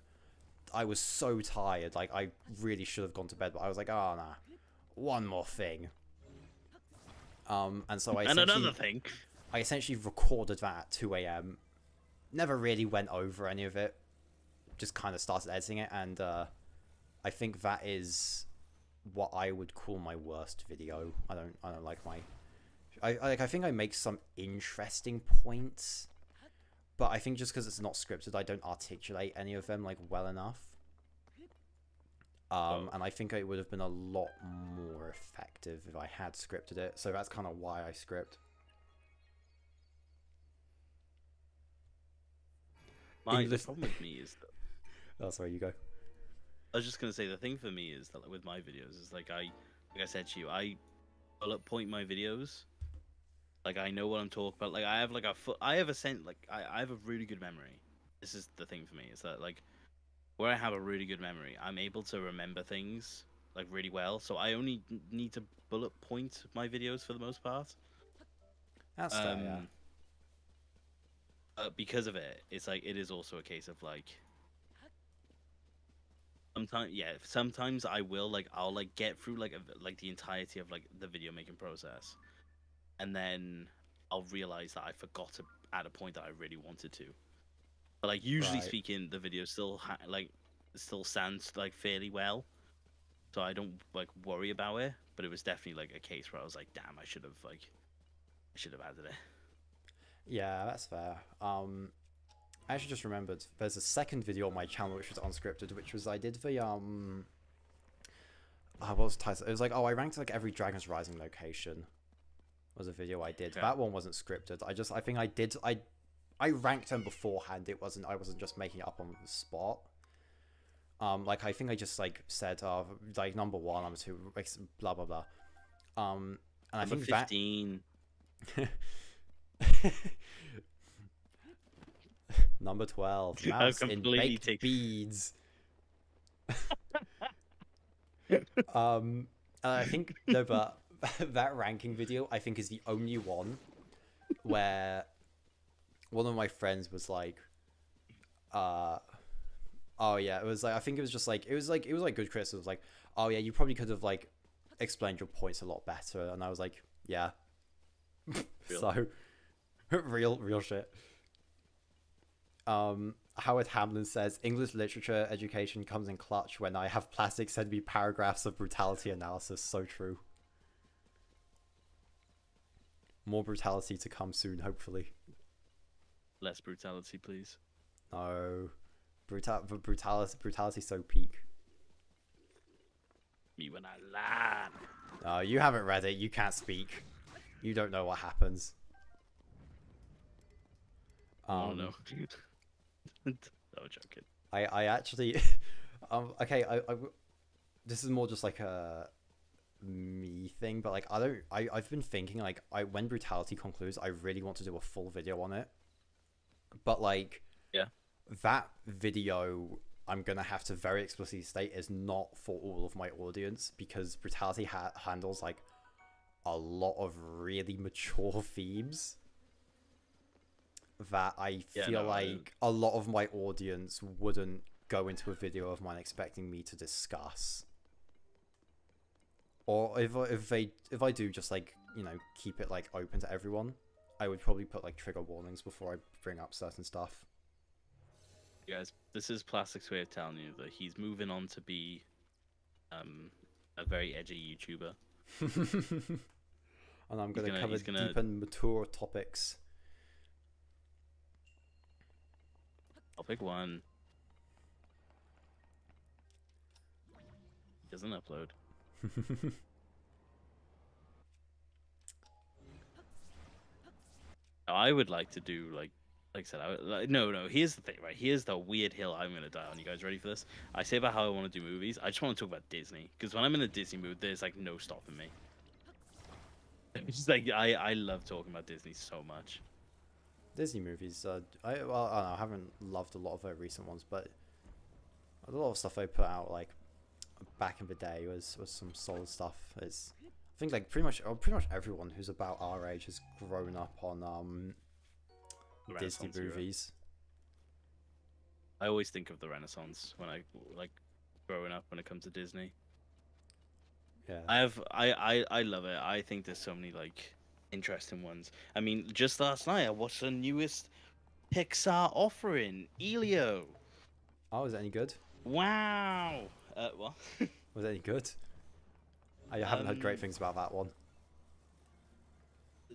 I was so tired. Like I really should have gone to bed, but I was like, oh nah. one more thing. And so And another thing. I essentially recorded that at 2 a.m. Never really went over any of it. Just kind of started editing it, and I think that is what I would call my worst video. I don't like my. I think I make some interesting points, but I think just because it's not scripted, I don't articulate any of them like well enough. And I think it would have been a lot more effective if I had scripted it. So that's kind of why I script. The problem with me is that... Oh, sorry, you go. I was just gonna say the thing for me is that like, with my videos is like I said to you, I bullet point my videos. Like I know what I'm talking about. Like I have like I have a really good memory. This is the thing for me is that like where I have a really good memory, I'm able to remember things like really well. So I only need to bullet point my videos for the most part. That's fair, yeah. Because of it, it's like it is also a case of like sometimes I will like I'll like get through like the entirety of like the video making process, and then I'll realize that I forgot to add a point that I really wanted to. But like usually speaking, the video still still stands like fairly well, so I don't like worry about it. But it was definitely like a case where I was like, damn, I should have added it. Yeah, that's fair. I actually just remembered there's a second video on my channel which was unscripted, which was I did the what was the title? It was like, oh, I ranked like every Dragon's Rising location. Was a video I did. Okay. That one wasn't scripted. I think I ranked them beforehand. I wasn't just making it up on the spot. Like I think I just like said like number 1, number 2, like blah blah blah. And I think 15. That number 12, mouse in baked beads. And I think no, but that ranking video I think is the only one where one of my friends was like, oh yeah, it was like I think it was just like it was like good criticism. It was like, oh yeah, you probably could have like explained your points a lot better, and I was like, yeah. So real shit. Howard Hamlin says English literature education comes in clutch when I have plastic send me paragraphs of brutality analysis. So true. More brutality to come soon, hopefully. Less brutality, please. No, brutality so peak. Me when I land. No, you haven't read it. You can't speak. You don't know what happens. Oh no. No joking. I actually okay, this is more just like a me thing, but like I've been thinking like when brutality concludes, I really want to do a full video on it. But like that video I'm gonna have to very explicitly state is not for all of my audience, because brutality handles like a lot of really mature themes that I feel like a lot of my audience wouldn't go into a video of mine expecting me to discuss. Or if I do just like, you know, keep it like open to everyone, I would probably put like trigger warnings before I bring up certain stuff. Guys, this is Plastic's way of telling you that he's moving on to be a very edgy YouTuber. And I'm gonna cover deep and mature topics. I'll pick one. Doesn't upload. I would like to do like I said. No. Here's the thing, right? Here's the weird hill I'm gonna die on. You guys ready for this? I say about how I want to do movies. I just want to talk about Disney, because when I'm in a Disney mood, there's like no stopping me. It's just like I love talking about Disney so much. Disney movies. I don't know, I haven't loved a lot of their recent ones, but a lot of stuff they put out like back in the day was some solid stuff. It's I think like pretty much everyone who's about our age has grown up on Disney movies. I always think of the Renaissance when I like growing up when it comes to Disney. Yeah. I love it. I think there's so many like interesting ones. I mean, just last night I watched the newest Pixar offering, Elio. Oh, was it any good? Wow. What? Was it any good? I haven't heard great um, things about that one.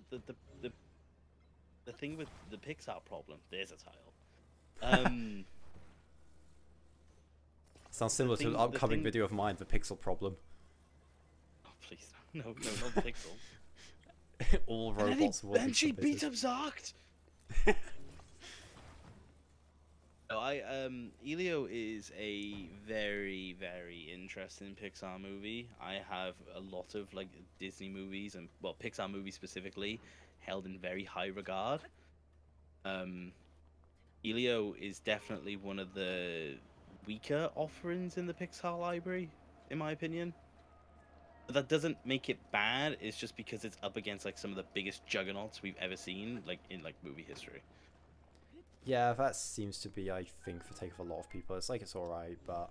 the the the the thing with the Pixar problem. There's a title. Um, Sounds the similar to an thing, the upcoming thing. video of mine, the pixel problem. Oh please, no, no, not Pixel. All And then he, robots will be then she beat submitted. up Zarked. No, Elio is a very, very interesting Pixar movie. I have a lot of like Disney movies and well, Pixar movies specifically held in very high regard. Um, Elio is definitely one of the weaker offerings in the Pixar library, in my opinion. But that doesn't make it bad. It's just because it's up against like some of the biggest juggernauts we've ever seen, like in like movie history. Yeah, that seems to be, I think, the take of a lot of people. It's like it's alright, but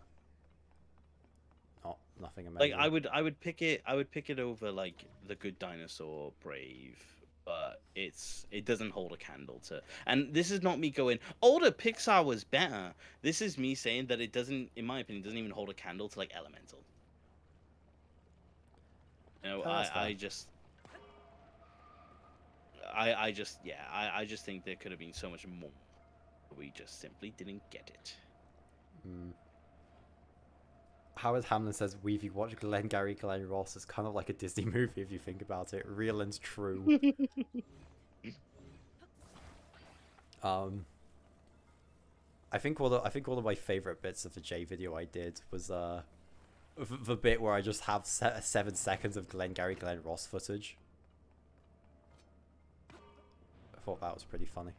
nothing Like amazing. I would pick it over like The Good Dinosaur, Brave, but it doesn't hold a candle to. And this is not me going, older Pixar was better. This is me saying that it doesn't, in my opinion, doesn't even hold a candle to like Elemental. You know, Oh, that's fair. I just think there could have been so much more. We just simply didn't get it. Mm. Howard Hamlin says, Weavy, watch Glengarry Glen Ross. It's kind of like a Disney movie if you think about it. Real and true. I think one of my favorite bits of the J video I did was the bit where I just have 7 seconds of Glengarry Glen Ross footage. I thought that was pretty funny.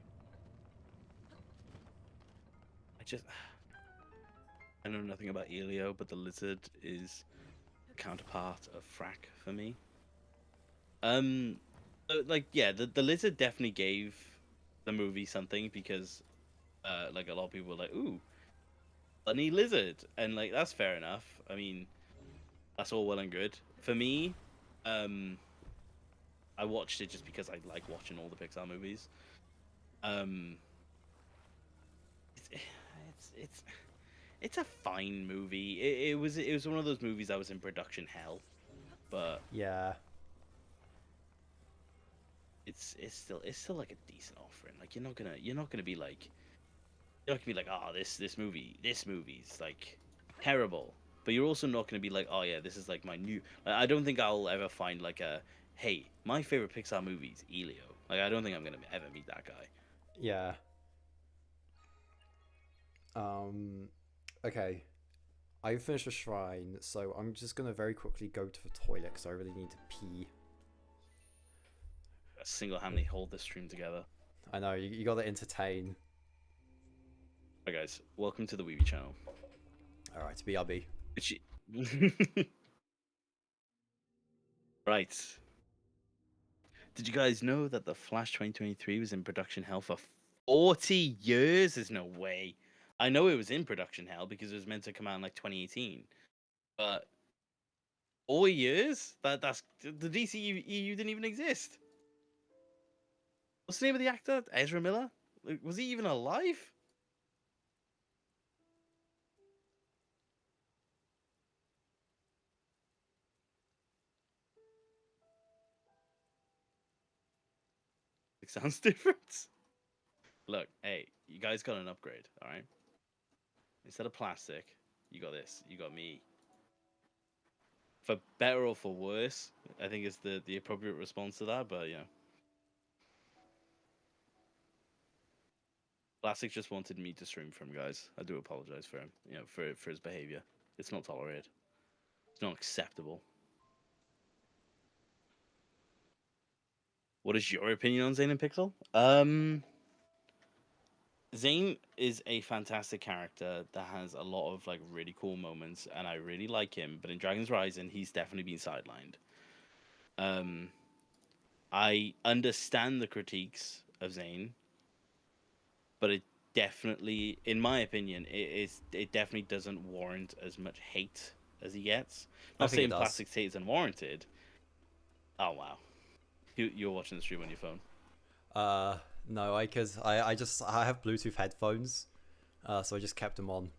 I know nothing about Elio, but the lizard is a counterpart of Frack for me. Like yeah, the lizard definitely gave the movie something because, like a lot of people were like, "Ooh, funny lizard," and like that's fair enough. I mean, that's all well and good. For me, um, I watched it just because I like watching all the Pixar movies. Um, it's it's a fine movie. It was one of those movies that was in production hell, but Yeah. it's still like a decent offering. Like you're not gonna be like you're not gonna be like, oh, this movie's like terrible. But you're also not gonna be like, oh yeah, this is like my new. Like, I don't think I'll ever find like a, hey, my favorite Pixar movie is Elio. Like I don't think I'm gonna ever meet that guy. Yeah. Um. Okay. I finished the shrine, so I'm just gonna very quickly go to the toilet because I really need to pee. Single-handedly hold this stream together. I know you gotta entertain. Hi guys, welcome to the Weeby channel. All right, BRB. Right. Did you guys know that the Flash 2023 was in production hell for 40 years? There's no way. I know it was in production hell because it was meant to come out in like 2018. But 4 years? That's the DCEU didn't even exist. What's the name of the actor? Ezra Miller? Was he even alive? It sounds different. Look, hey, you guys got an upgrade, all right? Instead of plastic, you got this. You got me. For better or for worse, I think is the appropriate response to that. But you know, Plastic just wanted me to stream for him, guys. I do apologize for him. You know, for his behavior. It's not tolerated. It's not acceptable. What is your opinion on Zane and Pixel? Zane is a fantastic character that has a lot of like really cool moments, and I really like him. But in Dragon's Rising, he's definitely been sidelined. Um, I understand the critiques of Zane, but it definitely, in my opinion, it definitely doesn't warrant as much hate as he gets. I Not think it saying does. plastic state is unwarranted. Oh wow, you're watching the stream on your phone. No, I have Bluetooth headphones, so I just kept them on.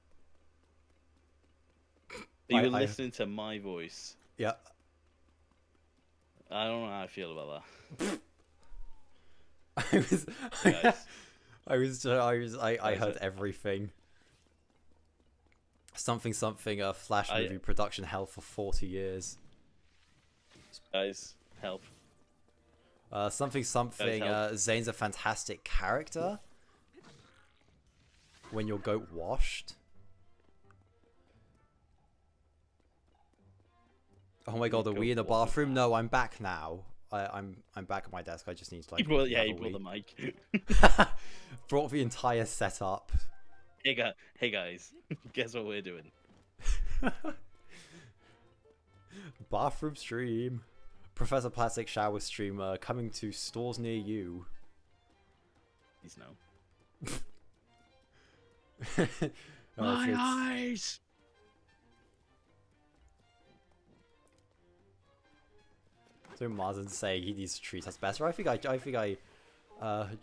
You were listening to my voice. Yeah. I don't know how I feel about that. I heard everything. Something, Flash movie production hell for 40 years. Guys, help. Something, Zane's a fantastic character. When your goat washed. Oh my god, are we in a bathroom? No, I'm back now. I'm back at my desk. I just need to like. He brought the mic. Brought the entire setup. Hey guys, guess what we're doing? Bathroom stream. Professor Plastic shower streamer coming to stores near you. Please no. My eyes. So Marsden's saying he needs to treat us better. I think I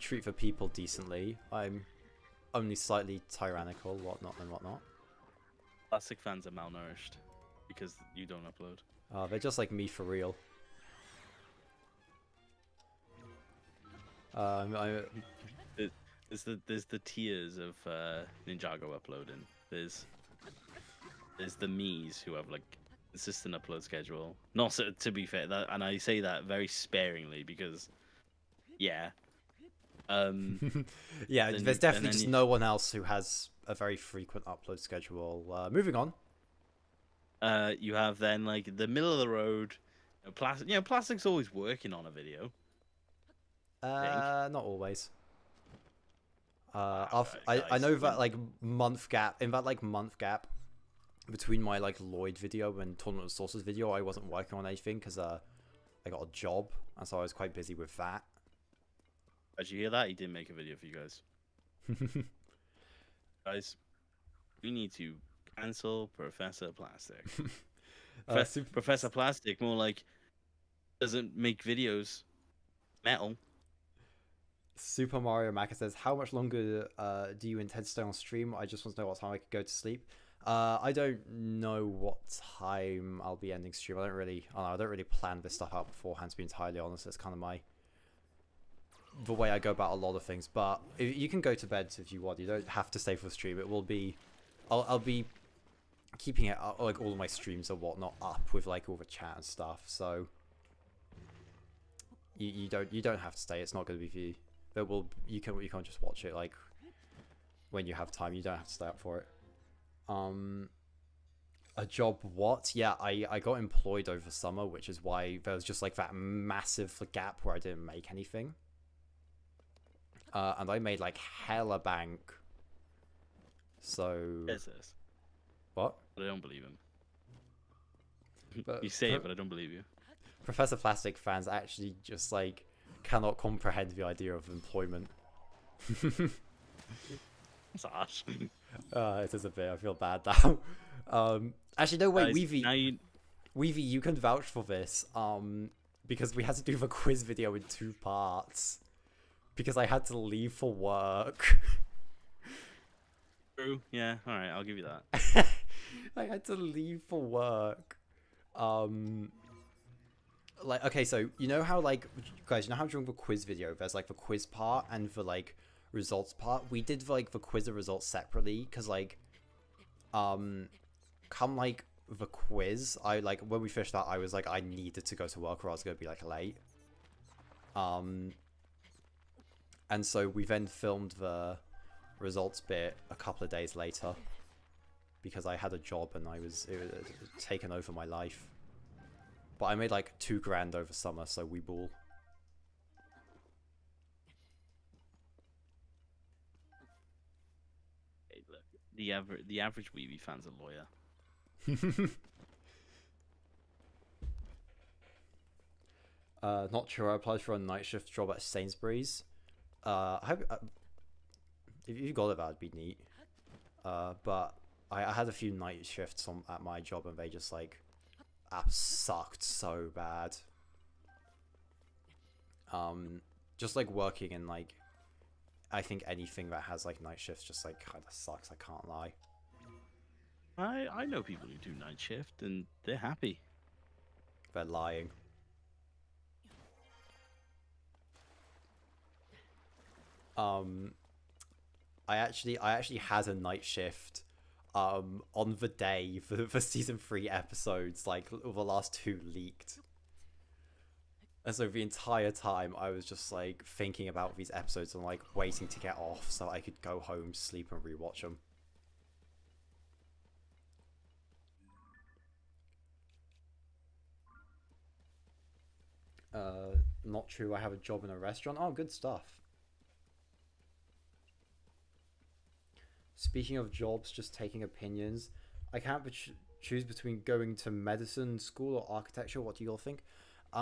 treat the people decently. I'm only slightly tyrannical, whatnot. Plastic fans are malnourished because you don't upload. They're just like me for real. There's the tiers of Ninjago uploading. There's the me's who have like consistent upload schedule. Not so, to be fair, and I say that very sparingly because, yeah. Yeah, there's definitely just no one else who has a very frequent upload schedule. Moving on. You have then like the middle of the road. Plastic's always working on a video. Not always. I know that like month gap between my like Lloyd video and Tournament of Sources video, I wasn't working on anything because I got a job, and so I was quite busy with that. Did you hear that? He didn't make a video for you guys. Guys, we need to cancel Professor Plastic. Professor Plastic, more like, doesn't make videos. Metal. Super Mario Maka says, how much longer do you intend to stay on stream? I just want to know what time I could go to sleep. I don't know what time I'll be ending stream. I don't really plan this stuff out beforehand, to be entirely honest. It's kind of the way I go about a lot of things. But you can go to bed if you want. You don't have to stay for the stream. It will be, I'll be keeping it like all of my streams and whatnot up with like all the chat and stuff. So you don't have to stay. It's not going to be for you. But you can't just watch it like when you have time. You don't have to stay up for it. A job what? Yeah, I got employed over summer, which is why there was just like that massive gap where I didn't make anything. And I made like hella bank. So Yes, yes. What? But I don't believe him. But you say it, but I don't believe you. Professor Plastic fans actually just like cannot comprehend the idea of employment. That's harsh. It is a bit. I feel bad now. Actually, no, wait, Weevy. Weevy, you can vouch for this. Because we had to do the quiz video in 2 parts. Because I had to leave for work. True. Yeah. All right. I'll give you that. I had to leave for work. Like, okay, so you know how like guys, you know how during the quiz video there's like the quiz part and the like results part. We did like the quiz and results separately because like come like the quiz, I like when we finished that I was like I needed to go to work or I was gonna be like late. And so we then filmed the results bit a couple of days later because I had a job and it was taken over my life. But I made like $2,000 over summer, so we ball. Hey, look, the average Weeby fan's a lawyer. Not sure. I applied for a night shift job at Sainsbury's. I hope if you got it, that'd be neat. But I had a few night shifts at my job, and they just like sucked so bad. Just like working in like, I think anything that has like night shifts just like kind of sucks. I can't lie. I know people who do night shift and they're happy. They're lying. I actually had a night shift on the day for season 3 episodes, like the last 2 leaked. And so the entire time I was just like thinking about these episodes and like waiting to get off so I could go home, sleep, and rewatch them. Not true. I have a job in a restaurant. Oh, good stuff. Speaking of jobs, just taking opinions. I can't choose between going to medicine school or architecture. What do you all think? I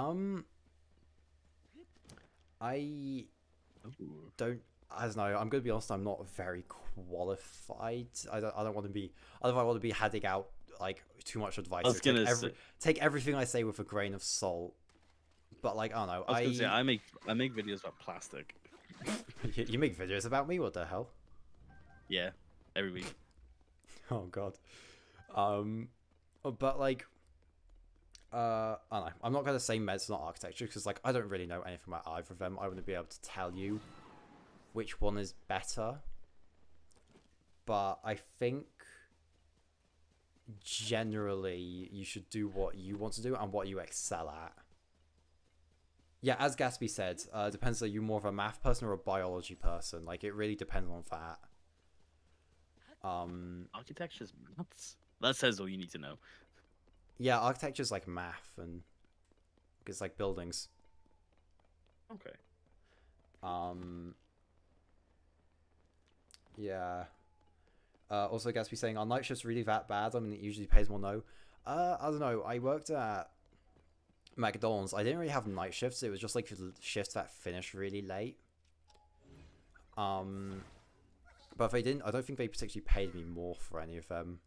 don't. I don't know. I'm gonna be honest. I'm not very qualified. I don't want to be. I don't want to be handing out like too much advice. I was gonna take everything I say with a grain of salt. But like, I don't know. I was gonna say I make videos about plastic. You make videos about me? What the hell? Yeah, every week. Oh god. But like, I don't know. I'm not gonna say medicine or architecture because like I don't really know anything about either of them. I wouldn't be able to tell you which one is better. But I think generally you should do what you want to do and what you excel at. Yeah, as Gatsby said, depends. Are you more of a math person or a biology person? Like, it really depends on that. Architecture's nuts. That says all you need to know. Yeah, architecture's like math, and it's like buildings. Okay. Yeah. Also, Gatsby saying, are night shifts really that bad? I mean, it usually pays more. No. I don't know. I worked at McDonald's. I didn't really have night shifts. It was just like shifts that finished really late. But if they didn't, I don't think they particularly paid me more for any of them.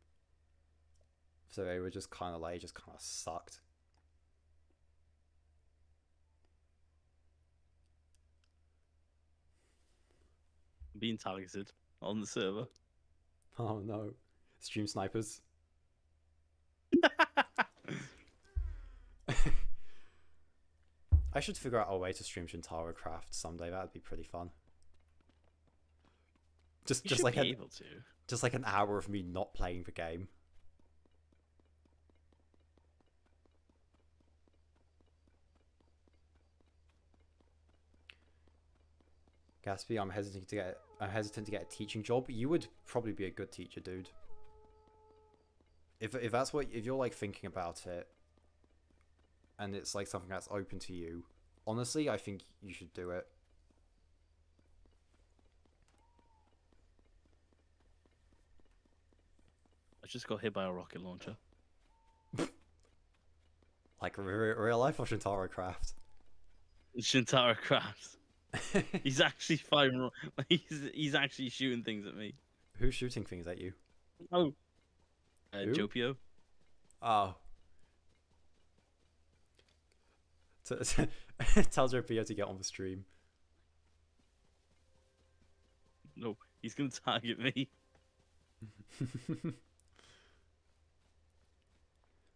So they were just kind of like, just kind of sucked. Being targeted on the server. Oh no. Stream snipers. I should figure out a way to stream Shintarcraft someday. That'd be pretty fun. Just like just like an hour of me not playing the game. Gatsby, I'm hesitant to get a teaching job. You would probably be a good teacher, dude. If you're like thinking about it, and it's like something that's open to you, honestly, I think you should do it. I just got hit by a rocket launcher. Like real life or Shintarcraft? Shintarcraft. He's actually firing. He's actually shooting things at me. Who's shooting things at you? Oh, Jopio. Oh. Tell Jopio to get on the stream. No, he's gonna target me.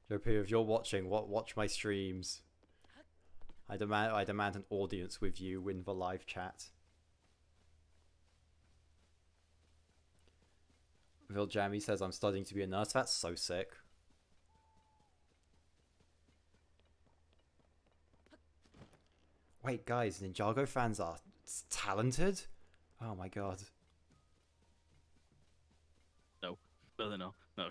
Jopio, if you're watching, watch my streams. I demand an audience with you in the live chat. Viljami says I'm studying to be a nurse. That's so sick. Wait, guys, Ninjago fans are talented? Oh my god. No, they're not. No.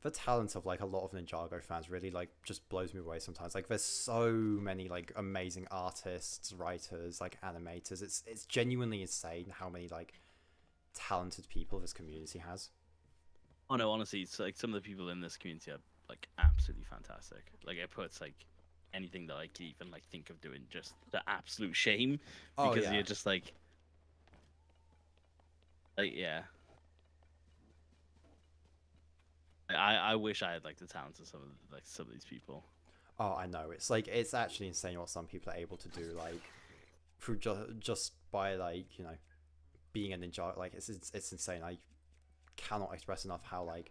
The talent of like a lot of Ninjago fans really like just blows me away sometimes. Like there's so many like amazing artists, writers, like animators. It's genuinely insane how many like talented people this community has. Oh no, honestly, it's like some of the people in this community are like absolutely fantastic. Like it puts like anything that I could even like think of doing. Just the absolute shame Oh because yeah. you're just like yeah. I wish I had like the talent of some of these people. Oh, I know. It's like it's actually insane what some people are able to do, like through just by like being a ninja. Like it's insane. I cannot express enough how like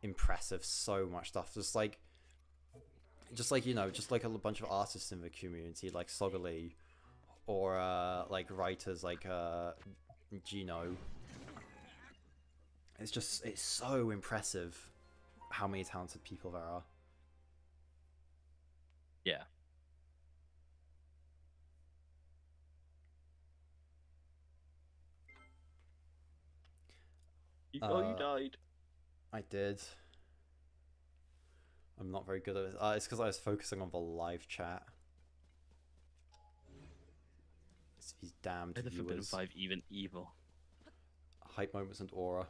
impressive so much stuff. Just like just like a bunch of artists in the community, like Sogali, or like writers like Gino. It's so impressive how many talented people there are. Yeah. Oh, you died. I did. I'm not very good at it. It's because I was focusing on the live chat. It's these damned Are the Forbidden viewers. Five even evil? Hype moments and aura.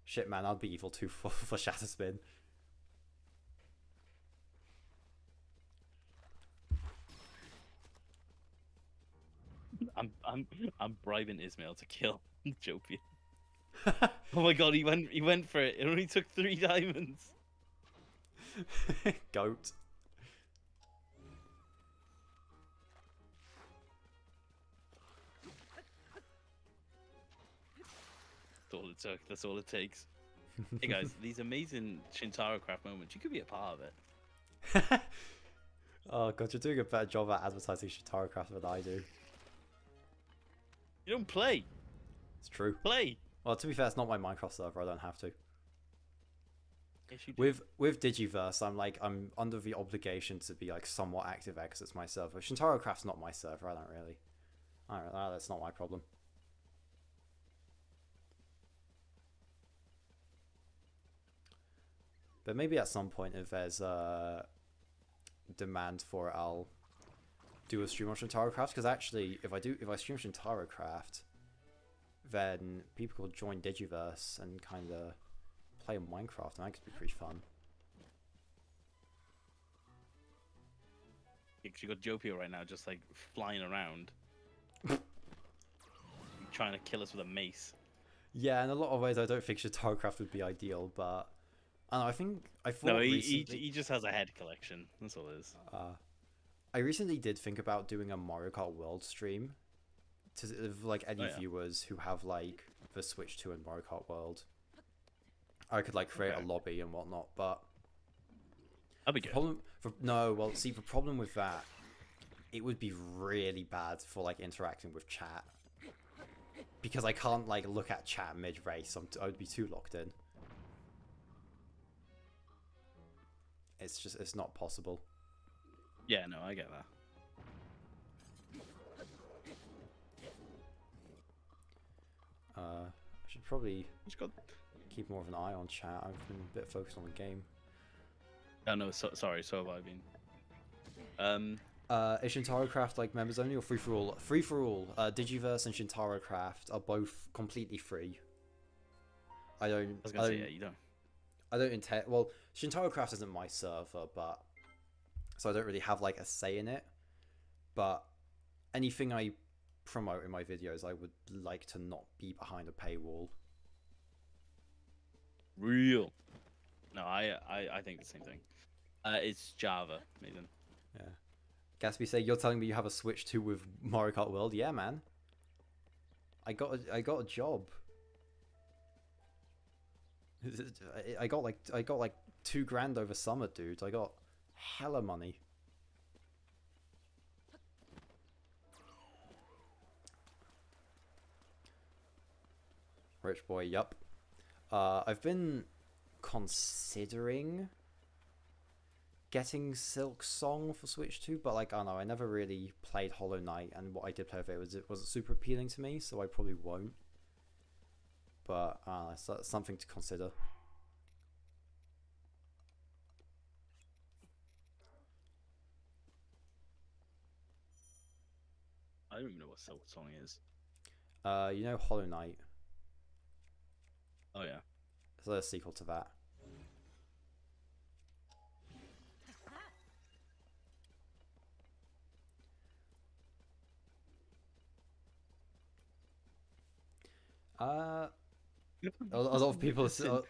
Shit, man, I'd be evil too for Shatterspin. I'm bribing Ismail to kill Jopian. Oh my god, he went for it. It only took 3 diamonds. Goat. That's all it took. That's all it takes. Hey guys, these amazing Shintarcraft moments, you could be a part of it. Oh god, you're doing a better job at advertising Shintarcraft than I do. You don't play. It's true. Play. Well, to be fair, it's not my Minecraft server. I don't have to. Yes, you do. With Digiverse, I'm under the obligation to be like somewhat active there because it's my server. Shintarcraft's not my server. I don't really. That's not my problem. But maybe at some point, if there's demand for it, I'll do a stream on Shintarcraft. Because actually, if I stream Shintarcraft, then people could join Digiverse and kind of play Minecraft, and that could be pretty fun. You got Jopio right now, just like flying around, trying to kill us with a mace. Yeah, in a lot of ways, I don't think Shintarcraft would be ideal, but I don't know, I thought No, recently, he just has a head collection. That's all it is. I recently did think about doing a Mario Kart World stream to like any viewers who have like the Switch 2 and Mario Kart World. I could like create a lobby and whatnot, but that'd be good. The problem with that, it would be really bad for like interacting with chat because I can't like look at chat mid race. I would be too locked in. It's not possible. Yeah, no, I get that. I should probably keep more of an eye on chat. I've been a bit focused on the game. Oh no, sorry, so have I been. Is Shintarcraft like members only or free for all? Free for all. Digiverse and Shintarcraft are both completely free. I was gonna say, yeah, you don't. I don't intend. Well, Shintarcraft isn't my server, but so I don't really have like a say in it. But anything I promote in my videos, I would like to not be behind a paywall. Real. No, I think the same thing. It's Java, Nathan. Yeah. Gatsby say you're telling me you have a Switch 2 with Mario Kart World? Yeah, man. I got a job. I got like $2,000 over summer, dude. I got hella money. Rich boy, yup. I've been considering getting Silk Song for Switch 2, but like I don't know, I never really played Hollow Knight, and what I did play with it wasn't super appealing to me, so I probably won't. But it's something to consider. I don't even know what Silk Song is. You know Hollow Knight? Oh yeah. It's a sequel to that. Uh, a lot of people, a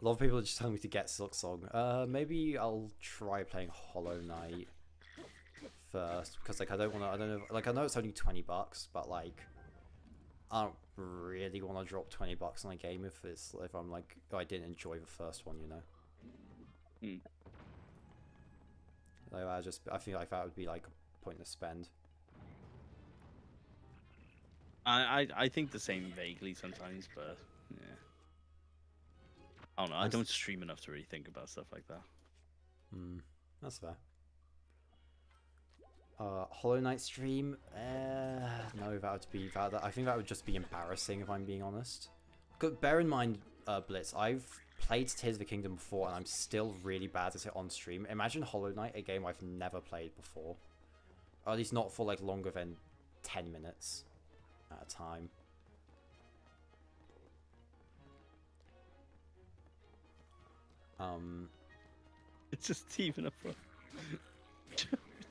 lot of people are just telling me to get Silksong. Maybe I'll try playing Hollow Knight first because like I don't know, like I know it's only $20, but like I don't really want to drop $20 on a game if I'm like I didn't enjoy the first one, you know. Hmm. Like I feel like that would be like a pointless spend. I think the same vaguely sometimes, but yeah. I don't know. I don't stream enough to really think about stuff like that. Hmm, that's fair. Hollow Knight stream? No, that would be that. I think that would just be embarrassing if I'm being honest. Bear in mind, Blitz, I've played Tears of the Kingdom before and I'm still really bad at it on stream. Imagine Hollow Knight, a game I've never played before. Or at least not for like longer than 10 minutes at a time. It's just teaming up on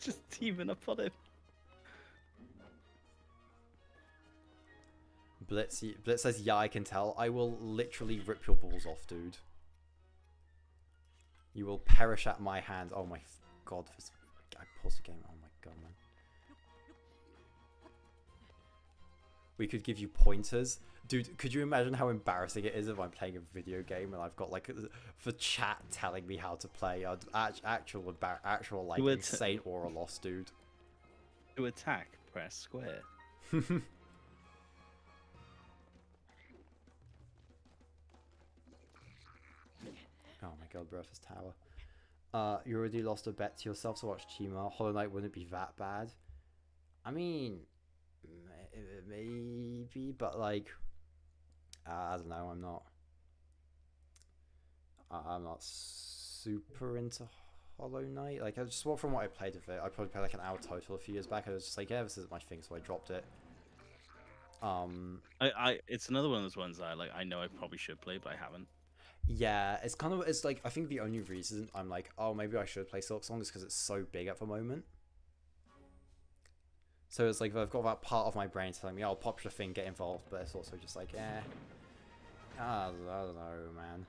just teaming up on him. Blitz says, yeah, I can tell. I will literally rip your balls off, dude. You will perish at my hands. Oh my god. I paused the game. Oh my god, man. We could give you pointers. Dude, could you imagine how embarrassing it is if I'm playing a video game and I've got like the chat telling me how to play? Actual like insane aura loss, dude. To attack, press square. Oh my god, Breath Tower. You already lost a bet to yourself to watch Chima. Hollow Knight wouldn't be that bad. I mean, maybe, but like, I don't know. I'm not super into Hollow Knight. Like, from what I played of it, I probably played like an hour total a few years back. I was just like, yeah, this isn't my thing, so I dropped it. It's another one of those ones that I know I probably should play, but I haven't. Yeah, it's like I think the only reason I'm like, oh, maybe I should play Silksong is because it's so big at the moment. So it's like I've got that part of my brain telling me, oh, popular thing, get involved, but it's also just like, I don't know, man.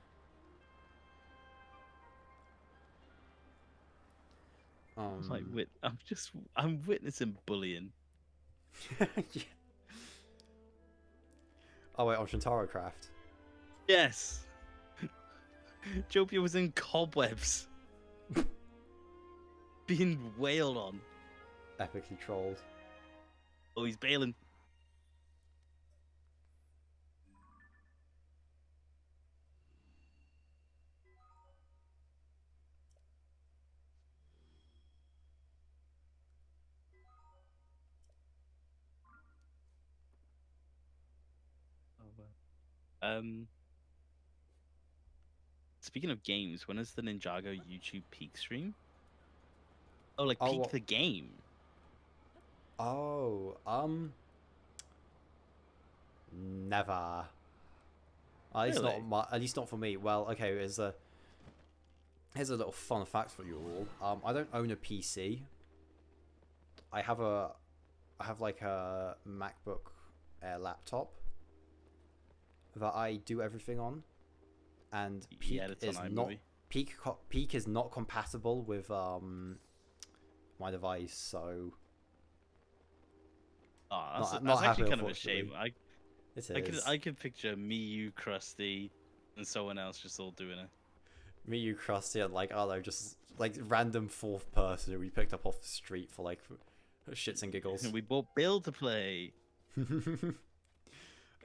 I'm witnessing bullying. Yeah. Oh wait, on Shintarcraft. Yes. Jopia was in cobwebs. Being wailed on. Epically trolled. Oh, he's bailing. Speaking of games, when is the Ninjago YouTube peak stream? Oh, like peak the game. Oh, never. At least at least not for me. Well, okay, here's a little fun fact for you all. I don't own a PC. I have like a MacBook Air laptop that I do everything on, and Peak is not compatible with my device, so. Oh, that's actually kind of a shame. I could picture me, you, Krusty, and someone else just all doing it. Me, you, Krusty, and like, I don't know, just like random fourth person who we picked up off the street for like shits and giggles. We bought Bill to play.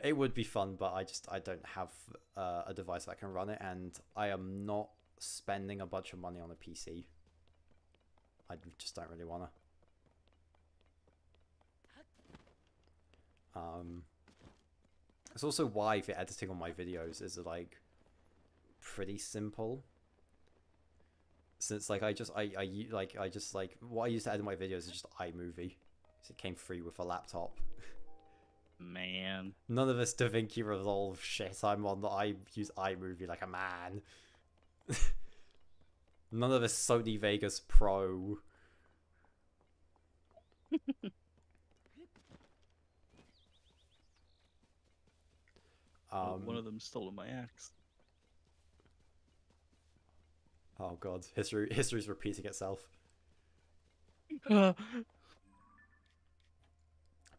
It would be fun, but I don't have a device that can run it, and I am not spending a bunch of money on a PC. I just don't really wanna. It's also why the editing on my videos is like pretty simple. Since like what I use to edit my videos is just iMovie. So it came free with a laptop. Man. None of this DaVinci Resolve shit I'm on that I use iMovie like a man. None of this Sony Vegas Pro. One of them stolen my axe. Oh god, history's repeating itself.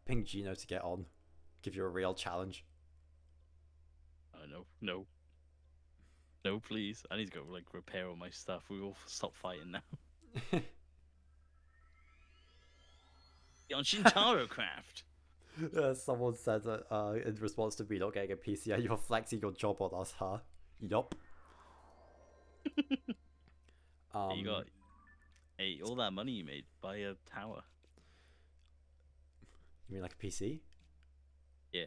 Ping Gino to get on. Give you a real challenge. No, no. No, please. I need to go, like, repair all my stuff. We will stop fighting now. On Shintarcraft. Someone said in response to me not getting a PC, you're flexing your job on us, huh? Yup. You got, hey, all that money you made, buy a tower. You mean like a PC? Yeah.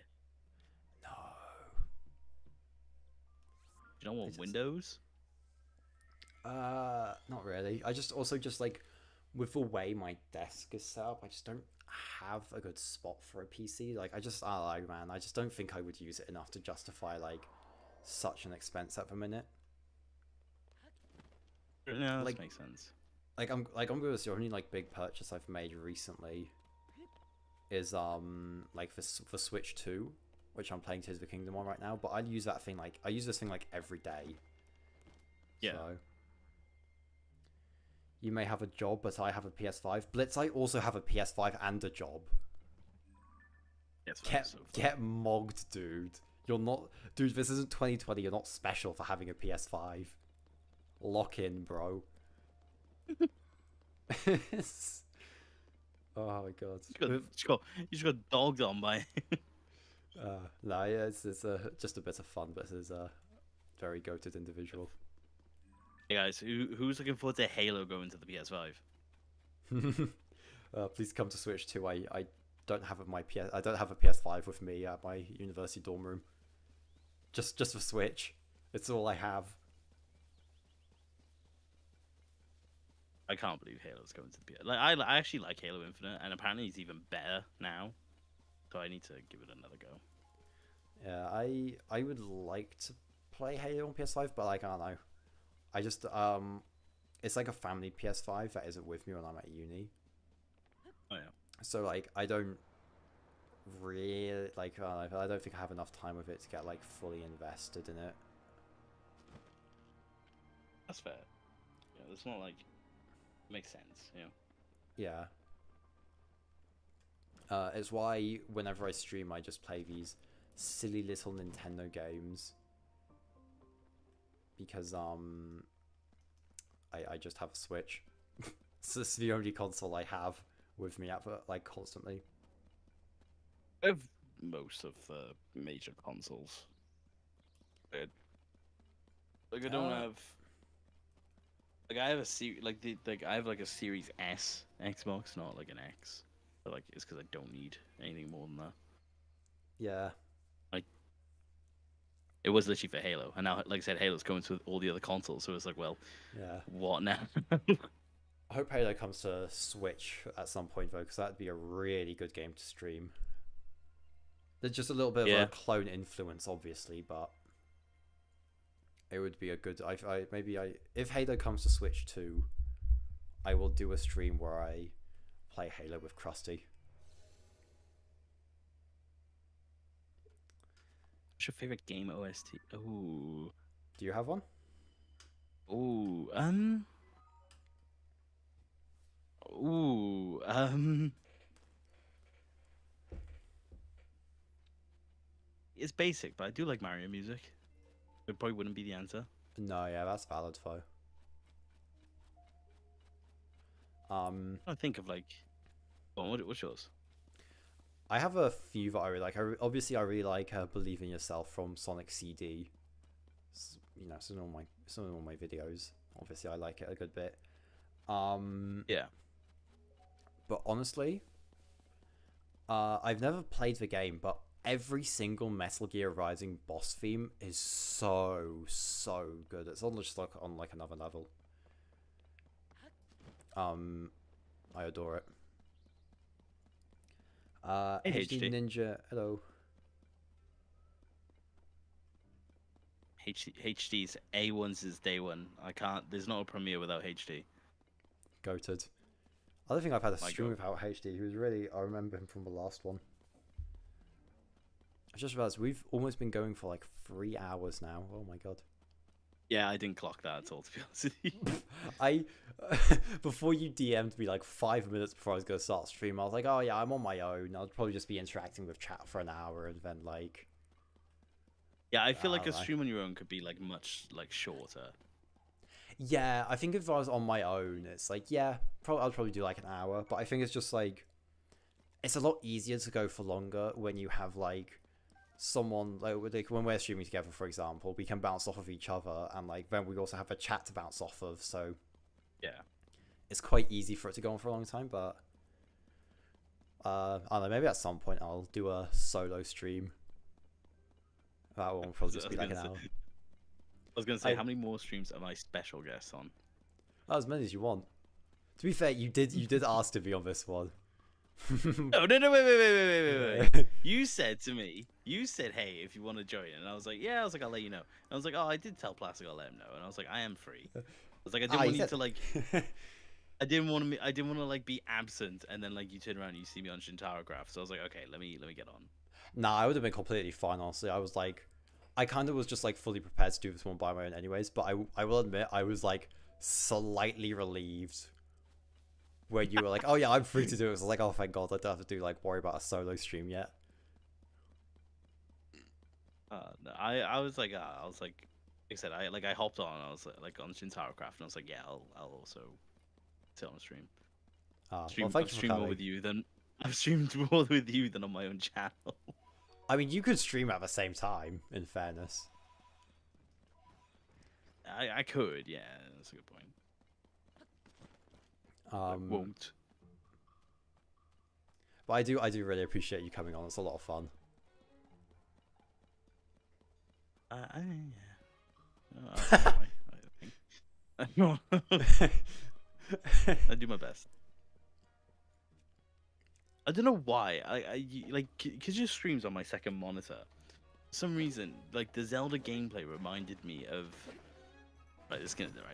No. You don't want Windows? Not really. I just like with the way my desk is set up, I just don't have a good spot for a PC. Like I just don't think I would use it enough to justify like such an expense at the minute. No, that makes sense. Like I'm gonna say the only like big purchase I've made recently is like for Switch 2, which I'm playing Tears of the Kingdom on right now, but I use this thing like every day. Yeah. So, you may have a job, but I have a PS5. Blitz, I also have a PS5 and a job. Get mogged, dude. You're not... Dude, this isn't 2020. You're not special for having a PS5. Lock in, bro. Oh my god. You just got dogged on by... No, yeah, it's just a bit of fun, but this is a very goated individual. Hey guys, who's looking forward to Halo going to the PS5? Please come to Switch 2. I don't have I don't have a PS5 with me at my university dorm room. Just for Switch. It's all I have. I can't believe Halo's going to the PS. Like I actually like Halo Infinite, and apparently it's even better now. So I need to give it another go. Yeah, I would like to play Halo on PS5, but like I don't know. I just it's like a family PS5 that isn't with me when I'm at uni. Oh yeah. So like I don't really like I don't think I have enough time with it to get like fully invested in it. That's fair. Yeah, it's not like it makes sense, you know. Yeah. It's why whenever I stream, I just play these silly little Nintendo games. Because I just have a Switch. So this is the only console I have with me at like constantly. I have most of the major consoles. Like I don't have. Like I have a I have like a Series S Xbox, not like an X. But like it's because I don't need anything more than that. Yeah. Like it was literally for Halo, and now, like I said, Halo's going to all the other consoles, so it's like, well, yeah. What now? I hope Halo comes to Switch at some point though, because that'd be a really good game to stream. There's just a little bit of a clone influence, obviously, but it would be a good. If Halo comes to Switch 2, I will do a stream where I play Halo with Krusty. What's your favorite game OST? Ooh. Do you have one? Ooh. It's basic, but I do like Mario music. It probably wouldn't be the answer. No, yeah, that's valid though. I think of like. What's yours? I have a few that I really like. Obviously, I really like "Believe in Yourself" from Sonic CD. You know, it's in all my videos. Obviously, I like it a good bit. Yeah. But honestly, I've never played the game, but every single Metal Gear Rising boss theme is so good. It's almost just like on like another level. I adore it. Hey, HD Ninja, hello. HD's A1's is day one. I can't. There's not a premiere without HD. Goated. I don't think I've had a stream without HD. He was really. I remember him from the last one. I just realized we've almost been going for like 3 hours now. Oh my god. Yeah, I didn't clock that at all, to be honest with you. I before you DM'd me like 5 minutes before I was gonna start stream, I was like, oh yeah, I'm on my own. I'll probably just be interacting with chat for an hour, and then like, Yeah, I feel I like don't a know. stream on your own could be like much like shorter. Yeah, I think if I was on my own, it's like, yeah, I'll probably do like an hour. But I think it's just like, it's a lot easier to go for longer when you have like someone like when we're streaming together, for example, we can bounce off of each other, and like then we also have a chat to bounce off of. So Yeah. it's quite easy for it to go on for a long time. But I don't know, maybe at some point I'll do a solo stream. That one will probably just be like an hour. I was gonna say, how many more streams am I special guest on? As many as you want. To be fair, you did ask to be on this one. No, wait. You said to me, hey, if you want to join, and I was like, yeah. I was like, I'll let you know. And I was like, oh, I did tell Plastic I'll let him know, and I was like, I am free. I was like, I didn't want you to like, I didn't want to like be absent, and then like you turn around and you see me on Shintarcraft. So I was like, okay, let me get on. Nah, I would have been completely fine, honestly. I was like, I kind of was just like fully prepared to do this one by my own anyways, but I will admit I was like slightly relieved where you were like, oh yeah, I'm free to do it. I was like, oh thank god, I don't have to worry about a solo stream yet. No, I was like I said, I hopped on, and I was like on Shintarcraft, and I was like, yeah, I'll also sit on a stream. Well, I've thank you for streamed more coming. with you than I've streamed more with you than on my own channel. I mean, you could stream at the same time, in fairness. I could, yeah, that's a good point. I won't. But I do really appreciate you coming on. It's a lot of fun. I do my best. I don't know why. Like, because your streams on my second monitor. For some reason, like the Zelda gameplay reminded me of. Right,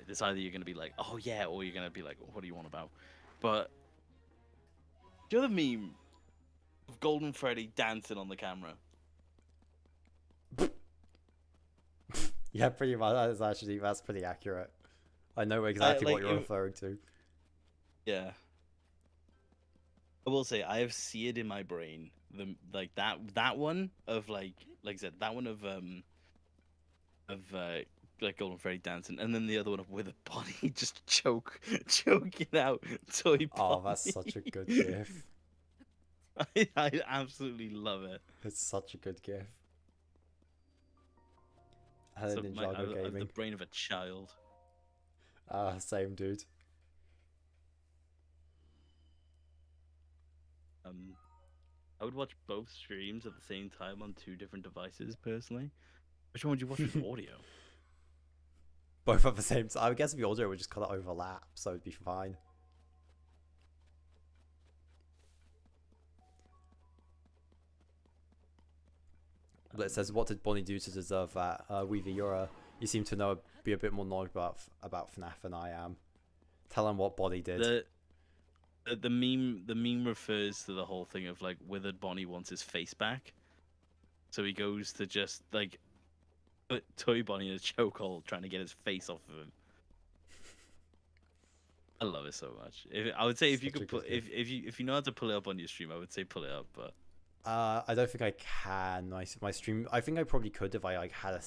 This either you're gonna be like, oh yeah, or you're gonna be like, what do you want about? But do you know the meme of Golden Freddy dancing on the camera? Yeah, pretty much. That's pretty accurate. I know exactly what you're referring to. Yeah. I will say I have seared in my brain that one of like I said, that one of like Golden Freddy dancing, and then the other one of with a body just choking out toy body. Oh, that's such a good gif. I absolutely love it. It's such a good gif. So Ninjago I have the gaming. brain of a child. Same dude. I would watch both streams at the same time on 2 different devices, personally. Which one would you watch with audio? Both at the same time. I guess the audio would just kind of overlap, so it'd be fine. But it says, what did Bonnie do to deserve that? Weavy, you seem to be a bit more knowledgeable about FNAF than I am. Tell him what Bonnie did. The meme refers to the whole thing of like Withered Bonnie wants his face back, so he goes to just like put Toy Bonnie in a chokehold, trying to get his face off of him. I love it so much. I would say if you know how to pull it up on your stream, I would say pull it up, but I don't think I can. My stream. I think I probably could if I like had a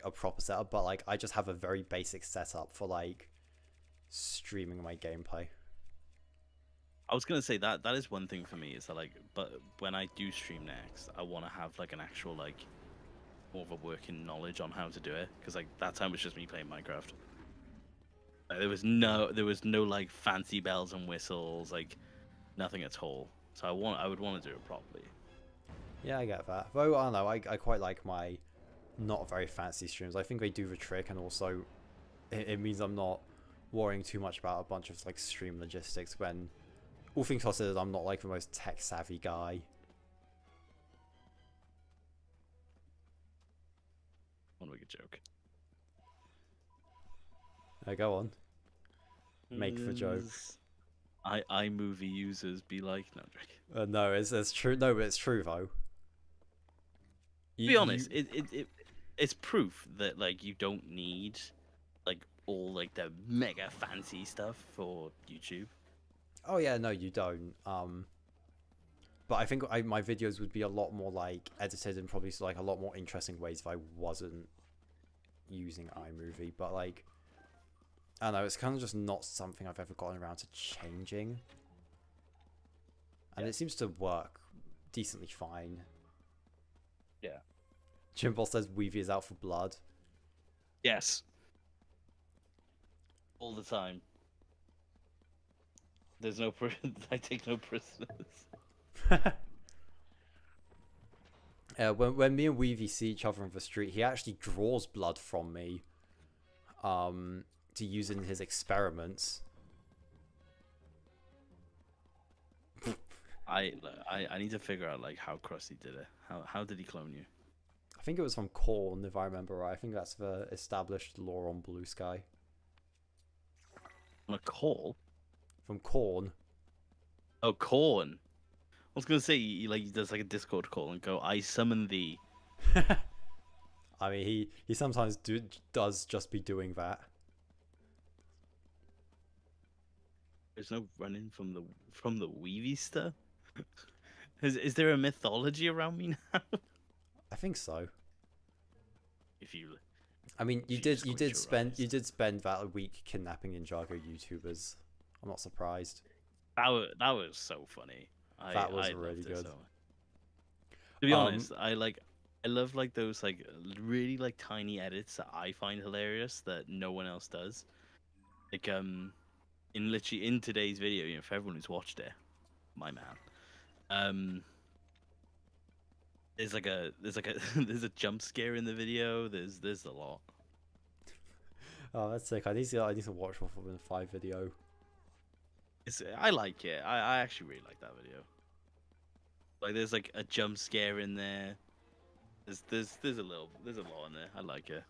a proper setup, but like I just have a very basic setup for like streaming my gameplay. I was gonna say that is one thing for me is that like, but when I do stream next, I want to have like an actual like more of a working knowledge on how to do it, because like that time was just me playing Minecraft. Like, there was no like fancy bells and whistles, like nothing at all. So I would want to do it properly. Yeah, I get that. Though I don't know, I quite like my not very fancy streams. I think they do the trick, and also it means I'm not worrying too much about a bunch of like stream logistics when, all things considered, I'm not like the most tech savvy guy. I want to make a joke. Go on. Make the joke. iMovie users be like? No, I'm joking. No, it's true. No, but it's true though. To be honest, it's proof that like you don't need like all like the mega fancy stuff for YouTube. Oh yeah, no, you don't. But I think my videos would be a lot more like edited and probably like a lot more interesting ways if I wasn't using iMovie. But like, I don't know, it's kind of just not something I've ever gotten around to changing. And Yeah. it seems to work decently fine. Yeah. Jimball says Weavy is out for blood. Yes. All the time. There's no I take no prisoners. When me and Weavy see each other in the street, he actually draws blood from me to use in his experiments. I need to figure out like how Krusty did it. How did he clone you? I think it was from Korn, if I remember right. I think that's the established lore on Blue Sky. On a call? From Korn. Oh, Corn. I was gonna say he does like a Discord call and go, "I summon thee." I mean, he sometimes does just be doing that. There's no running from the Weavy stuff. Is there a mythology around me now? I think so. If you, I mean, you If you did squint your eyes. spend that week kidnapping Ninjago YouTubers. I'm not surprised. that was so funny. That was I really loved it good. so much. To be honest, I love like those like really like tiny edits that I find hilarious that no one else does. Like in today's video, you know, for everyone who's watched it, my man. There's like a there's a jump scare in the video. There's a lot. Oh, that's sick. I need to watch Wolf of 5 video. I like it. I actually really like that video. Like there's like a jump scare in there. There's a lot in there. I like it.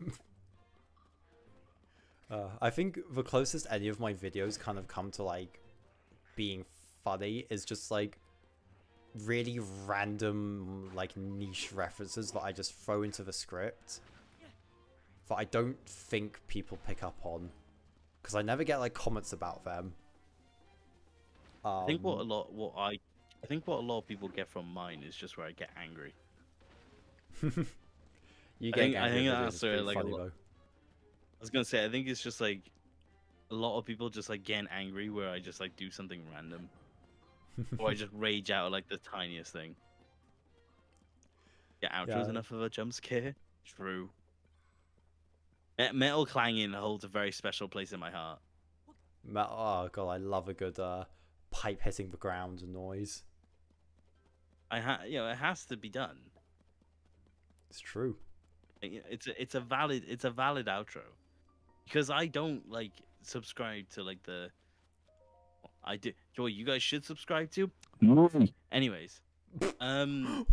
I think the closest any of my videos kind of come to like being funny is just like really random like niche references that I just throw into the script that I don't think people pick up on because I never get like comments about them. I think what a lot of people get from mine is just where I get angry. You I get think angry videos, that's it's pretty like funny though. I was gonna say I think it's just like a lot of people just like getting angry where I just like do something random. Or I just rage out at, like the tiniest thing. Yeah, outro's Yeah. enough of a jump scare. True. Metal clanging holds a very special place in my heart. Oh god, I love a good pipe hitting the ground noise. You know, it has to be done. It's true. It's a valid outro. Because I don't like subscribe to like the I do. Joy, you guys should subscribe to. Anyways, What? I'm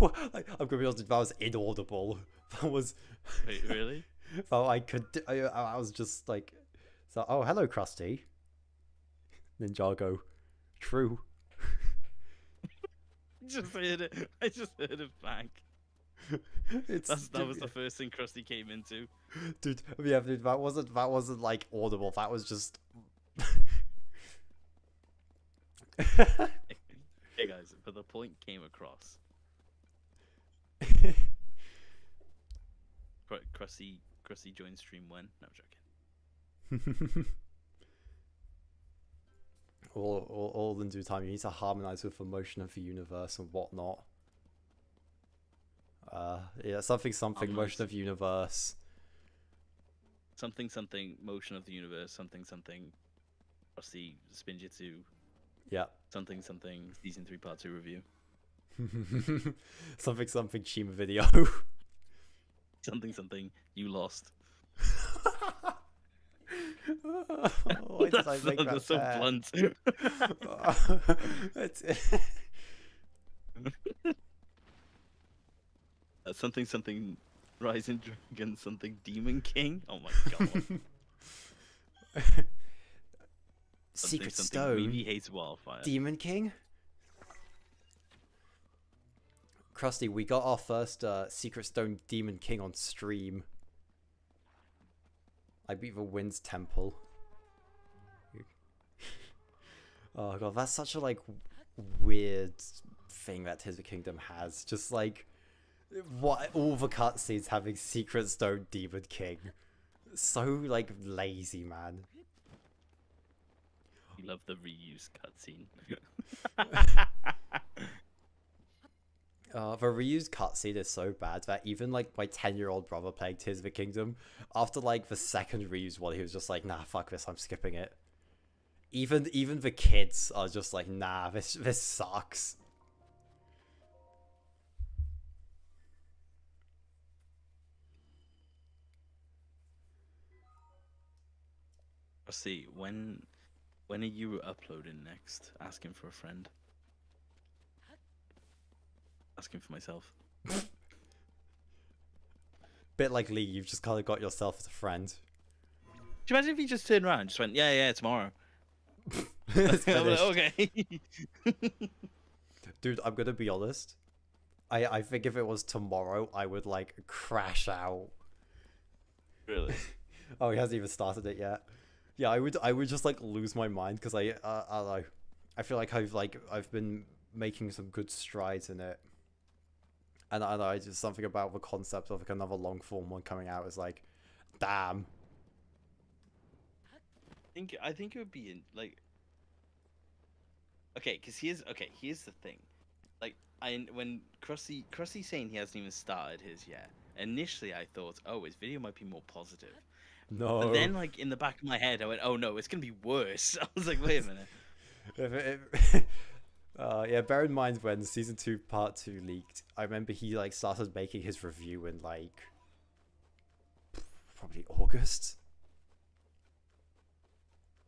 gonna be honest, that was inaudible. That was. wait, really? Oh, I was just like, so. Oh, hello, Krusty. Ninjago. True. I just heard it back. That was the first thing Krusty came into. Dude, yeah, dude, that wasn't like audible. That was just. Hey guys, but the point came across. Krusty joined stream when? No, I'm joking. all in due time. You need to harmonize with the motion of the universe and whatnot. Yeah, something motion of the universe. Something motion of the universe. Something Krusty Spinjitzu. Yeah. Something season 3 part 2 review. something Chima video. Something you lost. Why did I make that that's so fair? blunt. Something Rising Dragon, something Demon King. Oh my god. Secret something Stone. really hates wildfire. Demon King? Krusty, we got our first Secret Stone Demon King on stream. I beat the Wind's Temple. Oh god, that's such a like weird thing that Tears of the Kingdom has. Just like what all the cutscenes having Secret Stone Demon King. So like lazy, man. You love the reused cutscene. The reused cutscene is so bad that even like my 10-year-old brother playing Tears of the Kingdom, after like the second reused one, he was just like, nah, fuck this, I'm skipping it. Even the kids are just like, nah, this sucks. See, when are you uploading next? Asking for a friend. Asking for myself. Bit like Lee, you've just kind of got yourself as a friend. Do you imagine if he just turned around and just went, yeah, tomorrow? It's I'm like, finished. okay. Dude, I'm gonna be honest. I think if it was tomorrow, I would like crash out. Really? Oh, he hasn't even started it yet. Yeah, I would just like lose my mind because I don't know. I feel like I've been making some good strides in it, and I know just something about the concept of like another long form one coming out is like, damn. I think it would be in like. Okay, because here's the thing, like when Krusty's saying he hasn't even started his yet. Initially, I thought, oh, his video might be more positive. No. But then, like in the back of my head, I went, oh no, it's gonna be worse. I was like, wait a minute. Yeah, bear in mind when season 2 part 2 leaked, I remember he like started making his review in like probably August.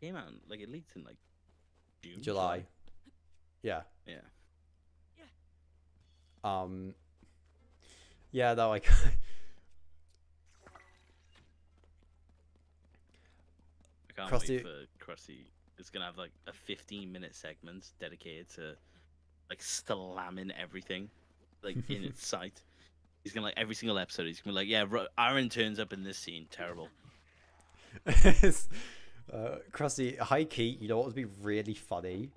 Came out like it leaked in like June. July. Yeah. Yeah. Yeah, no, I can't Krusty... wait for Krusty. It's gonna have like a 15-minute segment dedicated to like slamming everything like in its sight. He's gonna like every single episode. He's gonna be like, yeah, Aaron turns up in this scene. Terrible. Krusty, high key. You know what would be really funny?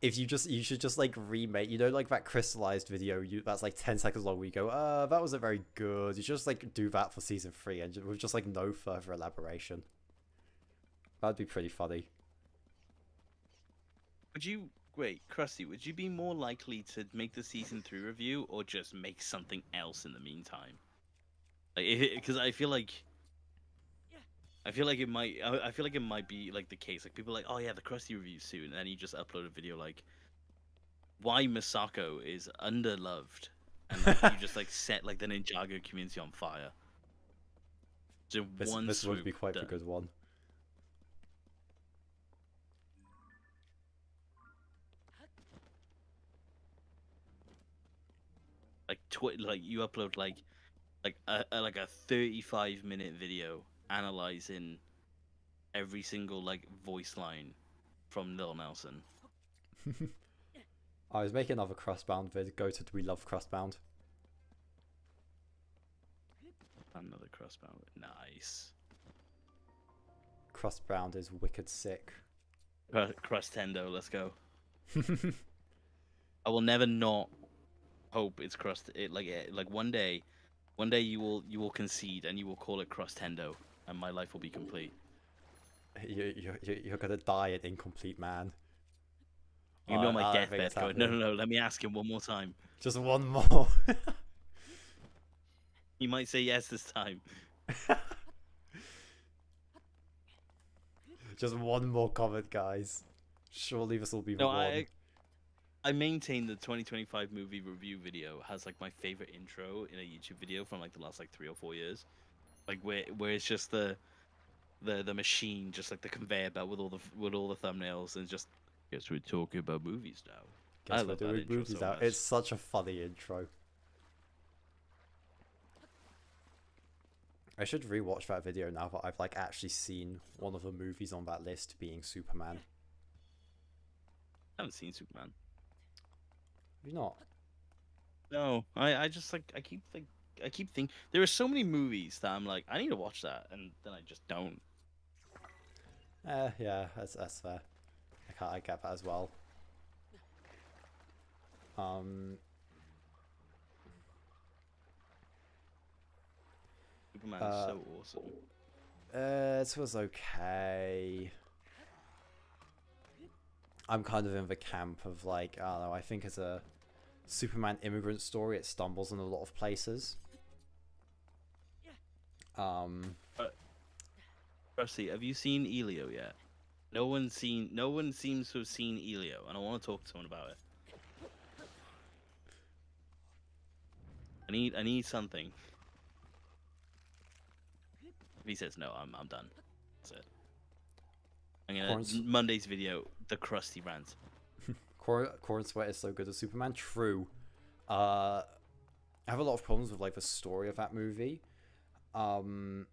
If you should just like remake. You know, like that crystallized video. That's like 10 seconds long. Where you go, that wasn't very good. You should just like do that for season 3 and with just like no further elaboration. That'd be pretty funny. Wait, Krusty, would you be more likely to make the season 3 review or just make something else in the meantime? Like, because I feel like it might. I feel like it might be like the case. Like people are like, oh yeah, the Krusty review soon, and then you just upload a video like why Masako is underloved, and like, you just like set like the Ninjago community on fire. So this would be quite a good one. Like you upload like a 35-minute video analyzing every single like voice line from Lil Nelson. I was making another Crustbound vid. Go to We Love Crustbound. Another Crustbound. Nice. Crustbound is wicked sick. Crustendo, let's go. I will never not hope it's like one day you will concede and you will call it Crustendo and my life will be complete. You're gonna die an incomplete man. You know my deathbed going, no, let me ask him one more time. Just one more. He might say yes this time. Just one more comment, guys. Surely this will be the one. I maintain the 2025 movie review video has like my favorite intro in a YouTube video from like the last like 3 or 4 years, like where it's just the machine, just like the conveyor belt with all the thumbnails, and just guess we're talking about movies now. Guess we're doing movies now. It's such a funny intro. I should rewatch that video now that I've like actually seen one of the movies on that list being Superman. I haven't seen Superman. Have you not? No, I just like I keep thinking there are so many movies that I'm like I need to watch that, and then I just don't. Yeah, that's fair. I get that as well. Superman is so awesome. It was okay. I'm kind of in the camp of like, I don't know, I think as a Superman immigrant story, it stumbles in a lot of places. Rusty, have you seen Elio yet? No one seems to have seen Elio, and I want to talk to someone about it. I need something. If he says no, I'm done. That's it. I'm gonna Monday's video, the crusty rant. Corn Sweat is so good as Superman. True. I have a lot of problems with like the story of that movie. But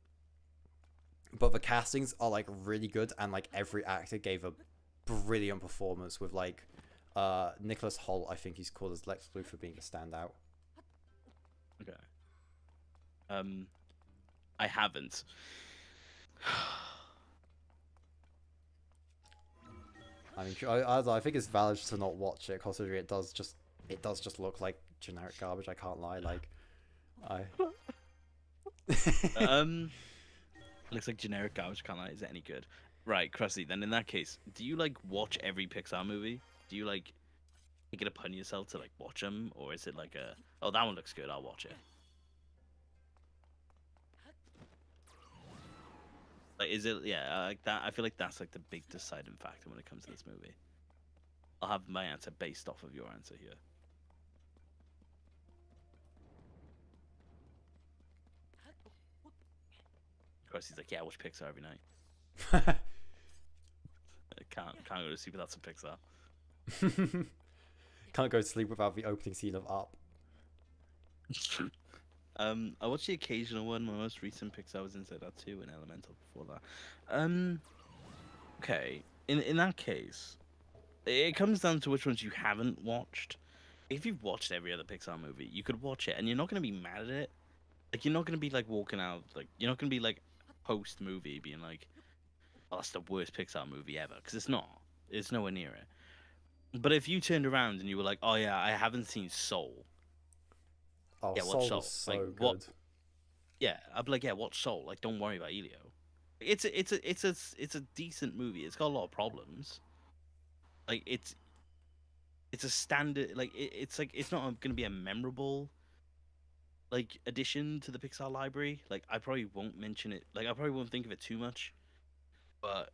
the castings are like really good, and like every actor gave a brilliant performance. With like Nicholas Hoult, I think he's called as Lex Luthor, being a standout. Okay. I haven't. I mean, I think it's valid to not watch it, considering it does just look like generic garbage. I can't lie. Like, Looks like generic garbage. Can't lie. Is it any good? Right, Krusty. Then in that case, do you like watch every Pixar movie? Do you like take it upon yourself to like watch them, or is it like a oh that one looks good, I'll watch it? Like, is it like that? I feel like that's like the big deciding factor when it comes to this movie. I'll have my answer based off of your answer here. Krusty's like, yeah, I watch Pixar every night. Can't go to sleep without some Pixar. Can't go to sleep without the opening scene of Up. I watched the occasional one. My most recent Pixar was Inside Out 2 and Elemental before that. Okay. In that case, it comes down to which ones you haven't watched. If you've watched every other Pixar movie, you could watch it and you're not gonna be mad at it. Like you're not gonna be like walking out, like you're not gonna be like post movie being like, "Oh, that's the worst Pixar movie ever," because it's not. It's nowhere near it. But if you turned around and you were like, "Oh yeah, I haven't seen Soul." Oh, Yeah, Soul watch Soul. was so like, good. What? Yeah, I'd be like, yeah, watch Soul. Like, don't worry about Elio. It's a decent movie. It's got a lot of problems. Like, it's a standard. Like, it's like it's not going to be a memorable like addition to the Pixar library. Like, I probably won't mention it. Like, I probably won't think of it too much. But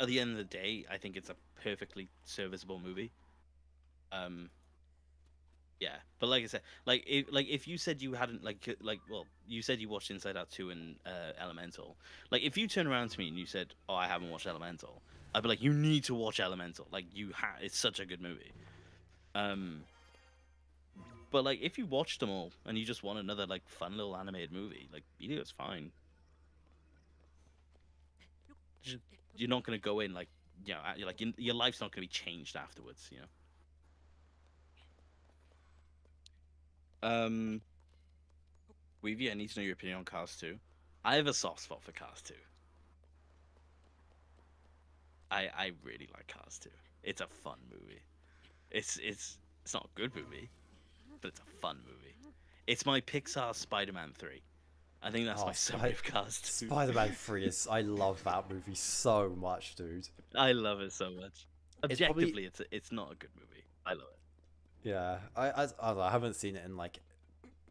at the end of the day, I think it's a perfectly serviceable movie. Yeah, but like I said, if you said you hadn't well, you said you watched Inside Out 2 and Elemental. Like if you turn around to me and you said, "Oh, I haven't watched Elemental," I'd be like, "You need to watch Elemental. Like it's such a good movie." But like if you watched them all and you just want another like fun little animated movie, like Elio's fine. You're not gonna go in like your life's not gonna be changed afterwards, you know. Weavy, I need to know your opinion on Cars 2. I have a soft spot for Cars 2. I really like Cars 2. It's a fun movie. It's not a good movie, but it's a fun movie. It's my Pixar Spider-Man 3. I think that's my summary of Cars 2. Spider-Man 3 is... I love that movie so much, dude. I love it so much. Objectively, it's not a good movie. I love it. Yeah, I haven't seen it in like...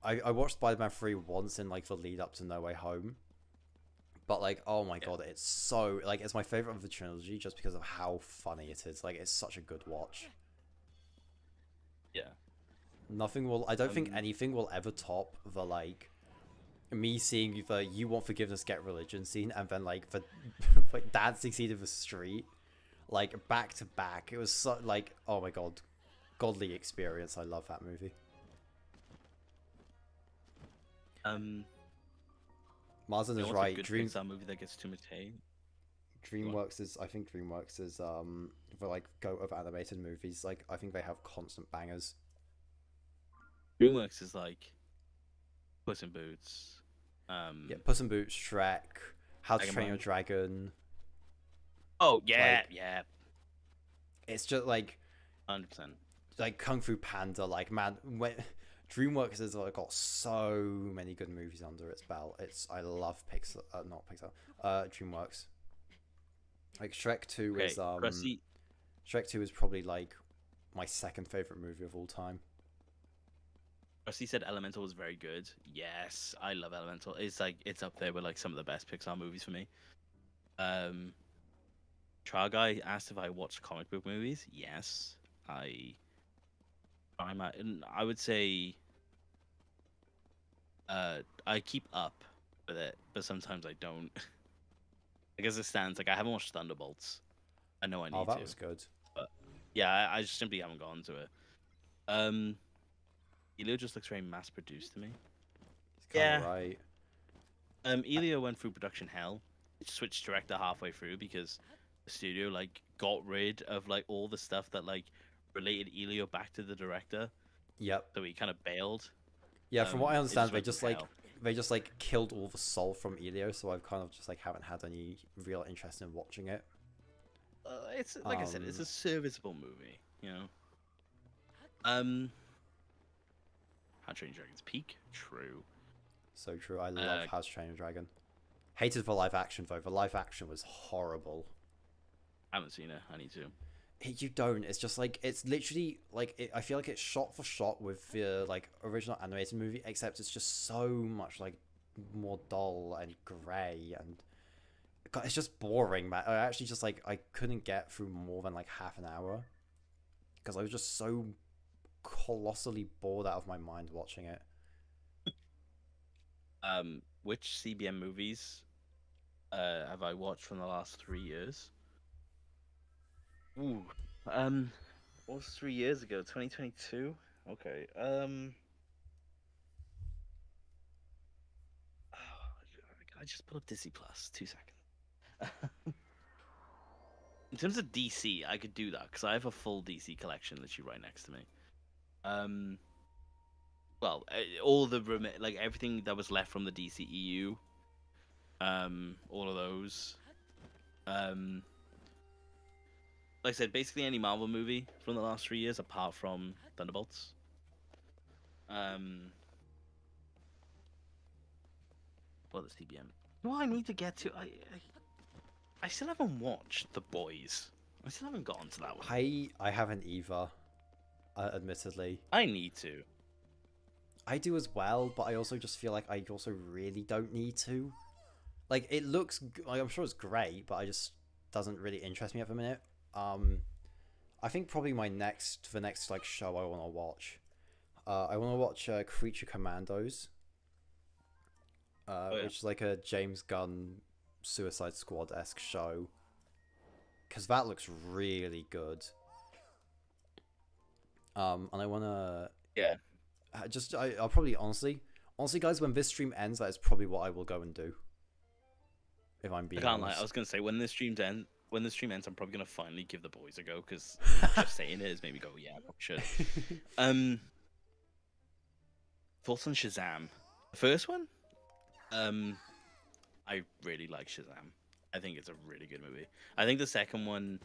I watched Spider-Man 3 once in like the lead up to No Way Home. But like, oh my god, it's so... Like, it's my favorite of the trilogy just because of how funny it is. Like, it's such a good watch. Yeah. Nothing will... I don't think anything will ever top the like... Me seeing the "You Want Forgiveness, Get Religion" scene, and then like the like dancing scene of the street, like back to back. It was so like, oh my god, godly experience. I love that movie. Marsden You know is what's a right. good Pixar movie that gets too much hate? Go on. DreamWorks is, I think DreamWorks is for like go of animated movies. Like I think they have constant bangers. DreamWorks is like Puss in Boots. Yeah, Puss in Boots, Shrek, How to Train Your Megamind. Dragon. Oh yeah, Like yeah, it's just 100%. like Kung Fu Panda. Like man, when DreamWorks has like got so many good movies under its belt. I love Pixar, not Pixar, DreamWorks. Like Shrek Two Okay, is Krusty. Shrek Two is probably like my second favorite movie of all time. Krusty said Elemental was very good. Yes, I love Elemental. It's like it's up there with like some of the best Pixar movies for me. Um, Trial Guy asked if I watched comic book movies. Yes, I. And I would say I keep up with it, but sometimes I don't. Like as it stands, like I haven't watched Thunderbolts. I know I Oh, need that to, was good. but yeah, I just simply haven't gone to it. Um, Elio just looks very mass produced to me. It's kind of Yeah. right. Elio went through production hell. It switched director halfway through because the studio like got rid of like all the stuff that like related Elio back to the director, Yep. so he kind of bailed. Yeah, from what I It understand, just went through hell. they just like killed all the soul from Elio, so I've kind of just like haven't had any real interest in watching it. It's like I said, it's a serviceable movie, you know. How to Train Your Dragon's peak, true. So true. I love How to Train Your Dragon. Hated the live action though. The live action was horrible. I haven't seen it. I need to. You don't. It's just like it's literally like I feel like it's shot for shot with the like original animated movie, except it's just so much like more dull and grey and God, it's just boring, man. I actually just like I couldn't get through more than like half an hour because I was just so colossally bored out of my mind watching it. Which CBM movies have I watched from the last 3 years? Ooh, what was 3 years ago? 2022. Okay. I just put up Disney Plus. 2 seconds. In terms of DC, I could do that because I have a full DC collection literally right next to me. Well, all the like everything that was left from the DCEU, all of those. Like I said, basically any Marvel movie from the last 3 years, apart from Thunderbolts. Well, the CBM. No, I need to get to. I still haven't watched The Boys. I still haven't gotten to that one. I haven't either, admittedly. I need to. I do as well, but I also just feel like I also really don't need to. Like it looks, like I'm sure it's great, but I just doesn't really interest me at the minute. I think probably the next like show I want to watch. I want to watch Creature Commandos, which is like a James Gunn Suicide Squad-esque show, because that looks really good. And I want to I'll probably honestly guys, when this stream ends, that is probably what I will go and do. If I'm being honest. I was gonna say when the stream ends, I'm probably gonna finally give The Boys a go because just saying it has made me go, yeah, I probably should. Thoughts on Shazam? The first one? I really like Shazam. I think it's a really good movie. I think the second one,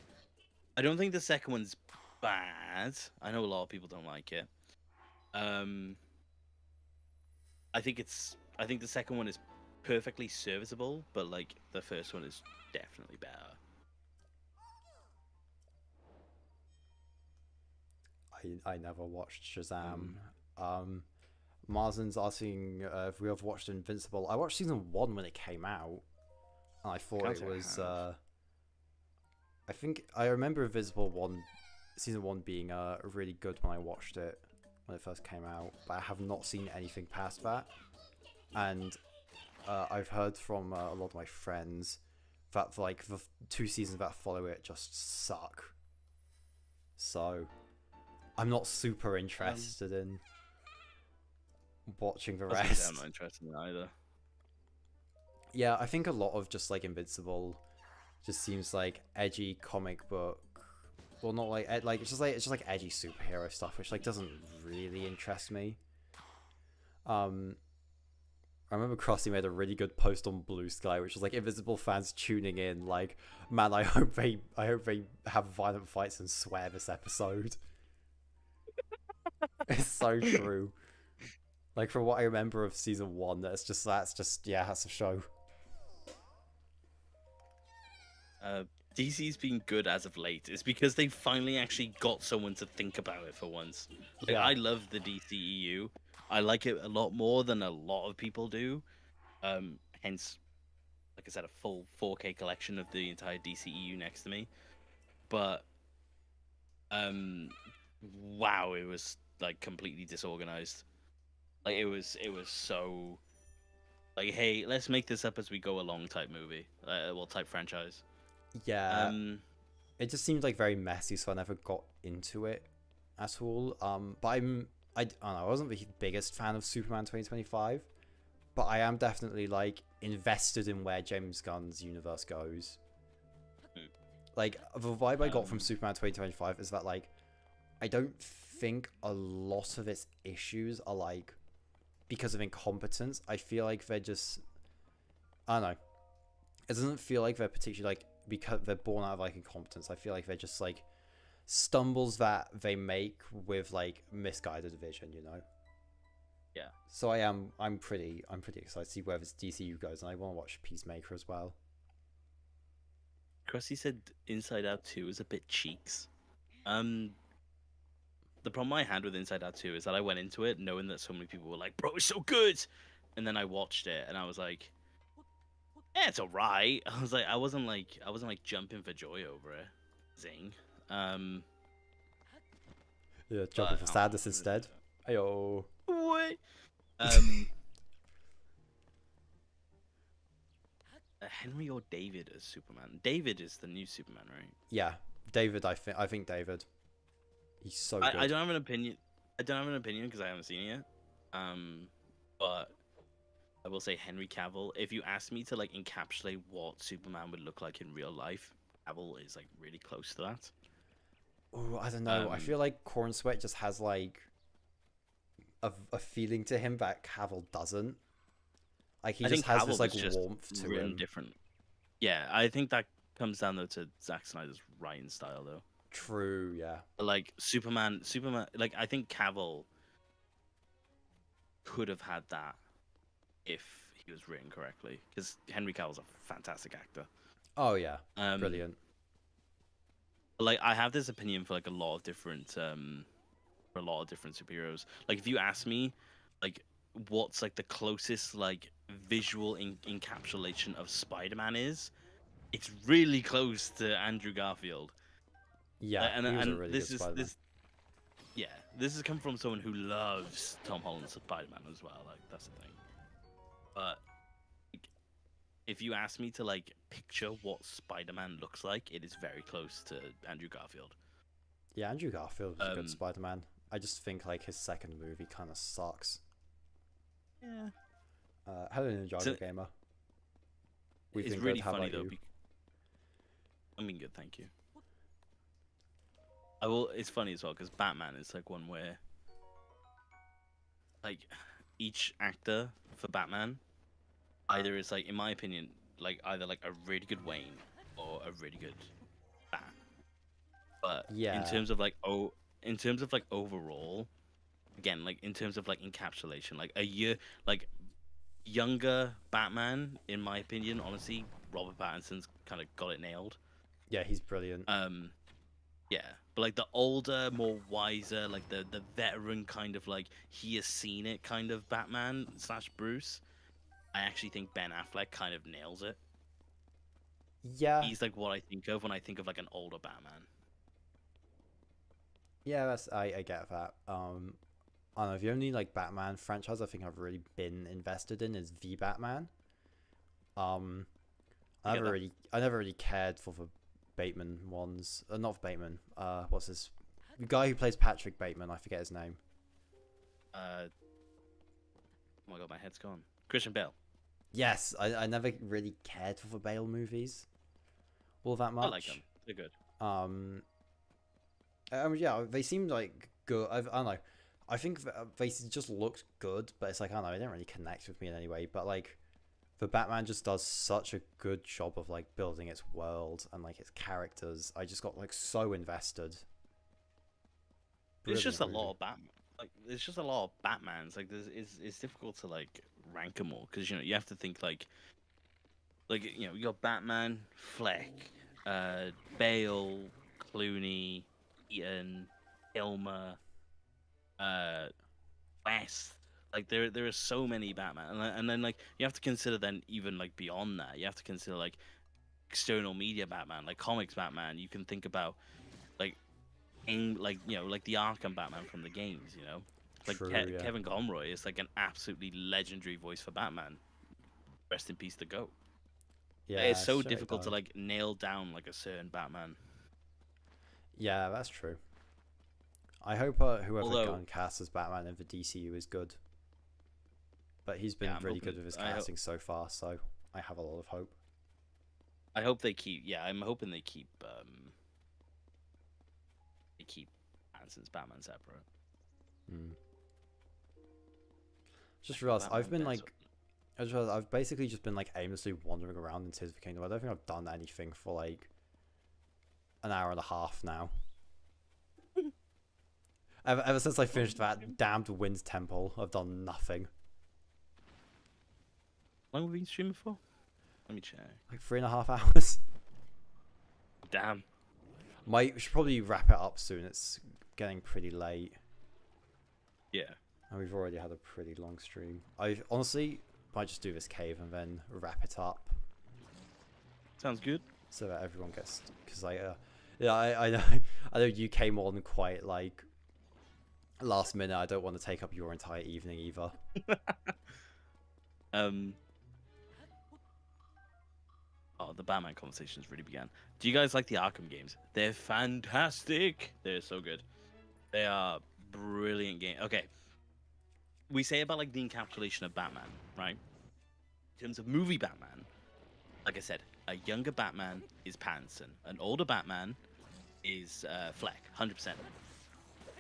I don't think the second one's bad. I know a lot of people don't like it. I think the second one is perfectly serviceable, but like the first one is definitely better. I never watched Shazam. Marzin's asking if we have watched Invincible. I watched season 1 when it came out, and I thought it was. I think I remember Invincible season 1 being really good when I watched it when it first came out, but I have not seen anything past that. And I've heard from a lot of my friends that like the 2 seasons that follow it just suck. So I'm not super interested in watching the rest. I'm not interested in either. Yeah, I think a lot of just like Invincible just seems like edgy comic book. Well, not like it's just like edgy superhero stuff, which like doesn't really interest me. Um, I remember Crossy made a really good post on Blue Sky, which was like Invisible fans tuning in, like, man, I hope they have violent fights and swear this episode. It's so true. Like from what I remember of season 1, that's just yeah, that's a show. DC's been good as of late. It's because they finally actually got someone to think about it for once. Like, Yeah. I love the DCEU. I like it a lot more than a lot of people do. Hence, like I said, a full 4K collection of the entire DCEU next to me. But wow, it was like completely disorganized. Like it was so like, hey, let's make this up as we go along type movie, well, type franchise. Yeah. It just seemed like very messy, so I never got into it at all. But I don't know, I wasn't the biggest fan of Superman 2025, but I am definitely like invested in where James Gunn's universe goes. Like the vibe I got from Superman 2025 is that like I don't think a lot of its issues are like because of incompetence. I feel like they're just, I don't know. It doesn't feel like they're particularly like because they're born out of like incompetence. I feel like they're just like stumbles that they make with like misguided vision, you know. Yeah. So I'm pretty excited to see where this DCU goes, and I want to watch Peacemaker as well. Krusty said Inside Out 2 is a bit cheeks. The problem I had with Inside Out 2 is that I went into it knowing that so many people were like, bro, it's so good, and then I watched it and I was like, yeah, it's alright. I wasn't like jumping for joy over it. Zing. Yeah, jumping for sadness instead. Ayo. What? Henry or David as Superman? David is the new Superman, right? Yeah, David. I think David. He's so good. I don't have an opinion. I don't have an opinion because I haven't seen it yet. But I will say Henry Cavill. If you ask me to like encapsulate what Superman would look like in real life, Cavill is like really close to that. Oh, I don't know. I feel like Corn Sweat just has like a feeling to him that Cavill doesn't. Like he just has this like warmth to him. Different. Yeah, I think that comes down though to Zack Snyder's writing style though. True, yeah. Like Superman, like I think Cavill could have had that if he was written correctly, because Henry Cavill's a fantastic actor. Oh yeah, brilliant. Like I have this opinion for like a lot of different superheroes. Like if you ask me, like what's like the closest like visual encapsulation of Spider-Man is, it's really close to Andrew Garfield. Yeah, and really this has come from someone who loves Tom Holland's Spider-Man as well. Like that's the thing. But like, if you ask me to like picture what Spider-Man looks like, it is very close to Andrew Garfield. Yeah, Andrew Garfield was a good Spider-Man. I just think like his second movie kind of sucks. Yeah. Hello, Ninjago Gamer. It's really funny though. I mean, good, thank you. It's funny as well because Batman is like one where, like, each actor for Batman, either is like, in my opinion, like either like a really good Wayne or a really good Bat. But yeah, in terms of like overall, again, like in terms of like encapsulation, like younger Batman, in my opinion, honestly, Robert Pattinson's kind of got it nailed. Yeah, he's brilliant. Yeah, but like the older, more wiser, like the veteran kind of like he has seen it kind of Batman / Bruce, I actually think Ben Affleck kind of nails it. Yeah, he's like what I think of when I think of like an older Batman. Yeah, I get that. I don't know, the only like Batman franchise I think I've really been invested in is the Batman. I never really cared for the Bateman ones. Not Bateman. What's his? The guy who plays Patrick Bateman. I forget his name. Oh my god, my head's gone. Christian Bale. Yes, I never really cared for the Bale movies all that I like them. much. They're good. Um, yeah, they seemed like good. I don't know. I think they just looked good, but it's like I don't know. They didn't really connect with me in any way. But like, the Batman just does such a good job of like building its world and like its characters. I just got like so invested. It's just Brilliant a movie. lot of Batman. Like, it's just a lot of Batmans. Like, it's difficult to like rank them all because you have to think like you got Batman, Fleck, Bale, Clooney, Keaton, Kilmer, uh, West. Like there are so many Batman, and then like you have to consider then even like beyond that, you have to consider like external media Batman, like comics Batman. You can think about like like like the Arkham Batman from the games. Like True. Yeah. Kevin Conroy is like an absolutely legendary voice for Batman. Rest in peace to go. It's Yeah. so Sure. It difficult to died. like nail down like a certain Batman. Yeah, that's true. I hope whoever Although, gun casts as Batman in the DCU is good. But he's been yeah, I'm really hoping. good with his casting so far, so I have a lot of hope. I hope they keep. Yeah, I'm hoping they keep Hanson's Batman separate. Mm. Just realized Batman better. I've basically just been like aimlessly wandering around in Tears of the Kingdom. I don't think I've done anything for like an hour and a half now. Ever since I finished that damned Wind Temple, I've done nothing. How long have we been streaming for? Let me check. Like 3.5 hours. Damn. We should probably wrap it up soon. It's getting pretty late. Yeah. And we've already had a pretty long stream. I honestly might just do this cave and then wrap it up. Sounds good. So that everyone gets, because yeah, I know I know you came on quite like last minute. I don't want to take up your entire evening either. Oh, the Batman conversations really began. Do you guys like the Arkham games? They're fantastic. They're so good. They are brilliant games. Okay, we say about like the encapsulation of Batman, right? In terms of movie Batman, like I said, a younger Batman is Pattinson. An older Batman is Fleck, 100%.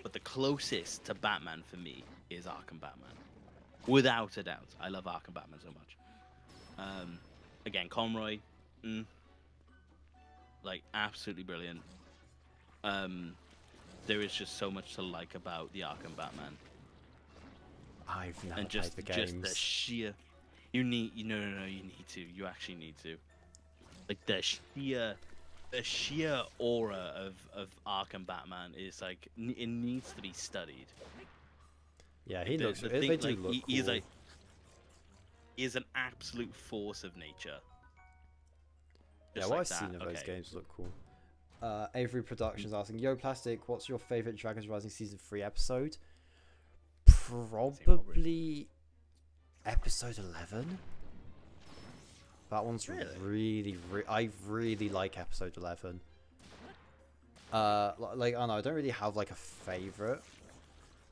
But the closest to Batman for me is Arkham Batman. Without a doubt. I love Arkham Batman so much. Again, Conroy, like absolutely brilliant. There is just so much to like about the Arkham Batman. I've never And played the games. just the sheer you need no you need to. You actually need to. Like the sheer aura of Arkham Batman is like it needs to be studied. Yeah, Like he looks. the They thing, do like look he is cool. like he is an absolute force of nature. Yeah, Just what like I've seen that. of those Okay. games look cool. Avery Productions asking, "Yo, Plastic, what's your favorite Dragons Rising season 3 episode?" Probably episode 11. That one's Really? I really like episode 11. Like I don't know, I don't really have like a favorite.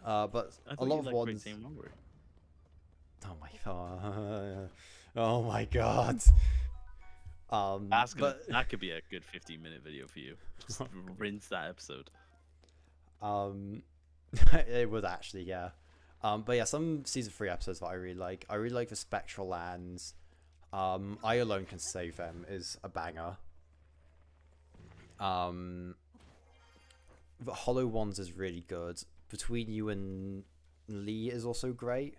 But I a thought lot you of liked Great ones. Dane Robbery. Oh my god. Oh my god. But That could be a good 15-minute video for you. Just rinse that episode. it would actually, yeah. But yeah, some season 3 episodes that I really like. I really like the Spectral Lands. I Alone Can Save Them is a banger. The Hollow Ones is really good. Between You and Lee is also great.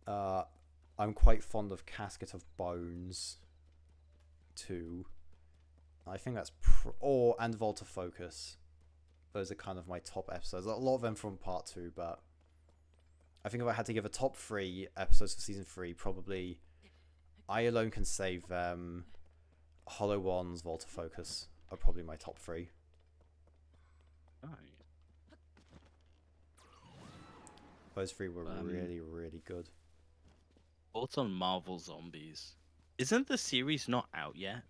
I'm quite fond of Casket of Bones too. I think that's and Volta Focus. Those are kind of my top episodes. A lot of them from part 2, but I think if I had to give a top 3 episodes for season 3, probably I Alone Can Save Them, Hollow Ones, Volta Focus are probably my top 3. Nice. Those 3 were really, really good. Thoughts on Marvel Zombies? Isn't the series not out yet?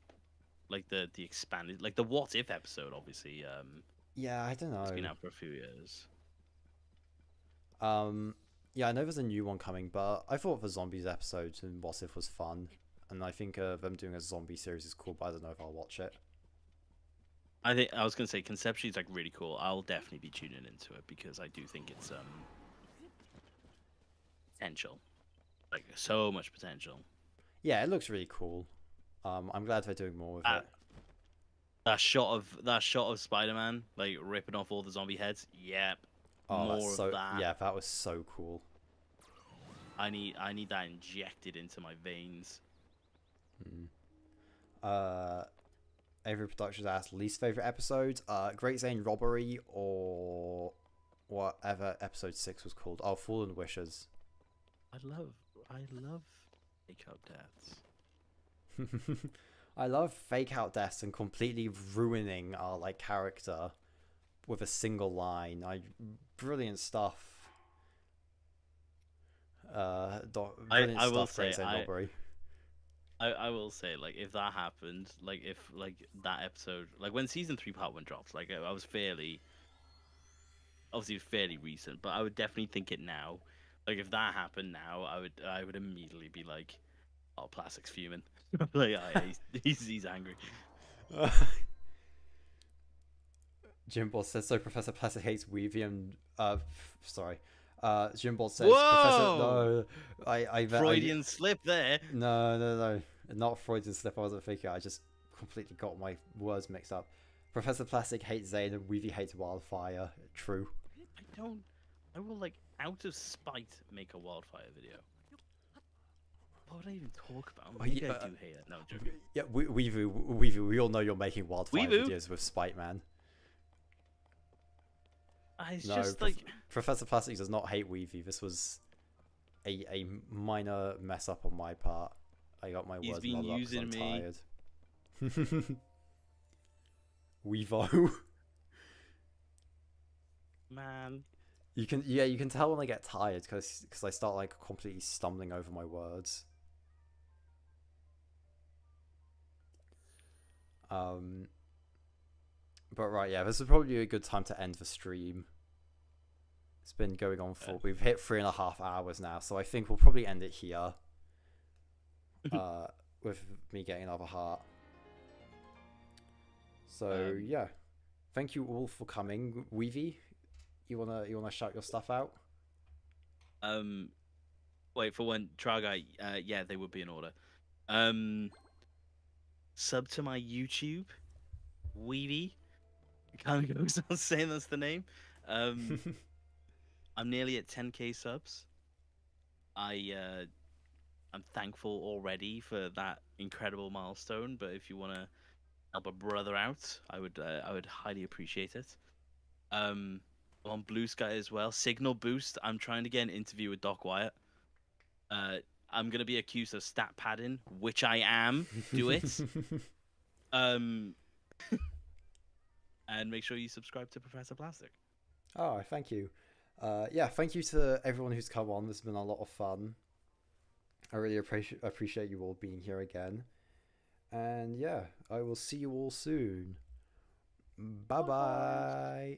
Like the expanded, like the What If episode, obviously. Yeah, I don't know. It's been out for a few years. Yeah, Yeah, I know there's a new one coming, but I thought the zombies episode in What If was fun, and I think them doing a zombie series is cool, but I don't know if I'll watch it. I think I was gonna say conceptually it's like really cool. I'll definitely be tuning into it because I do think it's potential, like so much potential. Yeah, it looks really cool. I'm glad they're doing more with Uh, it. that shot of Spider-Man like ripping off all the zombie heads. Yep, Oh, that's more of so that. yeah, that was so cool. I need that injected into my veins. Mm. Avery Productions asked least favorite episode. Great Zane Robbery or whatever episode 6 was called. Oh, Fallen Wishes. I love fake out deaths. I love fake out deaths and completely ruining our like character with a single line. Brilliant stuff. Brilliant I will stuff, Great say Zane Robbery. I will say like if that happened, like if like that episode, like when season 3 part 1 dropped, like I was fairly recent, but I would definitely think it now. Like if that happened now, I would immediately be like, oh, Plastic's fuming. Like he's angry. Jimball says so. Professor Plastic hates Weavy and sorry. Jimball says Professor. Whoa! No, I Freudian slip there. No, not Freudian slip. I wasn't thinking. I just completely got my words mixed up. Professor Plastic hates Zane and Weavy hates Wildfire. True. I will like out of spite make a Wildfire video. What would I even talk about? Maybe I do hate it. No, I'm joking. Yeah, Weavy, we all know you're making Wildfire Weevoo? videos with Spite Man. It's No, just like Professor Plastic does not hate Weavy. This was a minor mess up on my part. I got my he's words been muddled up using 'cause I'm me. tired. Weevo. Man. You can tell when I get tired because I start like completely stumbling over my words. But right, yeah, this is probably a good time to end the stream. It's been going on for we've hit 3.5 hours now, so I think we'll probably end it here. With me getting another heart. So yeah, thank you all for coming. Weavy, you wanna shout your stuff out? Wait for one. Tragai. Yeah, they would be in order. Sub to my YouTube, Weeby. Can't go without saying that's the name. I'm nearly at 10k subs. I'm thankful already for that incredible milestone. But if you wanna help a brother out, I would highly appreciate it. I'm on Blue Sky as well. Signal boost. I'm trying to get an interview with Doc Wyatt. I'm gonna be accused of stat padding, which I am. Do it. And make sure you subscribe to Professor Plastic. Oh, thank you. Yeah, thank you to everyone who's come on. This has been a lot of fun. I really appreciate you all being here again. And yeah, I will see you all soon. Bye bye.